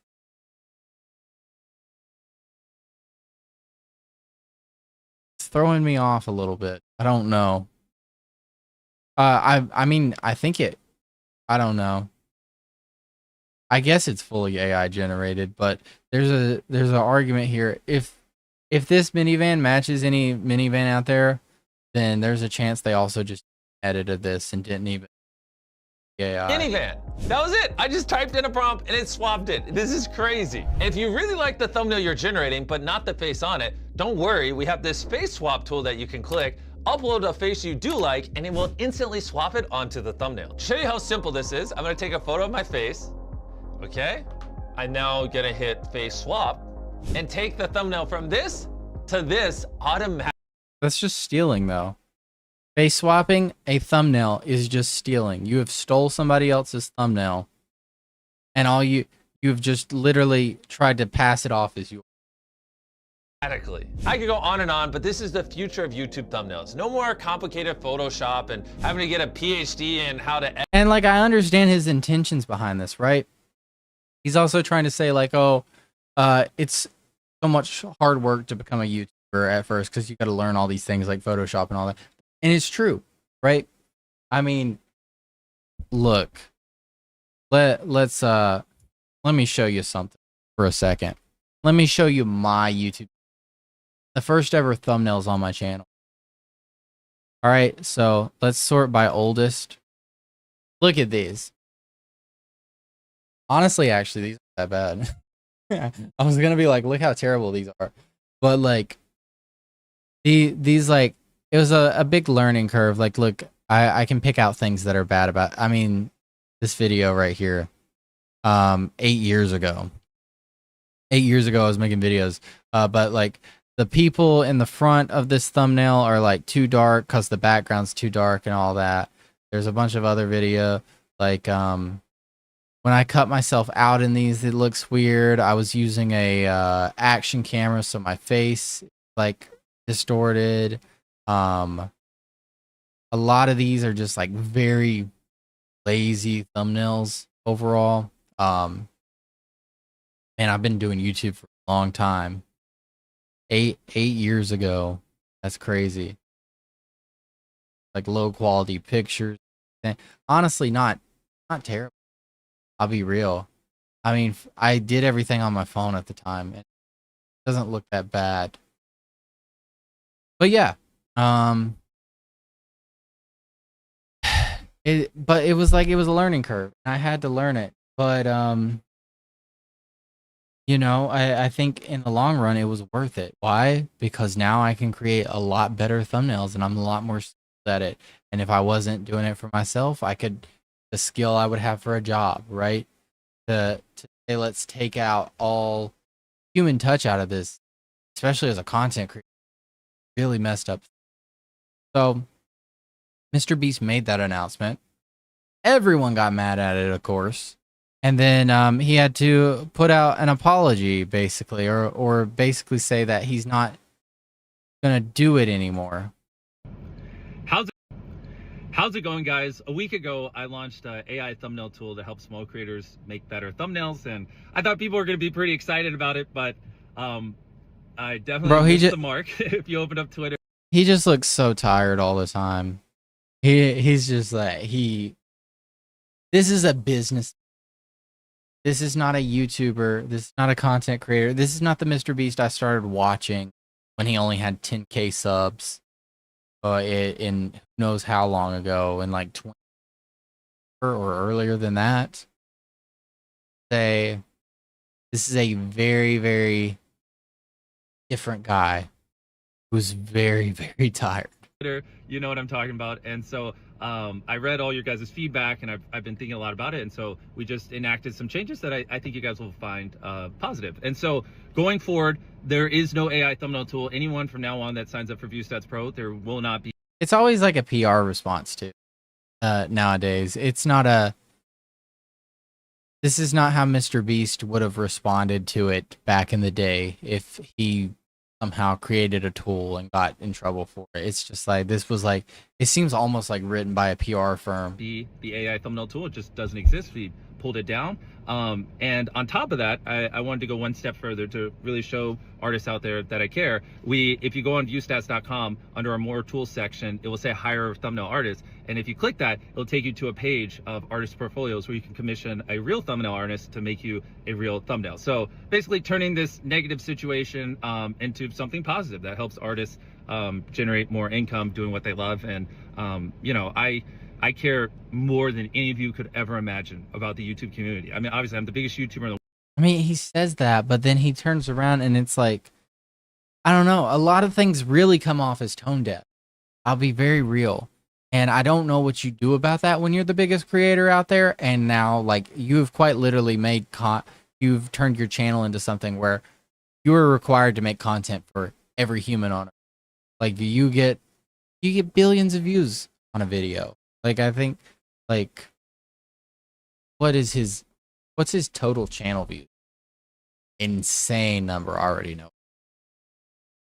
throwing me off a little bit. I don't know. I mean, I think it. I don't know. I guess it's fully AI generated, but there's an argument here. If this minivan matches any minivan out there, then there's a chance they also just edited this and didn't even AI. Minivan. That was it. I just typed in a prompt and it swapped it. This is crazy. If you really like the thumbnail you're generating, but not the face on it, don't worry. We have this face swap tool that you can click, upload a face you do like, and it will instantly swap it onto the thumbnail. To show you how simple this is, I'm gonna take a photo of my face. Okay. I'm now gonna hit face swap and take the thumbnail from this to this automatically. That's just stealing, though. Face swapping a thumbnail is just stealing. You have stole somebody else's thumbnail, and all you've just literally tried to pass it off as yours. I could go on and on, but this is the future of YouTube thumbnails. No more complicated Photoshop and having to get a PhD in how to edit. And like, I understand his intentions behind this, right? He's also trying to say like, oh, it's so much hard work to become a YouTuber at first because you got to learn all these things like Photoshop and all that. And it's true, right? I mean, look, let me show you something for a second. Let me show you my YouTube. The first ever thumbnails on my channel. All right, so let's sort by oldest. Look at these. Honestly, actually, these aren't that bad. I was gonna be like, look how terrible these are, but like, these like, it was a big learning curve. Like, look, I can pick out things that are bad about. I mean, this video right here, 8 years ago. 8 years ago, I was making videos, but like, the people in the front of this thumbnail are like too dark because the background's too dark and all that. There's a bunch of other video, like when I cut myself out in these, it looks weird. I was using a action camera, so my face like distorted. A lot of these are just like very lazy thumbnails overall. And I've been doing YouTube for a long time. 8 years ago. That's crazy. Like low quality pictures. Honestly, not terrible. I'll be real. I mean, I did everything on my phone at the time. It doesn't look that bad. But yeah, but it was like, it was a learning curve. I had to learn it. But you know, I think in the long run, it was worth it. Why? Because now I can create a lot better thumbnails and I'm a lot more skilled at it. And if I wasn't doing it for myself, the skill I would have for a job, right? To say, let's take out all human touch out of this, especially as a content creator, really messed up. So MrBeast made that announcement. Everyone got mad at it, of course. And then he had to put out an apology, basically, or basically say that he's not gonna do it anymore. How's it going, guys? A week ago, I launched an AI thumbnail tool to help small creators make better thumbnails, and I thought people were gonna be pretty excited about it, but I definitely missed the mark. If you open up Twitter, he just looks so tired all the time. He's just like, this is a business. This is not a YouTuber. This is not a content creator. This is not the MrBeast I started watching when he only had 10K subs. In who knows how long ago, in like 20 or earlier than that. This is a very, very different guy who's very, very tired. you know what I'm talking about. And so I read all your guys' feedback, and I've been thinking a lot about it. And so we just enacted some changes that I think you guys will find positive. And so going forward, there is no AI thumbnail tool. Anyone from now on that signs up for ViewStats Pro, there will not be. It's always like a PR response too. Nowadays, it's not this is not how MrBeast would have responded to it back in the day if he somehow created a tool and got in trouble for it. It's just like, this was like, it seems almost like written by a PR firm. The AI thumbnail tool just doesn't exist. We pulled it down. And on top of that, I wanted to go one step further to really show artists out there that I care. If you go on viewstats.com under our more tools section, it will say hire thumbnail artists. And if you click that, it'll take you to a page of artist portfolios where you can commission a real thumbnail artist to make you a real thumbnail. So basically turning this negative situation into something positive that helps artists generate more income doing what they love. And, you know, I care more than any of you could ever imagine about the YouTube community. I mean, obviously I'm the biggest YouTuber in the world. I mean, he says that, but then he turns around and it's like, I don't know. A lot of things really come off as tone deaf. I'll be very real. And I don't know what you do about that when you're the biggest creator out there. And now, like, you've quite literally you've turned your channel into something where you are required to make content for every human on Earth. Like, you get billions of views on a video. Like, I think, like, what's his total channel views? Insane number. I already know.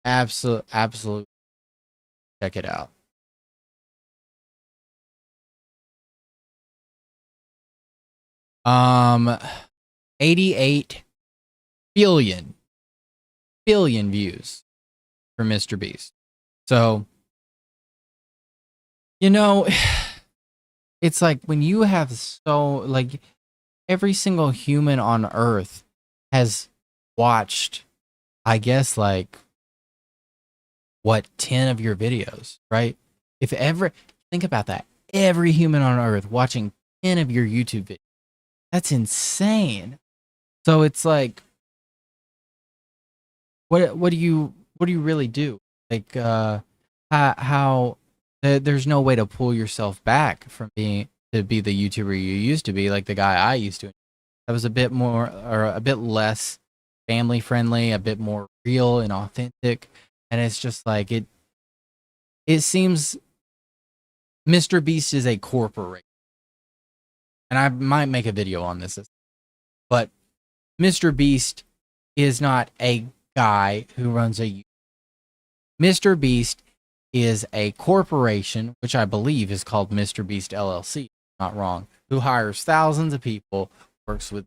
Absolute. Check it out. Um, 88 billion views for MrBeast. So, you know, it's like when you have like every single human on Earth has watched, I guess, like, what, 10 of your videos, right? Think about that. Every human on Earth watching 10 of your YouTube videos. That's insane. So it's like, what do you really do? Like, how there's no way to pull yourself back from being the YouTuber you used to be, like the guy I used to. That was a bit more, or a bit less family friendly, a bit more real and authentic. And it's just like, it seems MrBeast is a corporation. And I might make a video on this, but MrBeast is not a guy who runs a YouTube. MrBeast is a corporation, which I believe is called MrBeast LLC, not wrong, who hires thousands of people, works with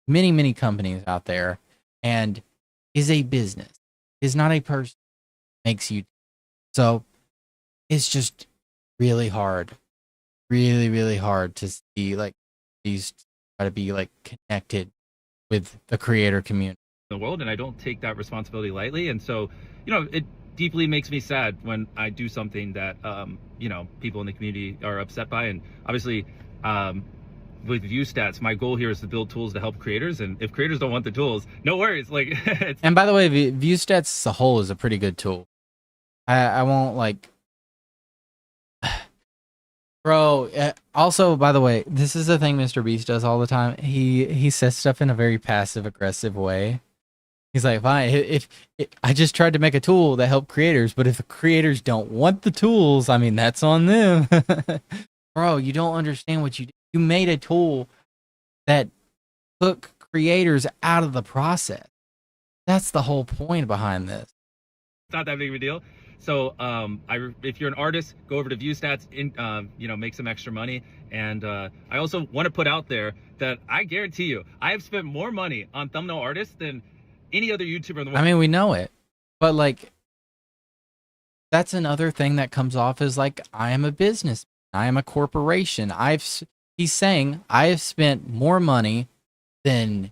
many companies out there, and is a business. Is not a person. Makes you. So it's just really hard. Really hard to see, like, these try to be like connected with the creator community in the world, and I don't take that responsibility lightly. And so, you know, it deeply makes me sad when I do something that you know, people in the community are upset by. And obviously with ViewStats, my goal here is to build tools to help creators, and if creators don't want the tools, no worries. Like and by the way, ViewStats as a whole is a pretty good tool. I won't, like, bro. Also, by the way, this is the thing MrBeast does all the time. He says stuff in a very passive aggressive way. He's like, fine, if I just tried to make a tool that helped creators, but if the creators don't want the tools, I mean, that's on them. Bro, you don't understand what you did. You made a tool that took creators out of the process. That's the whole point behind this. It's not that big of a deal. So if you're an artist, go over to ViewStats, you know, make some extra money. And I also want to put out there that I guarantee you, I have spent more money on thumbnail artists than any other YouTuber in the world. I mean, we know it, but like, that's another thing that comes off as like, I am a business, I am a corporation. He's saying I have spent more money than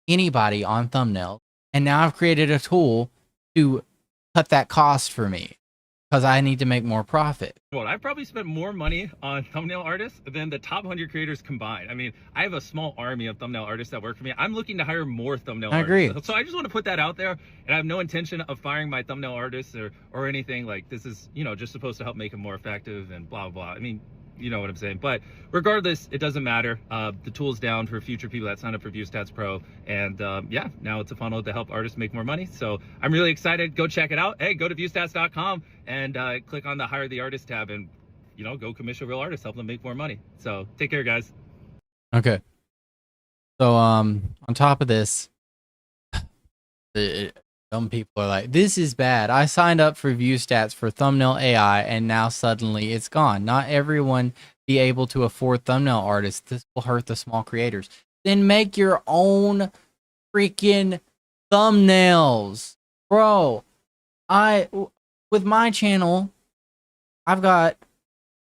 anybody on thumbnails, and now I've created a tool to cut that cost for me because I need to make more profit. Well, I've probably spent more money on thumbnail artists than the top 100 creators combined. I mean, I have a small army of thumbnail artists that work for me. I'm looking to hire more thumbnail artists. I agree. So I just want to put that out there, and I have no intention of firing my thumbnail artists or anything. Like, this is, you know, just supposed to help make them more effective and blah, blah. I mean, you know what I'm saying. But regardless, it doesn't matter. The tool's down for future people that sign up for ViewStats Pro. And yeah, now it's a funnel to help artists make more money. So I'm really excited. Go check it out. Hey, go to viewstats.com and click on the Hire the Artist tab and, you know, go commission real artists, help them make more money. So take care, guys. Okay. So on top of this, Some people are like, this is bad. I signed up for view stats for thumbnail AI and now suddenly it's gone. Not everyone be able to afford thumbnail artists. This will hurt the small creators. Then make your own freaking thumbnails. Bro, with my channel, I've got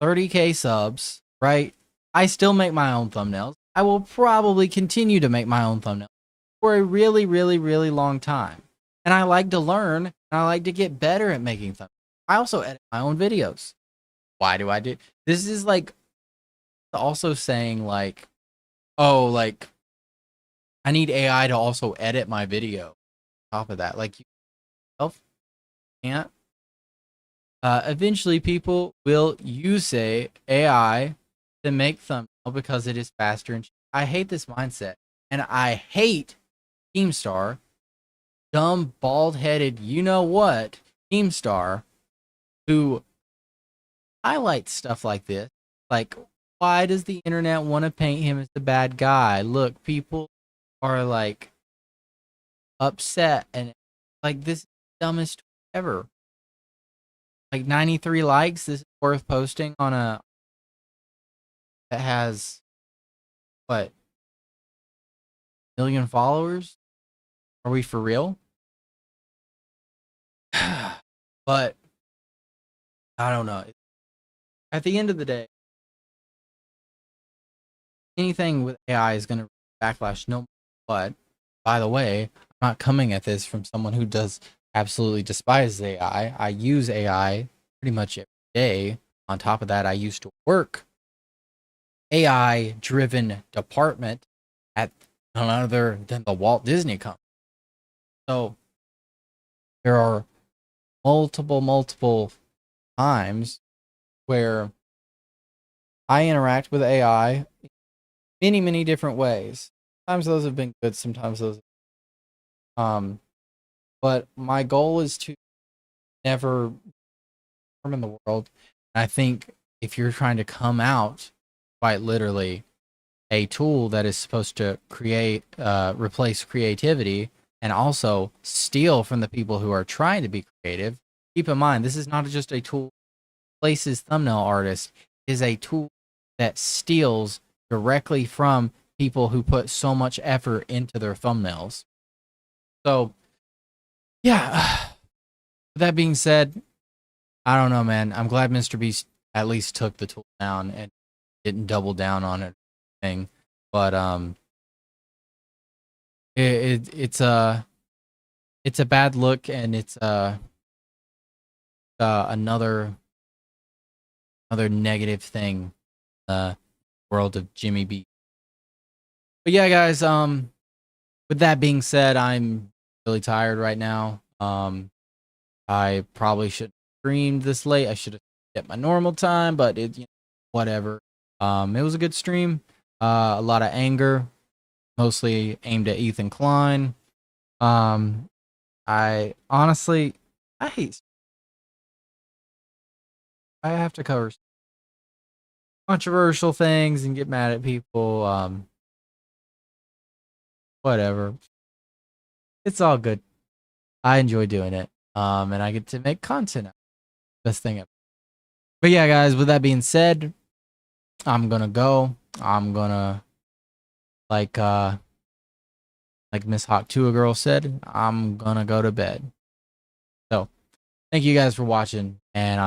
30K subs, right? I still make my own thumbnails. I will probably continue to make my own thumbnails for a really, really, really long time. And I like to learn, and I like to get better at making thumbnails. I also edit my own videos. Why do I do this? Is like also saying like, oh, like I need AI to also edit my video. On top of that, like you can't. Eventually, people will use AI to make thumbnail because it is faster. And I hate this mindset, and I hate Keemstar, dumb, bald-headed, you know what, Keemstar, who highlights stuff like this. Like, why does the internet want to paint him as the bad guy? Look, people are like upset, and like this is the dumbest ever. Like 93 likes. This is worth posting on a that has what, million followers? Are we for real? But I don't know. At the end of the day, anything with AI is going to backlash. No, but by the way, I'm not coming at this from someone who does absolutely despises AI. I use AI pretty much every day. On top of that, I used to work AI-driven department at none other than the Walt Disney Company. So there are multiple times where I interact with AI in many different ways. Sometimes those have been good, sometimes those but my goal is to never harm in the world. And I think if you're trying to come out quite literally a tool that is supposed to replace creativity and also steal from the people who are trying to be creative, keep in mind, this is not just a tool that replaces thumbnail artists. It is a tool that steals directly from people who put so much effort into their thumbnails. So, yeah. With that being said, I don't know, man. I'm glad MrBeast at least took the tool down and didn't double down on it. But it's a bad look, and it's another negative thing in the world of Jimmy B. But yeah, guys, with that being said, I'm really tired right now. I probably should have streamed this late. I should have at my normal time, but whatever. It was a good stream. A lot of anger, mostly aimed at Ethan Klein. I honestly, I have to cover controversial things and get mad at people. Whatever. It's all good. I enjoy doing it. And I get to make content. Best thing ever. But yeah, guys, with that being said, I'm gonna go. I'm gonna like Miss Hawk 2 girl said, I'm gonna go to bed. So thank you guys for watching, and